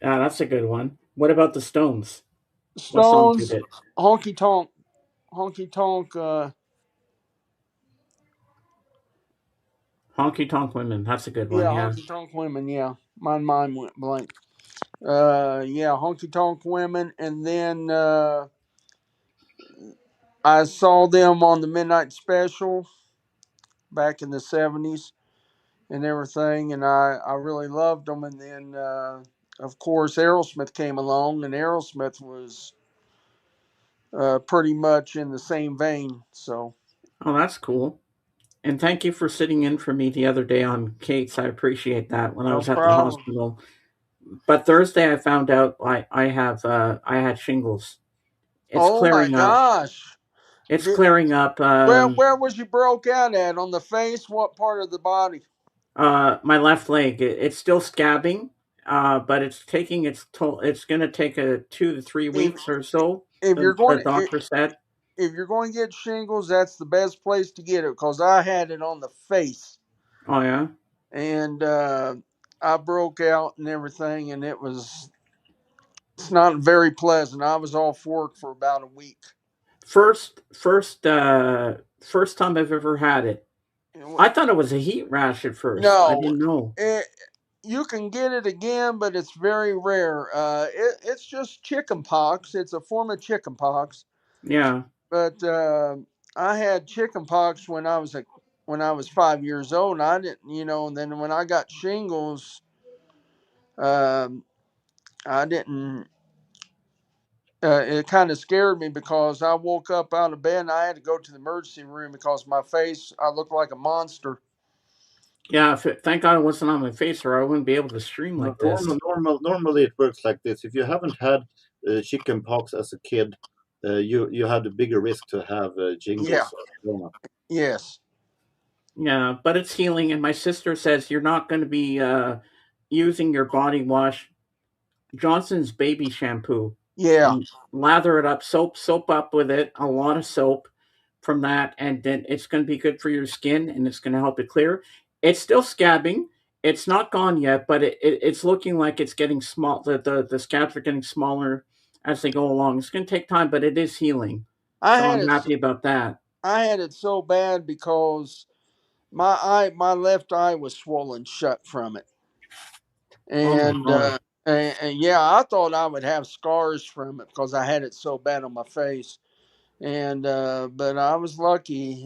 Ah, that's a good one. What about the Stones? What songs you Stones, did? Honky Tonk, Honky Tonk. Honky Tonk Women. That's a good Yeah, one. Yeah. Honky Tonk Women. Yeah, my mind went blank. Yeah, Honky Tonk Women, and then I saw them on the Midnight Special back in the '70s and everything, and I really loved them. And then, of course, Aerosmith came along, and Aerosmith was pretty much in the same vein. So Oh, that's cool. And thank you for sitting in for me the other day on Kate's. I appreciate that when I no was at the problem. hospital. But Thursday I found out I had shingles. It's Oh my clearing up. gosh! It's Did, clearing up. where was you broke out at? On the face? What part of the body? My left leg. It's still scabbing. But it's taking its toll. It's going to take a 2 to 3 If weeks or so. if you're The going to doctor said. if you're going to get shingles, that's the best place to get it because I had it on the face Oh yeah. and I broke out and everything, and it's not very pleasant. I was off work for about a week. First time I've ever had it. I thought it was a heat rash at first. I No, didn't know. it, you can get it again, but it's very rare. It's just chicken pox. It's a form of chicken pox, Yeah. but I had chicken pox when I was 5 years old. And I didn't, and then when I got shingles, um, I didn't. It kind of scared me because I woke up out of bed and I had to go to the emergency room because my face, I looked like a monster. Yeah, thank God it wasn't on my face, or I wouldn't be able to stream No, like this. normally it works like this. If you haven't had chicken pox as a kid, you had a bigger risk to have Yeah. jingles or corona. Yes. Yeah, but it's healing, and my sister says you're not going to be using your body wash Johnson's baby shampoo Yeah. and lather it up, soap up with it, a lot of soap from that, and then it's going to be good for your skin and it's going to help it clear. It's still scabbing. It's not gone yet, but it's looking like it's getting small. The scabs are getting smaller as they go along. It's going to take time, but it is healing. I So had I'm it. happy about that. I had it so bad because my left eye was swollen shut from it, Oh my and God. yeah, I thought I would have scars from it because I had it so bad on my face, and but I was lucky.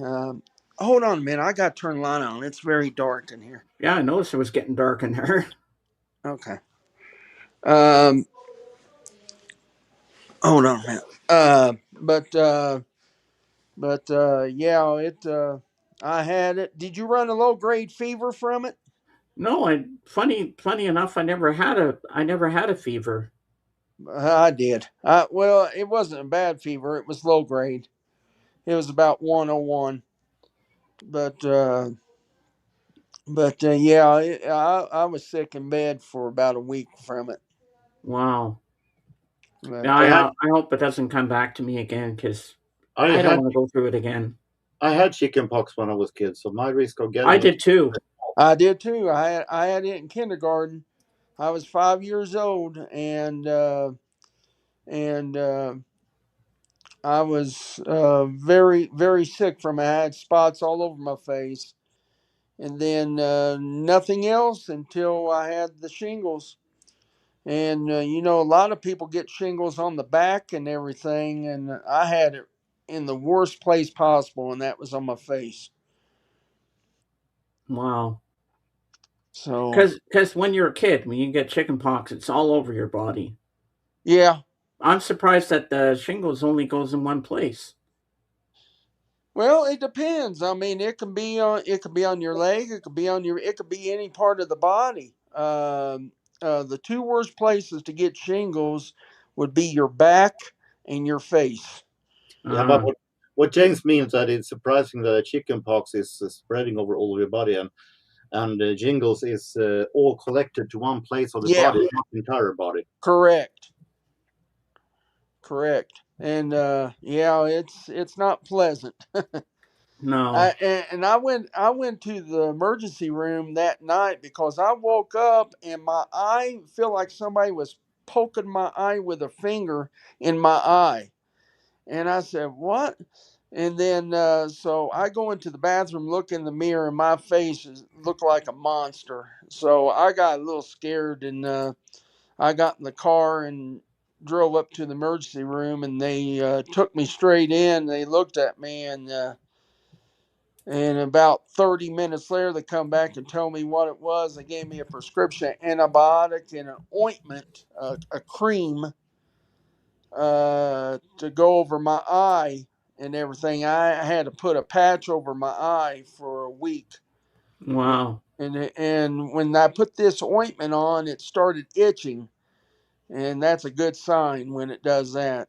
Hold on a minute, I got to turn the light on. It's very dark in here. Yeah, I noticed it was getting dark in there. Okay. Um, hold on a minute. Yeah, it. I had it. Did you run a low grade fever from it? No, funny enough, I never had a fever. I did. Well, it wasn't a bad fever. It was low grade. It was about 101. But yeah, I was sick in bed for about a week from it. Wow. But Yeah, I had I hope it doesn't come back to me again because I I don't had want to go through it again. I had chicken pox when I was kid, so my risk of I getting it. did too. I did too. I had it in kindergarten. I was 5 years old, and I was very very sick from it. I had spots all over my face, and then nothing else until I had the shingles. And a lot of people get shingles on the back and everything, and I had it in the worst place possible, and that was on my face. Wow. So Because when you're a kid, when you get chicken pox, it's all over your body. yeah, I'm surprised that the shingles only goes in one place. well, it depends. I mean, it could be on your leg, it could be any part of the body. The two worst places to get shingles would be your back and your face. Yeah, but Uh, what James means that it's surprising that chicken pox is spreading over all of your body, and jingles is all collected to one place of the Yeah, body, not the entire body. correct. Correct. And yeah, it's not pleasant. no. I went to the emergency room that night because I woke up and my eye feel like somebody was poking my eye with a finger in my eye. And I said, "What?" And then so I go into the bathroom, look in the mirror, and my face looked like a monster. So I got a little scared, and I got in the car and drove up to the emergency room, and they took me straight in. They looked at me, and about 30 minutes later, they come back and told me what it was. They gave me a prescription antibiotic and an ointment, a cream to go over my eye and everything. I had to put a patch over my eye for a week. Wow. And when I put this ointment on, it started itching, and that's a good sign when it does that.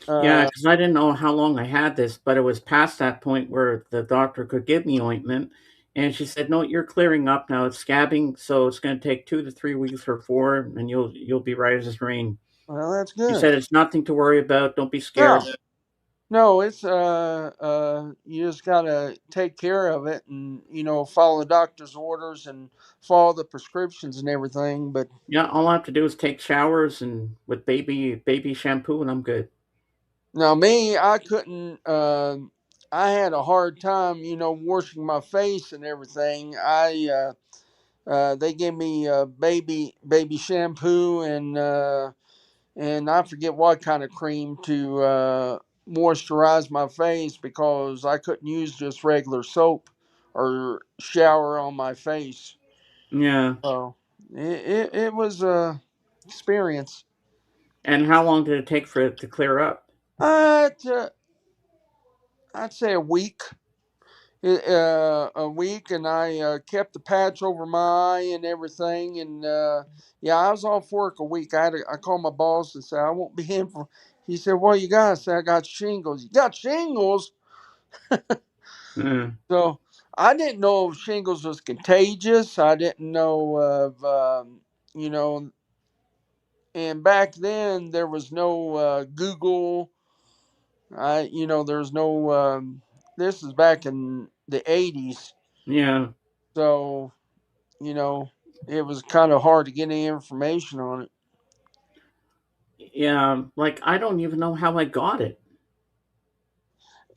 Yeah, Uh, because I didn't know how long I had this, but it was past that point where the doctor could give me ointment. And she said, "No, you're clearing up now. It's scabbing, so it's going to take 2 to 3 weeks or four, and you'll be right as rain." well, that's She good. said, "It's nothing to worry about. Don't be No, scared." no, it's you just gotta take care of it, and follow the doctor's orders and follow the prescriptions and everything. But Yeah, all I have to do is take showers and with baby shampoo, and I'm good. now me, I couldn't. I had a hard time, washing my face and everything. They gave me baby shampoo and I forget what kind of cream moisturize my face because I couldn't use just regular soap or shower on my face. Yeah. So it was a experience. And how long did it take for it to clear up? I'd I'd say a week, and I kept the patch over my eye and everything. And yeah, I was off work a week. I called my boss and said I won't be in for. He said, "Well, you got?" I said, "I got shingles." You got shingles? Mm, So I didn't know if shingles was contagious. I didn't know of you know. And back then there was no Google. There's no. This is back in the '80s, yeah. so you know, it was kind of hard to get any information on it. Yeah. Like, I don't even know how I got it.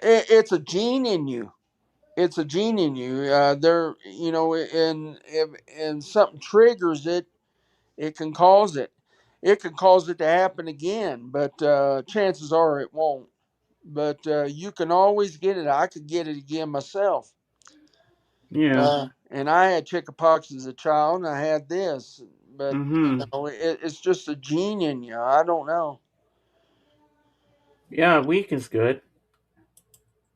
It's a gene in you. It's a gene in you. And if something triggers it, it can cause it. It can cause it to happen again, but chances are it won't. But you can always get it. I could get it again myself. Yeah. And I had chickenpox as a child, and I had this. But Mm-hmm. it's just a gene in you. I don't know. Yeah, a week is good.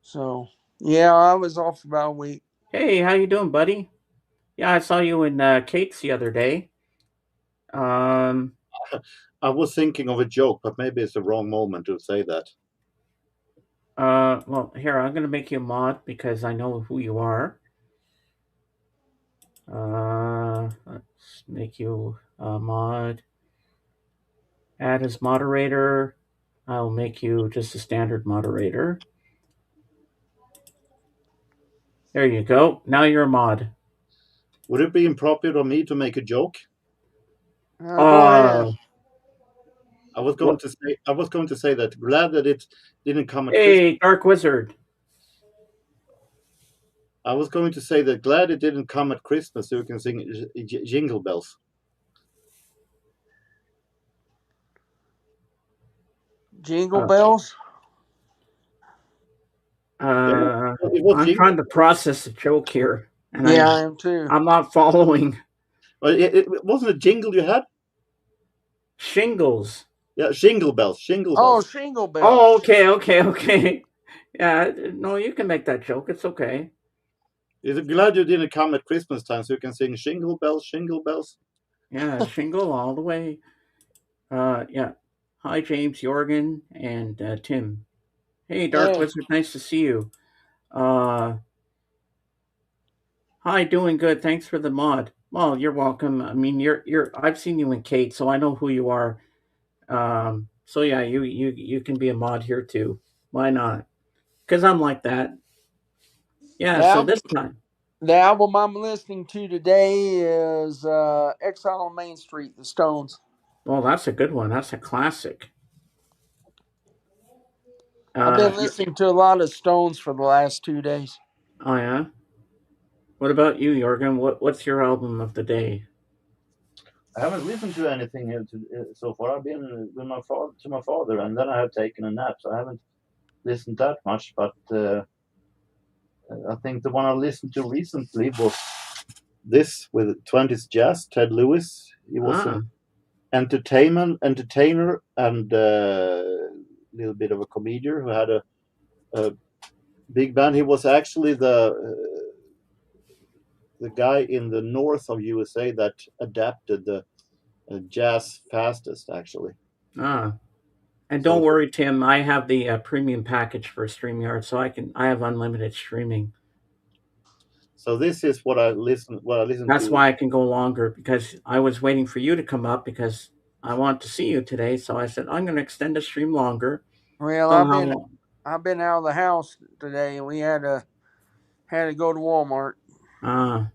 So yeah, I was off about a week. Hey, how you doing, buddy? Yeah, I saw you in Kate's the other day. Um, I was thinking of a joke, but maybe it's the wrong moment to say that. well, here, I'm gonna make you a mod because I know who you are. Let's make you a mod. Add as moderator. I'll make you just a standard moderator. There you go. Now you're a mod. Would it be improper of me to make a joke? Go ahead. Uh, what? I was going to say that glad that it didn't come at Christmas. Hey, Dark Wizard. I was going to say that glad it didn't come at Christmas so you can sing jingle bells. Jingle Uh, bells. Yeah, uh, it was I'm jingle. trying to process the joke here, and Yeah, I am too. I'm not following. Well, it wasn't a jingle you had. Shingles. Yeah, jingle bells, jingle Oh, bells. shingle bells. Oh, okay, okay, okay. Yeah, no, you can make that joke. It's okay. Is glad you didn't come at Christmas time so you can sing jingle bells, jingle bells. Yeah, shingle all the way. Yeah. Hi, James, Jorgen, and Tim. Hey, Dark Yeah. Wizard, nice to see you. Uh, Hi, doing good. Thanks for the mod. Well, you're welcome. I mean, you're. I've seen you in Kate, so I know who you are. So yeah, you can be a mod here too. Why not? Because I'm like that. Yeah. The So album, this time, the album I'm listening to today is Exile on Main Street, The Stones. well, that's a good one. That's a classic. I've been Yeah. listening to a lot of Stones for the last 2 days. Oh yeah. What about you, Jorgen? What's your album of the day? I haven't listened to anything so far. I've been with my father, and then I have taken a nap, so I haven't listened that much. But I think the one I listened to recently was this with 20s Jazz, Ted Lewis. He was an Ah. entertainer, and a little bit of a comedian who had a big band. He was actually the guy in the north of USA that adapted the jazz fastest, actually. Ah. And don't So worry, Tim. I have the premium package for StreamYard, so I have unlimited streaming. so this is what I listen That's to. why I can go longer because I was waiting for you to come up because I want to see you today. So I said I'm going to extend the stream longer. Well, Somehow, I've been out of the house today, and we had to go to Walmart. uh,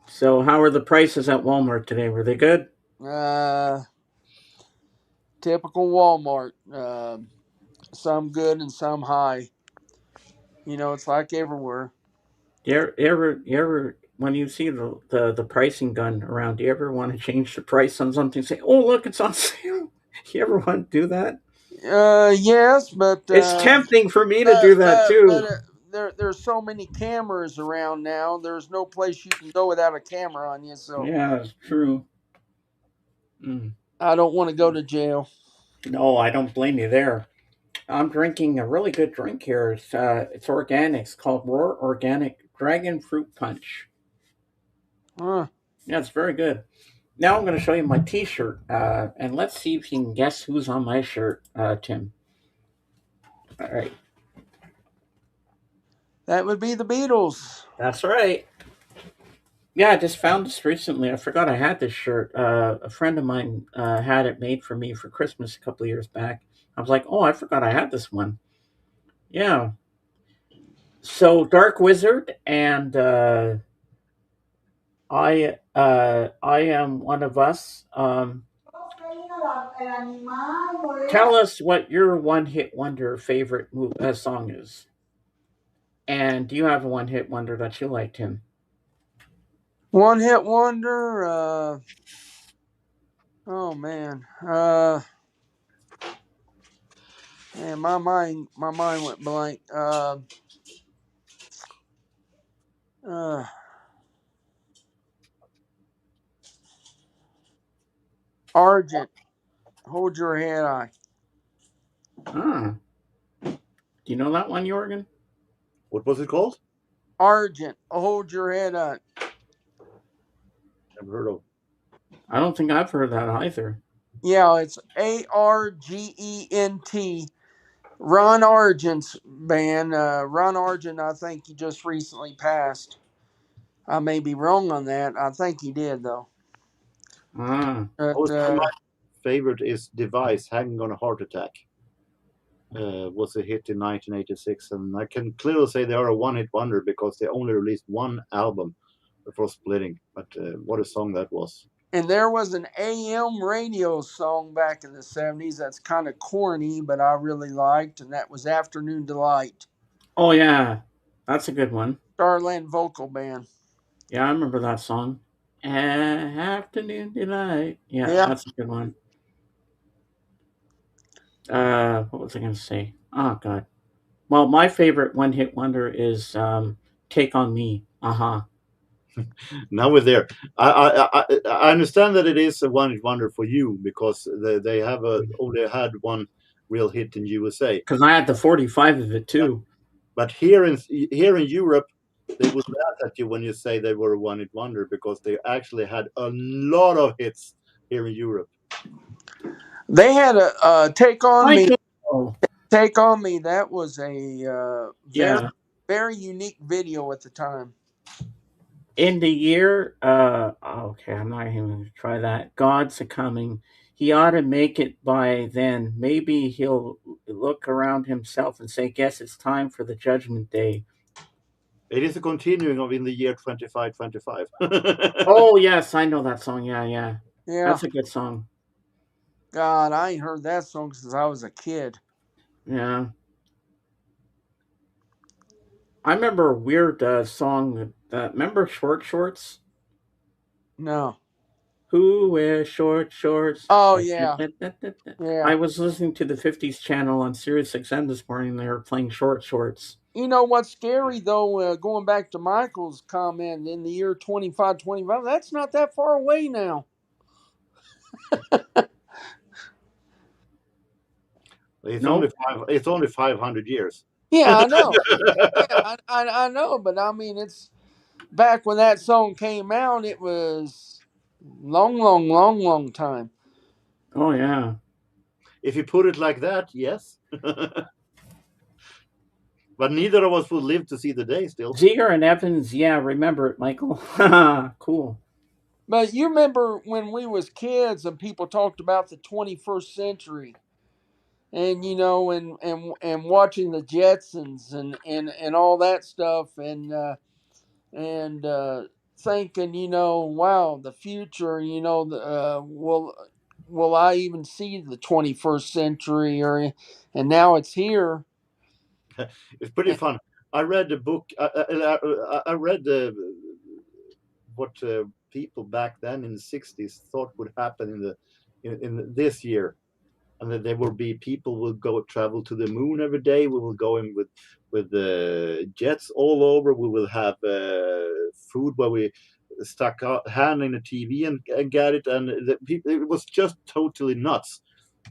so how are the prices at Walmart today? Were they good? Uh, Typical Walmart. Some good and some high. It's like everywhere. When you see the pricing gun around, do you ever want to change the price on something? Say, oh look, it's on sale. You ever want to do that? Yes, but It's tempting for me to do that too. there's so many cameras around now. There's no place you can go without a camera on you. So Yeah, it's true. Mm. I don't want to go to jail. No, I don't blame you there. I'm drinking a really good drink here. It's organic. It's called Roar Organic Dragon Fruit Punch. Huh. Yeah, it's very good. Now I'm going to show you my T-shirt, and let's see if you can guess who's on my shirt, Tim. All right, That would be the Beatles. that's right. Yeah, I just found this recently. I forgot I had this shirt. A friend of mine had it made for me for Christmas a couple of years back. I was like, oh, I forgot I had this one. Yeah. So Dark Wizard and I am one of us. Tell us what your one hit wonder favorite song is, and do you have a one hit wonder that you liked, Tim? One hit wonder. Oh man. Man, my mind went blank. Uh, Argent. Hold your head high. Ah, do you know that one, Jorgen? What was it called? Argent. Hold your head high. Never heard of. I don't think I've heard that either. Yeah, it's Argent. Ron Argent's band. Ron Argent, I think he just recently passed. I may be wrong on that. I think he did though. Ah, I But was my favorite is Device, Hanging on a Heart Attack. Was a hit in 1986, and I can clearly say they are a one-hit wonder because they only released one album before splitting. But what a song that was! and there was an AM radio song back in the 70s that's kind of corny, but I really liked, and that was Afternoon Delight. oh yeah, that's a good one. Starland Vocal Band. Yeah, I remember that song. Afternoon delight. Yeah, Yeah. that's a good one. What was I going to say? Oh God. Well, my favorite one hit wonder is "Take on Me." Uh-huh. Now we're there. I understand that it is a one-hit wonder for you because they have only had one real hit in USA. Because I had the 45 of it too. But here in Europe, they would laugh at you when you say they were a one-hit wonder because they actually had a lot of hits here in Europe. They had a Take On Me. Michael. Take On Me. That was a very, Yeah. very unique video at the time. In the year, okay, I'm not even going to try that. God's a coming. He ought to make it by then. Maybe he'll look around himself and say, guess it's time for the judgment day. It is a continuing of In the Year 2525. Oh, yes, I know that song. Yeah, yeah. Yeah. That's a good song. God, I ain't heard that song since I was a kid. Yeah. I remember a weird song. Remember Short Shorts? No. Who wears short shorts? Oh Da, da, yeah. da, da, da, da. Yeah. I was listening to the 50s channel on Sirius XM this morning. They were playing Short Shorts. You know what's scary though? Going back to Michael's comment in the year 2525, that's not that far away now. It's only Nope. five. It's only 500 years. Yeah, I know. Yeah, I know, but I mean, it's back when that song came out. It was long time. Oh, yeah. If you put it like that, yes. But neither of us will live to see the day still. Ziegler and Evans, yeah, remember it, Michael. Cool. But you remember when we was kids and people talked about the 21st century, and and watching the Jetsons and all that stuff, and thinking, wow, the future, will I even see the 21st century, and now it's here. It's pretty fun. I read a book. I read what people back then in the 60s thought would happen in this year. and then there will be people will go travel to the moon every day. We will go in with the jets all over. We will have food where we stuck our hand in the TV and get it, and the people, it was just totally nuts.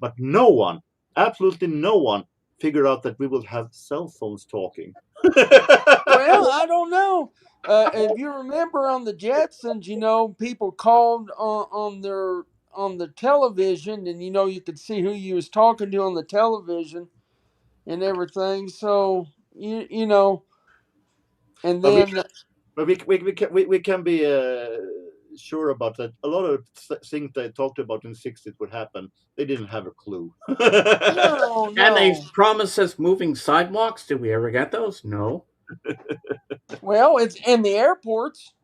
But no one, absolutely no one, figured out that we will have cell phones talking. Well, I don't know. If you remember on the Jetsons, people called on the television, and you could see who you was talking to on the television and everything. So you know, and But we then but we can be sure about that. A lot of things they talked about in the 60s would happen. They didn't have a clue. no, And they no. promised us moving sidewalks. Did we ever get those? No. Well, it's in the airports.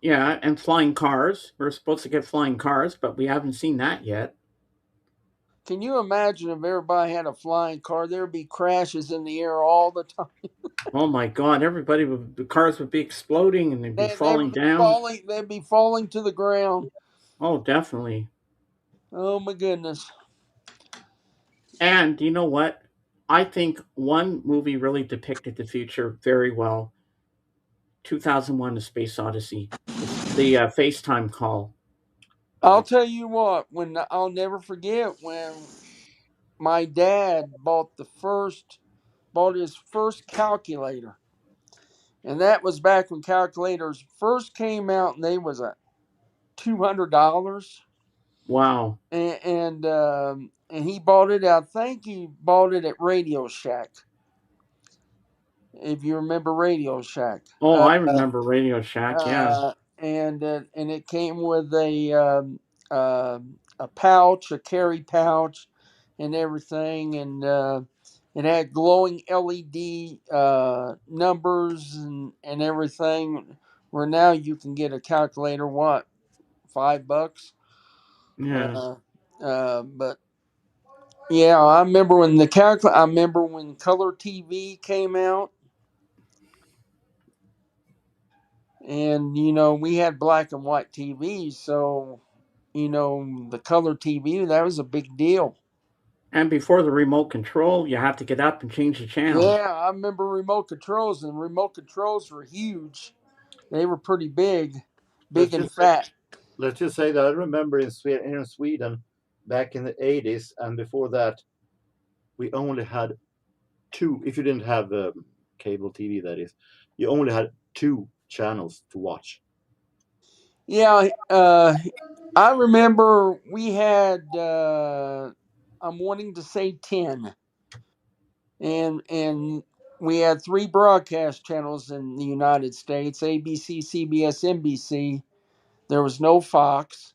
Yeah, and flying cars. We're supposed to get flying cars, but we haven't seen that yet. Can you imagine if everybody had a flying car? There'd be crashes in the air all the time. Oh my God! The cars would be exploding and they'd be They'd falling be down. falling. They'd be falling to the ground. Oh, definitely. Oh my goodness. And you know what? I think one movie really depicted the future very well. 2001: A Space Odyssey. The FaceTime call. I'll tell you what. When I'll never forget when my dad bought his first calculator, and that was back when calculators first came out, and they was a $200, Wow. and he bought it. I think he bought it at Radio Shack, if you remember Radio Shack. Oh, I remember Radio Shack. Yeah. And it came with a pouch, a carry pouch, and everything, and it had glowing LED numbers and everything. Where now you can get a calculator, what, $5? Yeah. But yeah, I remember when I remember when color TV came out, and we had black and white TVs, so the color TV, that was a big deal. And before the remote control, you had to get up and change the channel. Yeah, I remember remote controls, and remote controls were huge. They were pretty big, let's big and just say, fat. let's just say that I remember here in Sweden back in the 80s and before that, we only had two. If you didn't have cable TV, that is, you only had two channels to watch. Yeah, I remember we had. I'm wanting to say 10, and we had three broadcast channels in the United States: ABC, CBS, NBC. There was no Fox.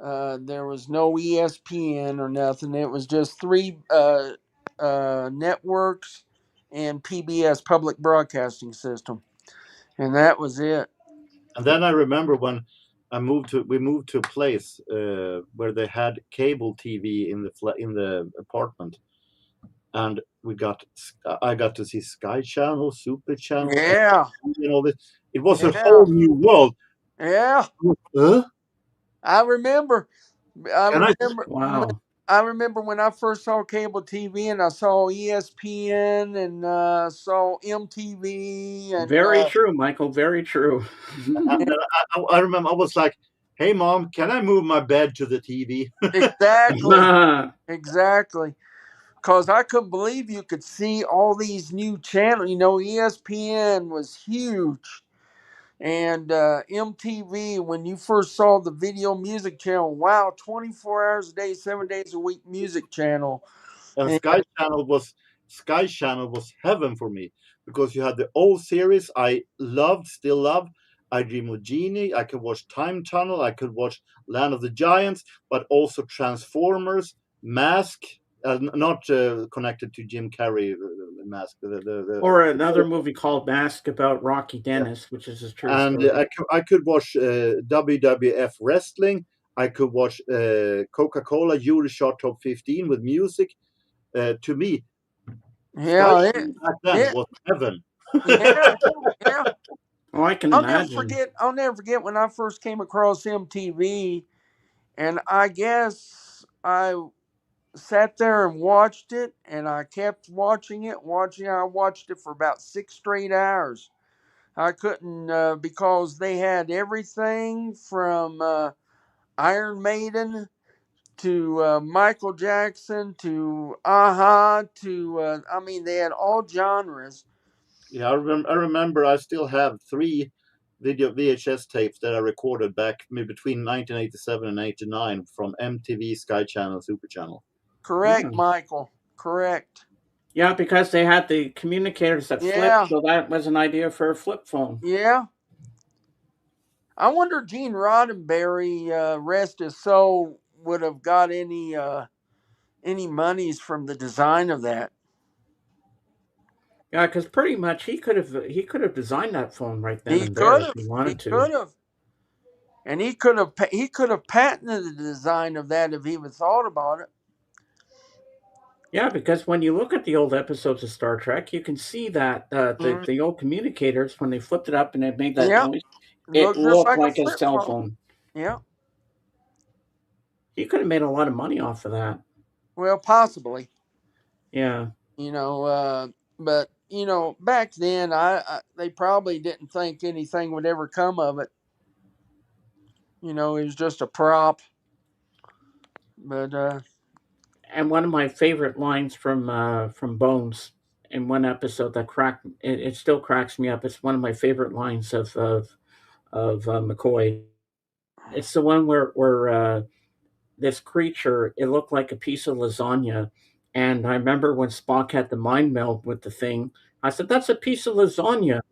There was no ESPN or nothing. It was just three networks and PBS, Public Broadcasting System, and that was it. And then I remember when we moved to a place where they had cable TV in the apartment, and I got to see Sky Channel, Super Channel, Yeah, and all this. It was a yeah, whole new world. yeah. Huh? I remember. I Can I? remember. Wow. I remember when I first saw cable TV, and I saw ESPN, and saw MTV, and Very true, Michael. Very true. And then I remember I was like, "Hey, mom, can I move my bed to the TV?" exactly, exactly. Because I couldn't believe you could see all these new channels. ESPN was huge, and MTV, when you first saw the video music channel, wow, 24 hours a day, 7 days a week music channel. And And Sky Channel was heaven for me because you had the old series I loved, still love. I Dream of Genie. I could watch Time Tunnel. I could watch Land of the Giants, but also Transformers, Mask. Not connected to Jim Carrey Mask. Or another movie called Mask about Rocky Dennis, which is a true And story. I could watch WWF wrestling. I could watch Coca-Cola Euroshot Top 15 with music. To me, Sky yeah, back then it, was heaven. yeah, yeah. Oh, I can I'll never imagine. forget. I'll never forget when I first came across MTV, and I guess sat there and watched it, and I kept watching it, watching. I watched it for about 6 straight hours. I couldn't because they had everything from Iron Maiden to Michael Jackson to Aha to I mean they had all genres. Yeah, I remember. I still have three video VHS tapes that I recorded back between 1987 and '89 from MTV, Sky Channel, Super Channel. Correct, Mm. Michael. Correct. Yeah, because they had the communicators that flipped, Yeah, so that was an idea for a flip phone. yeah. I wonder Gene Roddenberry, rest his soul, would have got any monies from the design of that. Yeah, because pretty much he could have designed that phone right then He and there could if he have. He wanted to. could have. And he could have patented the design of that if he would thought about it. Yeah, because when you look at the old episodes of Star Trek, you can see that Mm, the old communicators when they flipped it up and it made that yeah, noise, it looked just looked like a like a flip cell phone. phone. Yeah, He could have made a lot of money off of that. well, possibly. Yeah, You know, but back then, they probably didn't think anything would ever come of it. It was just a prop. But and one of my favorite lines from Bones in one episode that it still cracks me up. It's one of my favorite lines of McCoy. It's the one where this creature, it looked like a piece of lasagna. And I remember when Spock had the mind meld with the thing, I said, "That's a piece of lasagna."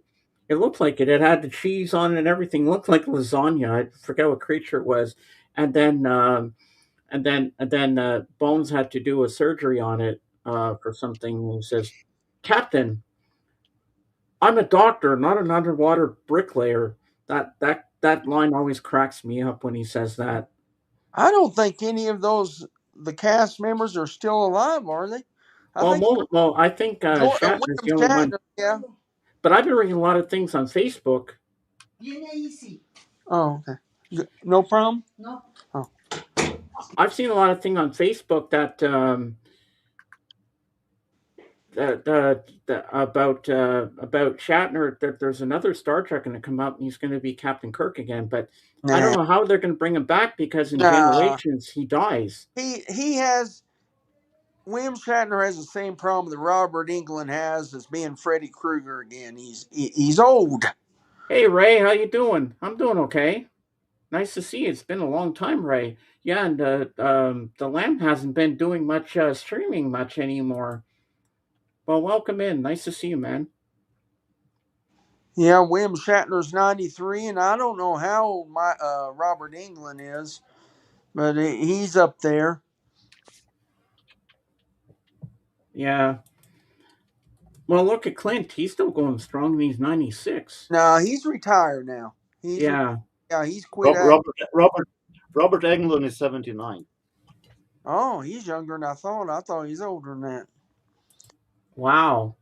It looked like it. It had the cheese on it and everything. It looked like lasagna. I forget what creature it was. And then Bones had to do a surgery on it for something. He says, "Captain, I'm a doctor, not an underwater bricklayer." That line always cracks me up when he says that. I don't think any of the cast members are still alive, are they? I think I think Shatner's William the only one. Shatner. Yeah. But I've been reading a lot of things on Facebook. Oh, okay. No problem. Oh, I've seen a lot of things on Facebook about Shatner. That there's another Star Trek going to come out, and he's going to be Captain Kirk again. But I don't nah, know how they're going to bring him back because in nah. Generations he dies. He has William Shatner has the same problem that Robert Englund has as being Freddy Krueger again. He's old. Hey Ray, how you doing? I'm doing okay. Nice to see you. It's been a long time, Ray. Yeah, and the Lamb hasn't been doing much streaming much anymore. Well, welcome in. Nice to see you, man. Yeah, William Shatner's 93, and I don't know how old my Robert Englund is, but he's up there. Yeah. Well, look at Clint. He's still going strong, and he's 96. No, he's retired now. Yeah. Yeah, he's quit Rob, acting. Robert Englund is 79. Oh, he's younger than I thought. I thought he's older than that. Wow.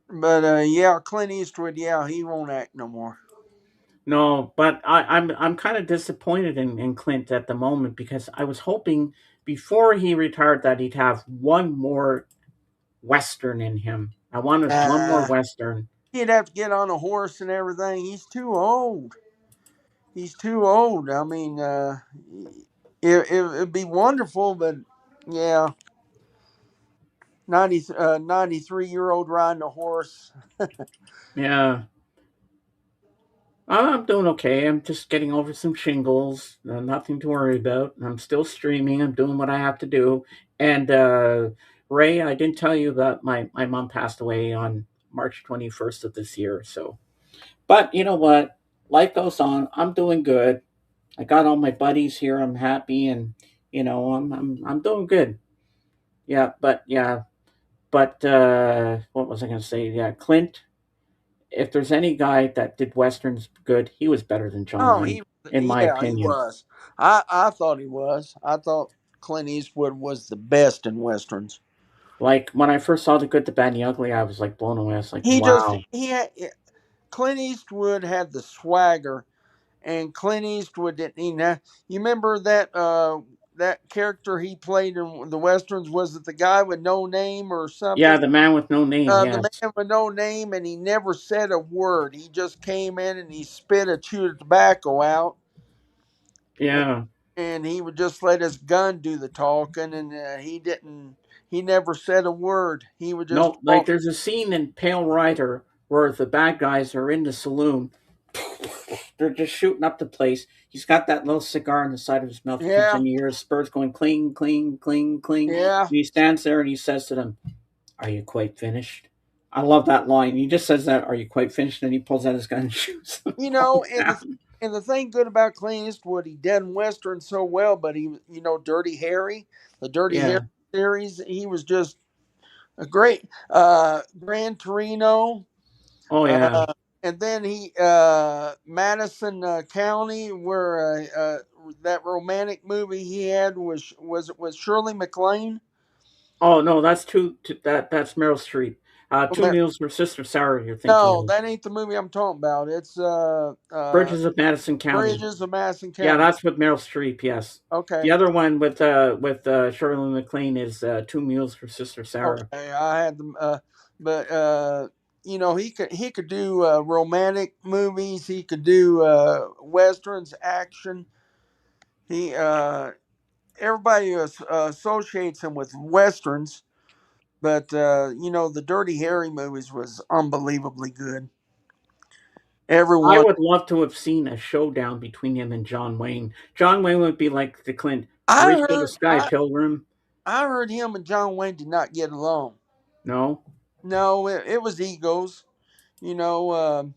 But yeah, Clint Eastwood, yeah, he won't act no more. No, but I'm kind of disappointed in Clint at the moment because I was hoping before he retired that he'd have one more Western in him. I wanted one more Uh, Western. he'd have to get on a horse and everything. He's too old. He's too old. I mean, it'd be wonderful, but yeah, 93-year-old riding a horse. Yeah. I'm doing okay. I'm just getting over some shingles. Nothing to worry about. I'm still streaming. I'm doing what I have to do. And Ray, I didn't tell you that my mom passed away on March 21st of this year. So, but you know what? Life goes on. I'm doing good. I got all my buddies here. I'm happy, and I'm doing good. Yeah, but what was I going to say? Yeah, Clint. If there's any guy that did westerns good, he was better than John Oh, Wayne, in my yeah, he opinion. was. I thought he was. I thought Clint Eastwood was the best in westerns. Like when I first saw The Good, the Bad, and the Ugly, I was like blown away. I was like, He just wow. he had Clint Eastwood had the swagger, and Clint Eastwood didn't. You remember that? that character he played in the westerns, was it the guy with no name or Yeah, something? the man with no name. The Yes. man with no name, and he never said a word. He just came in and he spit a chew of tobacco out, and, Yeah. and he would just let his gun do the talking, and he didn't. He never said a word. He would just No, like talk. there's a scene in Pale Rider where the bad guys are in the saloon. They're just shooting up the place. He's got that little cigar on the side of his mouth. You can Yeah, hear his spurs going cling, cling, cling, cling. And yeah. he stands there and he says to them, "Are you quite finished?" I love that line. He just says that, "Are you quite finished?" And he pulls out his gun and shoots them You all know, down. and the thing good about Clint Eastwood, he done western so well, but he, Dirty Harry, the Dirty Harry Yeah. series, he was just a great. Gran Torino, Oh yeah. uh, and then he Madison County, where that romantic movie he had was Shirley MacLaine. Oh no, that's Meryl Streep. Oh, Two Meals for Sister Sarah. You're thinking no, of that ain't the movie I'm talking about. It's Bridges of Madison County. Bridges of Madison Yeah, County. that's with Meryl Streep. Yes. Okay. The other one with Shirley MacLaine is Two Meals for Sister Sarah. Okay, I had them, but he could do romantic movies. He could do westerns, action. He Everybody associates him with westerns, but the Dirty Harry movies was unbelievably good. I Everyone, would love to have seen a showdown between him and John Wayne. John Wayne would be like the Clint I Reach for the heard, Sky Pilgrim. I heard him and John Wayne did not get along. No, No, it was egos. You know,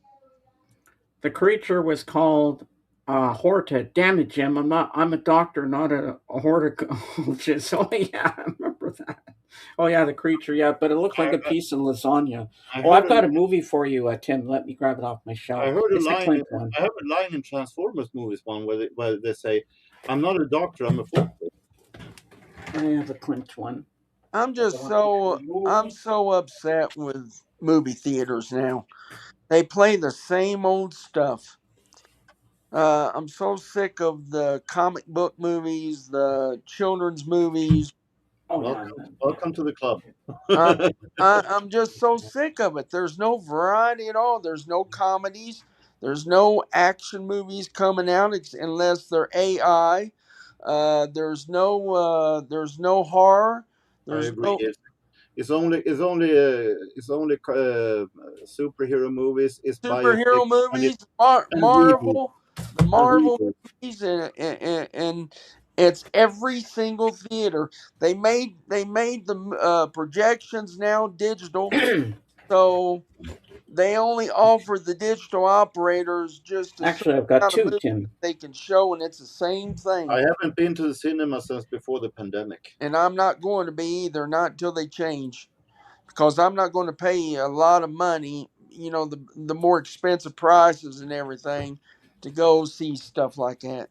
the creature was called Horta. Damn it, Jim! I'm a doctor, not a horticulturist. Oh yeah, I remember that. Oh yeah, the creature. Yeah, but it looked like I, a piece of lasagna. I Oh, heard I've a got a movie for you, Tim. Let me grab it off my I shelf. heard a It's a line. Clint one. I have a line in Transformers movies one where they say, "I'm not a doctor. I'm a football." I have a Clint one. I'm so upset with movie theaters now. They play the same old stuff. I'm so sick of the comic book movies, the children's movies. Oh yeah. Welcome to the club. Um, I'm just so sick of it. There's no variety at all. There's no comedies. There's no action movies coming out unless they're AI. There's no horror. I There's agree. no It's only superhero movies. It's biopic superhero movies. and reboot The and Marvel reboot. movies, and it's every single theater. They made the projections now digital, so they only offer the digital operators just a certain Actually, I've got amount of two, movies Tim. they can show, and it's the same I thing. haven't been to the cinema since before the pandemic. And I'm not going to be either, not until they change, because I'm not going to pay a lot of money, the more expensive prices and everything, to go see stuff like that.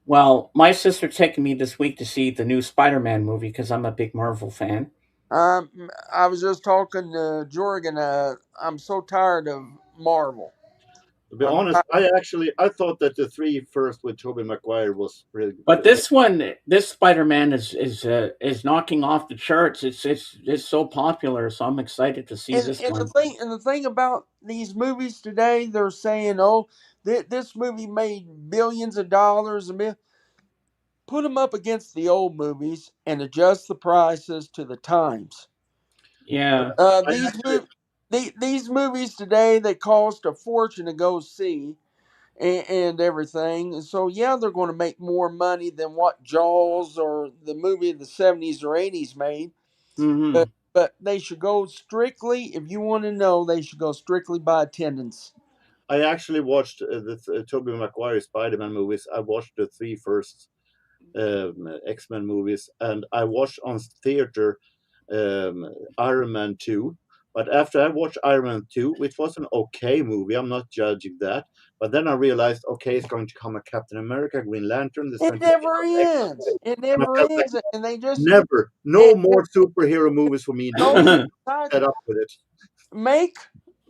Well, my sister taking me this week to see the new Spider-Man movie because I'm a big Marvel fan. I was just talking to Jorgen. I'm so tired of Marvel. To be I'm honest, I thought that the three first with Tobey Maguire was really. But this Spider-Man is knocking off the charts. It's so popular, so I'm excited to see and, this and the one. thing and the thing about these movies today, they're saying, "Oh, this movie made billions of dollars." Put them up against the old movies and adjust the prices to the times. I, Yeah. I These actually these movies today, they cost a fortune to go see, and everything. And so yeah, they're going to make more money than what Jaws or the movie of the '70s or '80s made. Mm-hmm. But they should go strictly. If you want to know, they should go strictly by attendance. I actually watched the Tobey Maguire Spider-Man movies. I watched the three first X-Men movies, and I watched on theater Iron Man 2. But after I watched Iron Man 2, which was an okay movie, I'm not judging that. But then I realized, okay, it's going to come a Captain America, Green Lantern, there's It going to be never ends. It and I never felt like ends, and they just never, and, no more superhero movies for me now. so I'm short-sighted. fed up with it. Make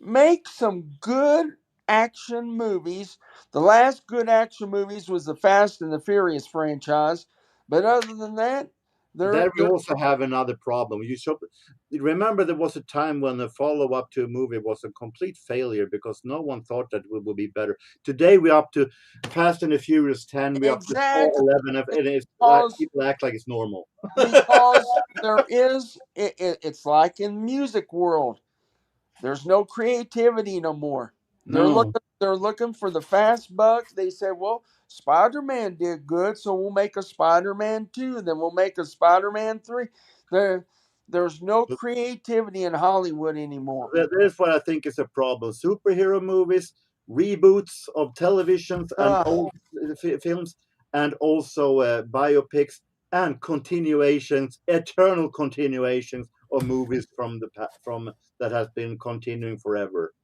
make some good action movies. The last good action movies was the Fast and the Furious franchise. But other than that, There we they're also have another problem. You should remember there was a time when the follow up to a movie was a complete failure because no one thought that it would be better. Today we're up to Fast and the Furious 10, we're up to exactly 11, and because people act like it's normal. there is it's like in music world. There's no creativity no more. No. They're looking for the fast buck. They said, well, Spider-Man did good, so we'll make a Spider-Man 2, then we'll make a Spider-Man 3. There there's no creativity in Hollywood anymore. There's what I think is a problem. Superhero movies, reboots of televisions and Uh, old films, and also biopics and continuations, eternal continuations of movies from from that has been continuing forever.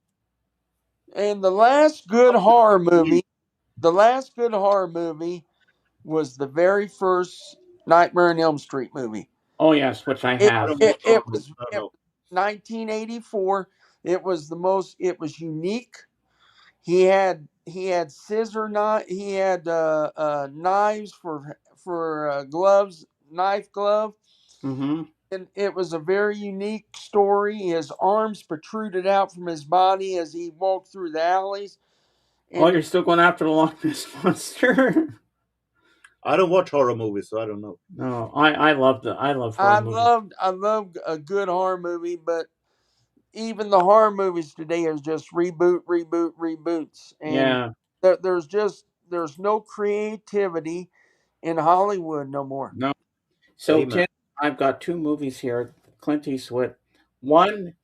and the last good horror movie was the very first Nightmare on Elm Street movie. Oh yes, which I It I have. don't watch horror movies. I don't it know. was 1984. It was unique. He had scissor knife. He had knives for gloves, knife glove, Mm-hmm. and it was a very unique story. His arms protruded out from his body as he walked through the alleys, Oh, and you're still going after the Loch Ness monster? I don't watch horror movies, so I don't know. No, I love horror movies. I loved a good horror movie, but even the horror movies today are just reboots, and Yeah. there's no creativity in Hollywood no more. No. So Amen. Tim, I've got two movies here. Clint Eastwood. One,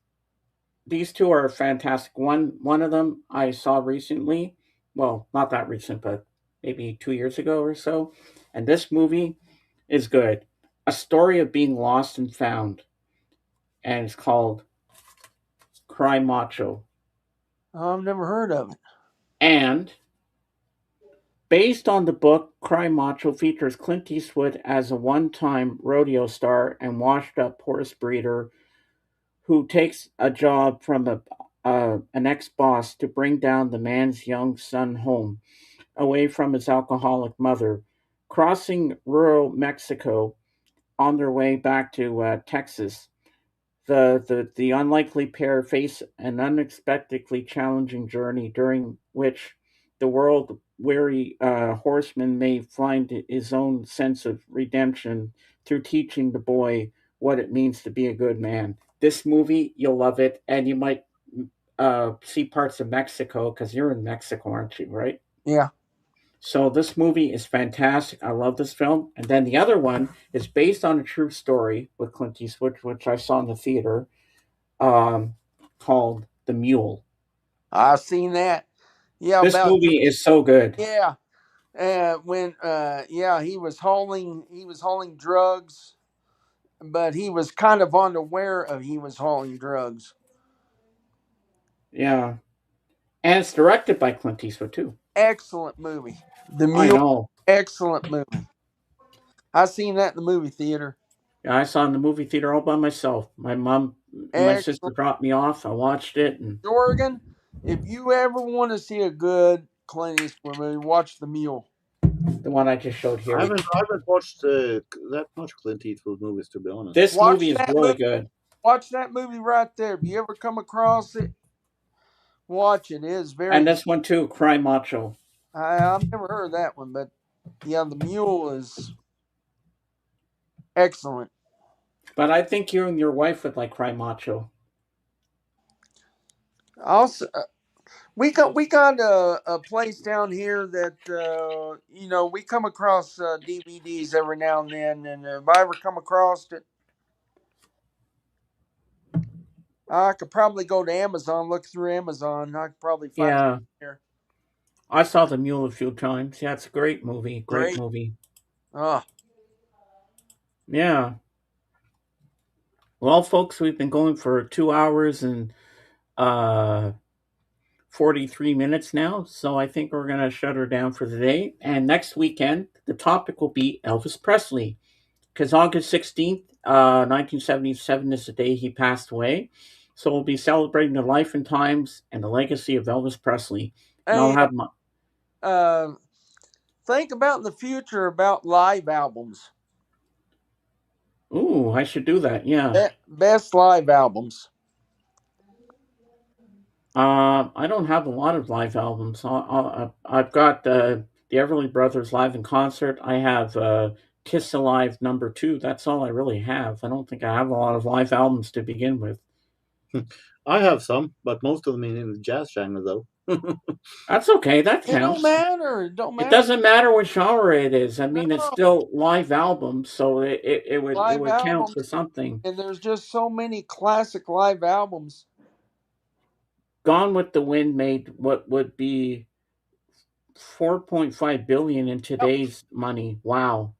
these two are fantastic. One of them I saw recently. Well, not that recent, but maybe 2 years ago or so. And this movie is good. A story of being lost and found, and it's called Cry Macho. I've never heard of it. And based on the book, Cry Macho features Clint Eastwood as a one time rodeo star and washed up horse breeder who takes a job from an ex boss to bring down the man's young son home, away from his alcoholic mother. Crossing rural Mexico on their way back to Texas, the unlikely pair face an unexpectedly challenging journey during which the world weary horseman may find his own sense of redemption through teaching the boy what it means to be a good man. This movie, you'll love it, and you might see parts of Mexico because you're in Mexico, aren't you? Right? Yeah, So this movie is fantastic. I love this film. And then the other one is based on a true story with Clint Eastwood, which I saw in the theater, um, called The Mule. I've seen that. Yeah, This about movie is so good. yeah. When yeah, he was hauling drugs, but he was kind of unaware of he was hauling drugs. Yeah. And it's directed by Clint Eastwood, too. Excellent movie. The I Mule. know. Excellent movie. I seen that in the movie theater. Yeah, I saw it in the movie theater all by myself. My mom and my sister Excellent. dropped me off. I watched it, and Oregon, if you ever want to see a good Clint Eastwood movie, watch The Mule. the one I just showed here. I haven't watched that much Clint Eastwood movies, to be honest. This Watch movie is that really movie. good. Watch that movie right there. If you ever come across it, watch it. It is And very. this one, too, Cry Macho. I've never heard of that one, but yeah, The Mule is excellent. But I think you and your wife would like Cry Macho. Also, we got a place down here that we come across DVDs every now and then, and if I ever come across it, I could probably go to Amazon, look through Amazon. I could probably find it Yeah. there. I saw The Mule a few times. Yeah, it's a great movie. Great Great. movie. Oh, Yeah. Well, folks, we've been going for 2 hours and uh, 43 minutes now, so I think we're going to shut her down for the day. And next weekend, the topic will be Elvis Presley, because August 16th, 1977 is the day he passed away. So we'll be celebrating the life and times and the legacy of Elvis Presley. And I'll hey, have my. uh, think about in the future about live albums. Ooh, I should do that. Yeah. Best live albums. I don't have a lot of live albums. I've got the Everly Brothers live in concert. I have Kiss Alive #2. That's all I really have. I don't think I have a lot of live albums to begin with. I have some, but most of them in the jazz genre, though. That's okay. That It don't counts. matter. It don't It matter. doesn't matter what genre it is. I mean, it's No, still live albums, so it live would count for albums, something. and there's just so many classic live albums. Gone with the Wind made what would be 4.5 billion in Yep. today's money. Wow,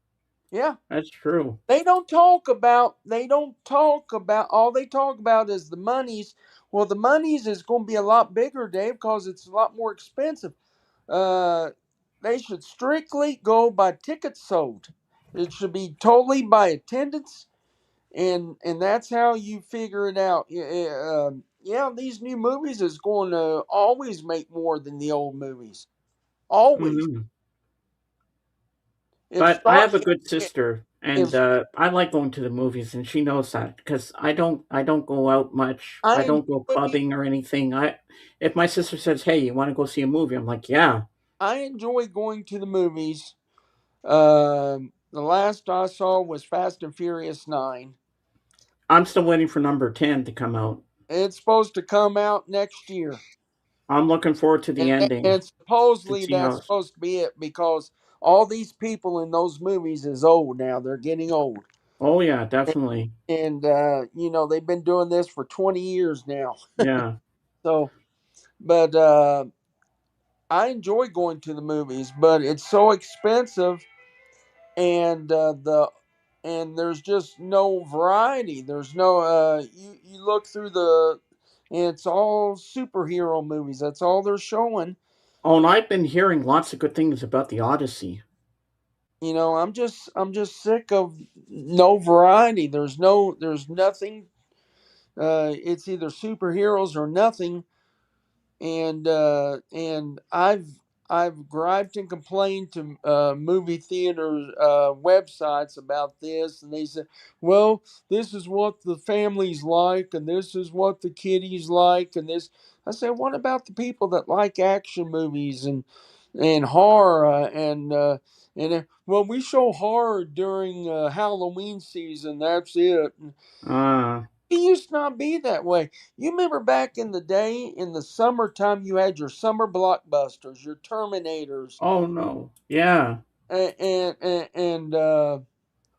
Yeah. that's true. They don't talk about. They don't talk about. All they talk about is the monies. Well, the monies is going to be a lot bigger, Dave, because it's a lot more expensive. Uh, they should strictly go by tickets sold. It should be totally by attendance, and that's how you figure it out. Yeah, these new movies is going to always make more than the old movies. Always. Hmm. If But I Star, have a good sister, and if I like going to the movies, and she knows that because I don't go out much. I I don't go enjoy clubbing or anything. If my sister says, "Hey, you want to go see a movie?" I'm like, "Yeah." I enjoy going to the movies. The last I saw was Fast and Furious 9. I'm still waiting for #10 to come out. It's supposed to come out next year. I'm looking forward to the ending And to supposedly see that's how. supposed to be it because all these people in those movies is old now. They're getting old. Oh yeah, definitely. And they've been doing this for 20 years now. Yeah. So, but I enjoy going to the movies, but it's so expensive and there's just no variety. There's no you look through and it's all superhero movies. That's all they're showing. Oh, and I've been hearing lots of good things about the Odyssey. I'm just sick of no variety. There's nothing. It's either superheroes or nothing. And I've griped and complained to movie theater websites about this, and they said, "Well, this is what the families like, and this is what the kiddies like, and this." I said, "What about the people that like action movies and horror well, we show horror during Halloween season. That's it." Ah. It used to not be that way. You remember back in the day, in the summertime, you had your summer blockbusters, your Terminators, Oh no. Yeah. and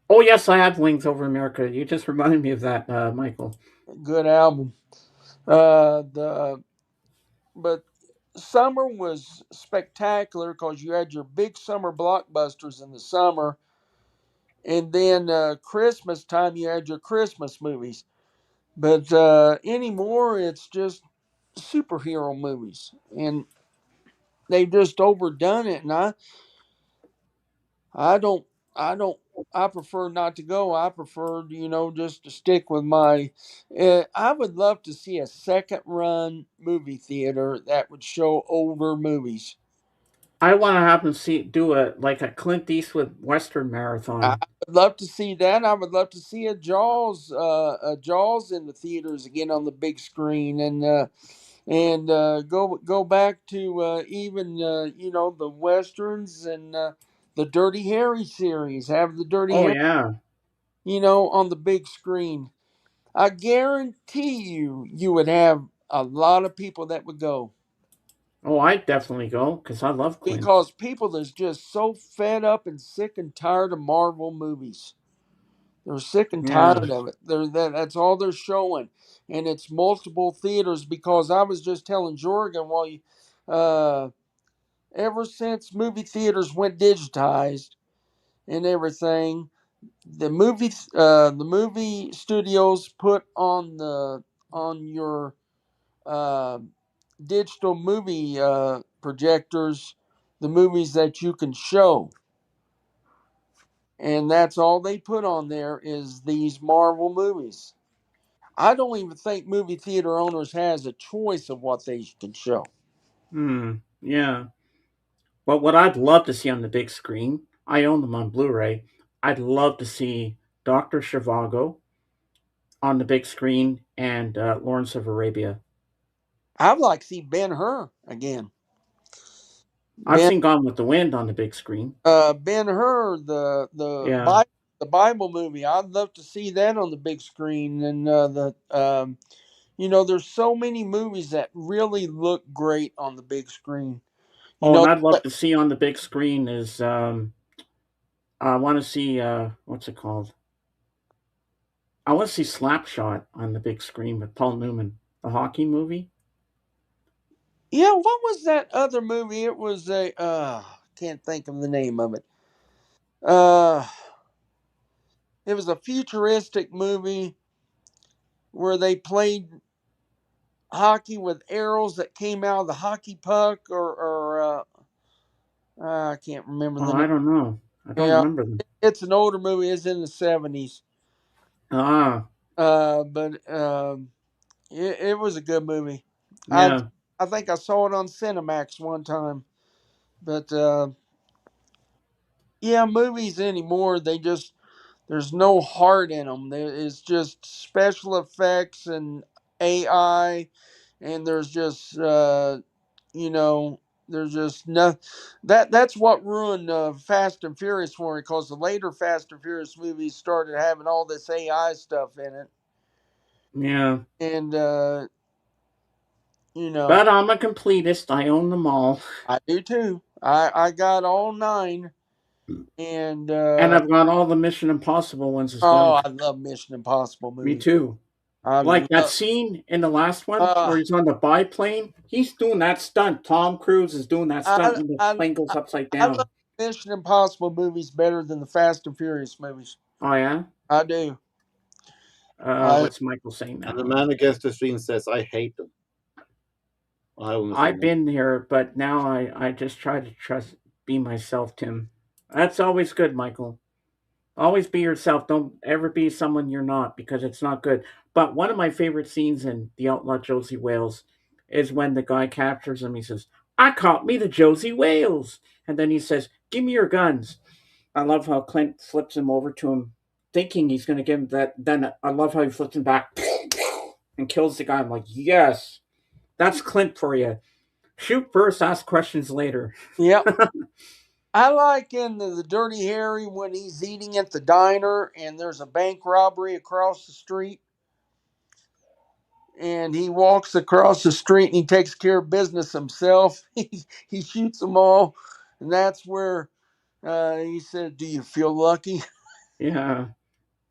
Oh yes, I have Wings Over America. You just reminded me of that, Michael. good album. The But summer was spectacular because you had your big summer blockbusters in the summer, and then Christmas time you had your Christmas movies. But anymore, it's just superhero movies, and they've just overdone it. And I don't, I don't, I prefer not to go. I prefer, just to stick with my. I would love to see a second run movie theater that would show older movies. I want to have them see do a Clint Eastwood Western I marathon. would love to see that. I would love to see a Jaws in the theaters again on the big screen, and go back to even the westerns and the Dirty Harry series. Have the Dirty Oh Harry, yeah. on the big screen. I guarantee you would have a lot of people that would go Oh, I'd definitely go because I love Clint. because people is just so fed up and sick and tired of Marvel movies. They're sick and Yeah. tired of it. That's all they're showing, and it's multiple theaters. Because I was just telling Jorgen, uh, ever since movie theaters went digitized and everything, the movie studios put on your uh, digital movie projectors the movies that you can show, and that's all they put on there is these Marvel movies. I don't even think movie theater owners has a choice of what they can show. Hmm. Yeah. But what I'd love to see on the big screen, I own them on Blu-ray. I'd love to see Doctor Zhivago on the big screen and Lawrence of Arabia. I'd like to see Ben Hur again. I've Ben seen Gone with the Wind on the big screen. Ben Hur, the Yeah. Bible, the Bible movie. I'd love to see that on the big screen. And there's so many movies that really look great on the big screen. You Oh, and know, I'd love to see on the big screen is I want to see what's it called? I want to see Slapshot on the big screen with Paul Newman, the hockey movie. yeah. What was that other movie? It was a can't think of the name of it. Uh, it was a futuristic movie where they played hockey with arrows that came out of the hockey puck, I can't remember Oh, the name. I don't know. I don't Yeah, remember them. it's an older movie. It's in the 70s. Ah, But it was a good movie. I yeah, I think I saw it on Cinemax one time. But yeah, movies anymore, they just there's no heart in them. It's just special effects and AI, and there's just you know there's just no that's what ruined Fast and Furious for me, because the later Fast and Furious movies started having all this AI stuff in it, yeah. and you know But I'm a completist. I own them all, I do too. I got all nine, and and I've got all the Mission Impossible ones as well. oh, I love Mission Impossible Me movies. too. I Like that love. scene in the last one Uh, where he's on the biplane. He's doing that stunt. Tom Cruise is doing that stunt I when the I plane goes upside I love down. Mission Impossible movies better than the Fast and Furious movies. Oh yeah. I do. I What's Michael saying And the now? man against the screen says, "I hate them." I haven't seen I've them. been there, but now I just try to trust be myself, Tim. That's always good, Michael. Always be yourself. Don't ever be someone you're not because it's not good. But one of my favorite scenes in The Outlaw Josie Wales is when the guy captures him. He says, I caught me the Josie Wales. And then he says, give me your guns. I love how Clint flips him over to him, thinking he's going to give him that. Then I love how he flips him back and kills the guy. I'm like, yes, that's Clint for you. Shoot first, ask questions later. Yep. I like in the Dirty Harry when he's eating at the diner and there's a bank robbery across the street, and he walks across the street and he takes care of business himself. He shoots them all, and that's where he said, "Do you feel lucky?" Yeah.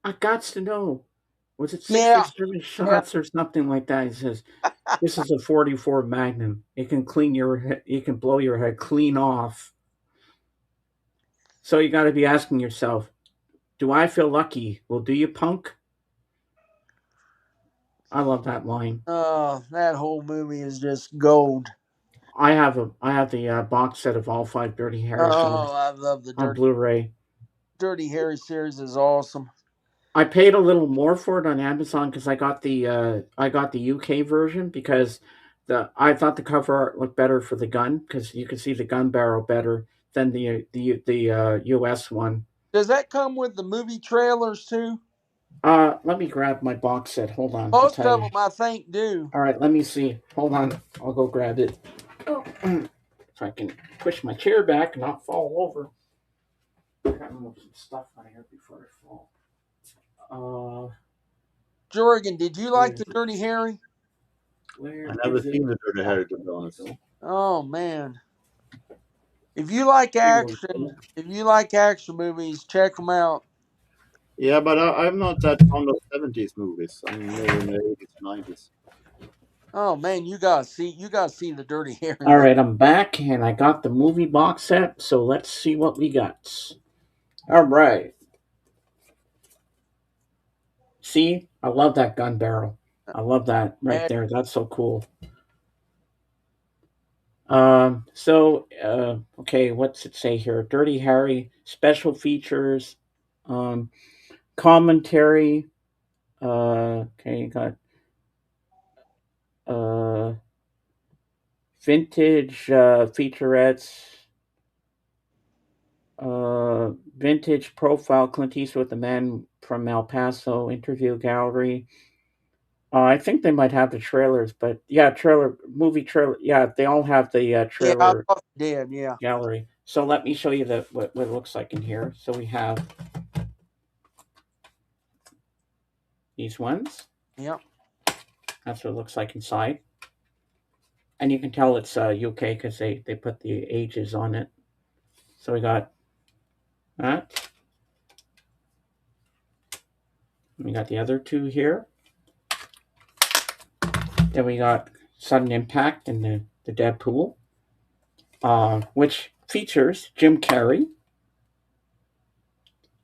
I got to know. Was it six or Yeah, seven yeah, shots or something like that? He says, this is a 44 Magnum. It can clean your head, it can blow your head clean off. So you got to be asking yourself, do I feel lucky? Well, do you, punk? I love that line. that whole movie is just gold. I have the box set of all five Dirty Harry Oh, films I love the on Blu-ray. Dirty Harry series is awesome. I paid a little more for it on Amazon because I got the UK version because the I thought the cover art looked better for the gun because you could see the gun barrel better than the US one. Does that come with the movie trailers too? Let me grab my box set. Hold on, I'll Most tell of you. them, I think, do. All right, let me see. Hold on, I'll go grab it. Oh, so I can push my chair back and not fall over. I gotta move some stuff on here before I fall. Uh, Jorgen, did you where like is the it? Dirty Harry? Where I never is it? seen the Dirty Oh, Harry, to be there we honest. go. Oh man, if you like Here we action, go. if you like action movies, check them out. Yeah, but I'm not that fond of 70s movies. I'm more in the 80s, 90s. Oh man, you gotta see the Dirty Harry All movie. right, I'm back and I got the movie box set, so let's see what we got. All right. See, I love that gun barrel. I love that right And there. That's so cool. Okay, what's it say here? Dirty Harry special features, um, commentary. Okay, you got uh, vintage featurettes. Vintage profile Clint Eastwood, the man from El Paso, interview gallery. I think they might have the trailers, but yeah, trailer movie trailer. Yeah, they all have the Yeah, I trailer thought they did. Yeah. gallery. So let me show you what it looks like in here. So we have these ones. Yeah. That's what it looks like inside, and you can tell it's UK because they put the ages on it. So we got that. We got the other two here. Then we got Sudden Impact and the Deadpool, which features Jim Carrey.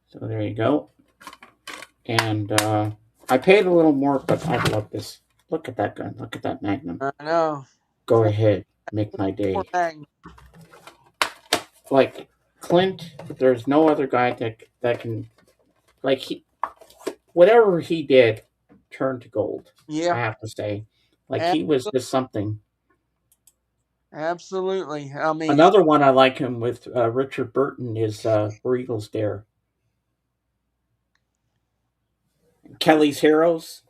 So there you go. And I paid a little more, but I love this. Look at that gun. Look at that Magnum. I know. Go Four, ahead, make my four day. Magnum. Like Clint, there's no other guy that can like he whatever he did turned to gold. I Yeah. have to say, like he was Absolutely. just something. Absolutely. I mean, Another one I like him with Richard Burton is Where Eagles Dare. Kelly's Heroes.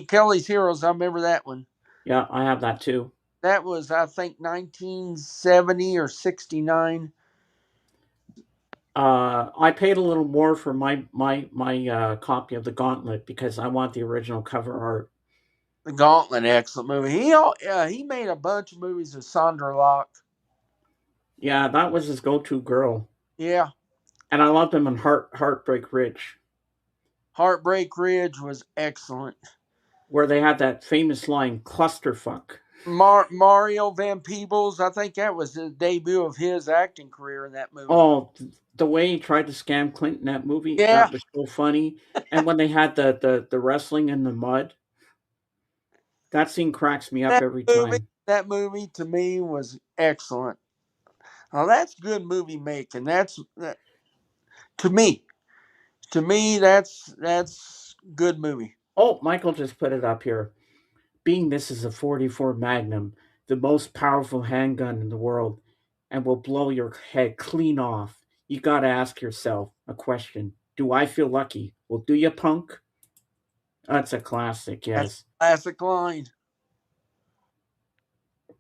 Kelly's Heroes. I remember that one. Yeah, I have that too. That was, I think, 1970 or 69. I paid a little more for my copy of the Gauntlet because I want the original cover art. The Gauntlet, excellent movie. He made a bunch of movies with Sandra Locke. Yeah, that was his go-to girl, Yeah. and I loved him in Heartbreak Ridge, Heartbreak Ridge was excellent. where they had that famous line "clusterfuck." Mario Van Peebles, I think that was the debut of his acting career in that movie. Oh, the way he tried to scam Clint in that movie, Yeah, that was so funny. And when they had the wrestling in the mud, that scene cracks me up that every movie, time. that movie to me was excellent. Now that's good movie making. To me, that's good movie. Oh, Michael just put it up here. Being this is a 44 Magnum, the most powerful handgun in the world, and will blow your head clean off. You gotta ask yourself a question. Do I feel lucky? Well, do you, punk? That's a classic, That's yes. a classic line.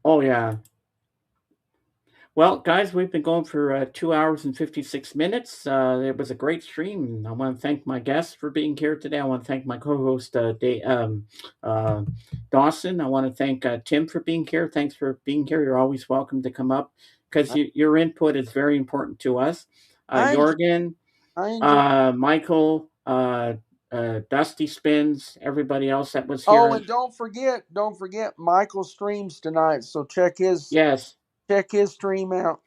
Oh, yeah. Well, guys, we've been going for 2 hours and 56 minutes. It was a great stream. I want to thank my guests for being here today. I want to thank my co host, uh, Dawson. I want to thank Tim for being here. Thanks for being here. You're always welcome to come up because I, your input is very important to us. I enjoy. Jorgen, I enjoy. Michael, Dusty Spins, everybody else that was Oh, here. and don't forget, Michael streams tonight. So Yes. check his stream out.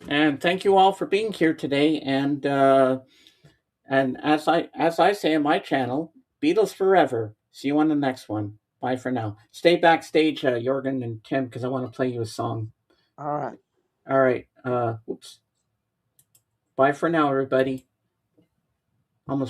And thank you all for being here today. And as I say on my channel, Beatles forever. See you on the next one. Bye for now. Stay backstage, Jorgen and Tim, because I want to play you a song. All right. All right. Oops. Bye for now, everybody. Almost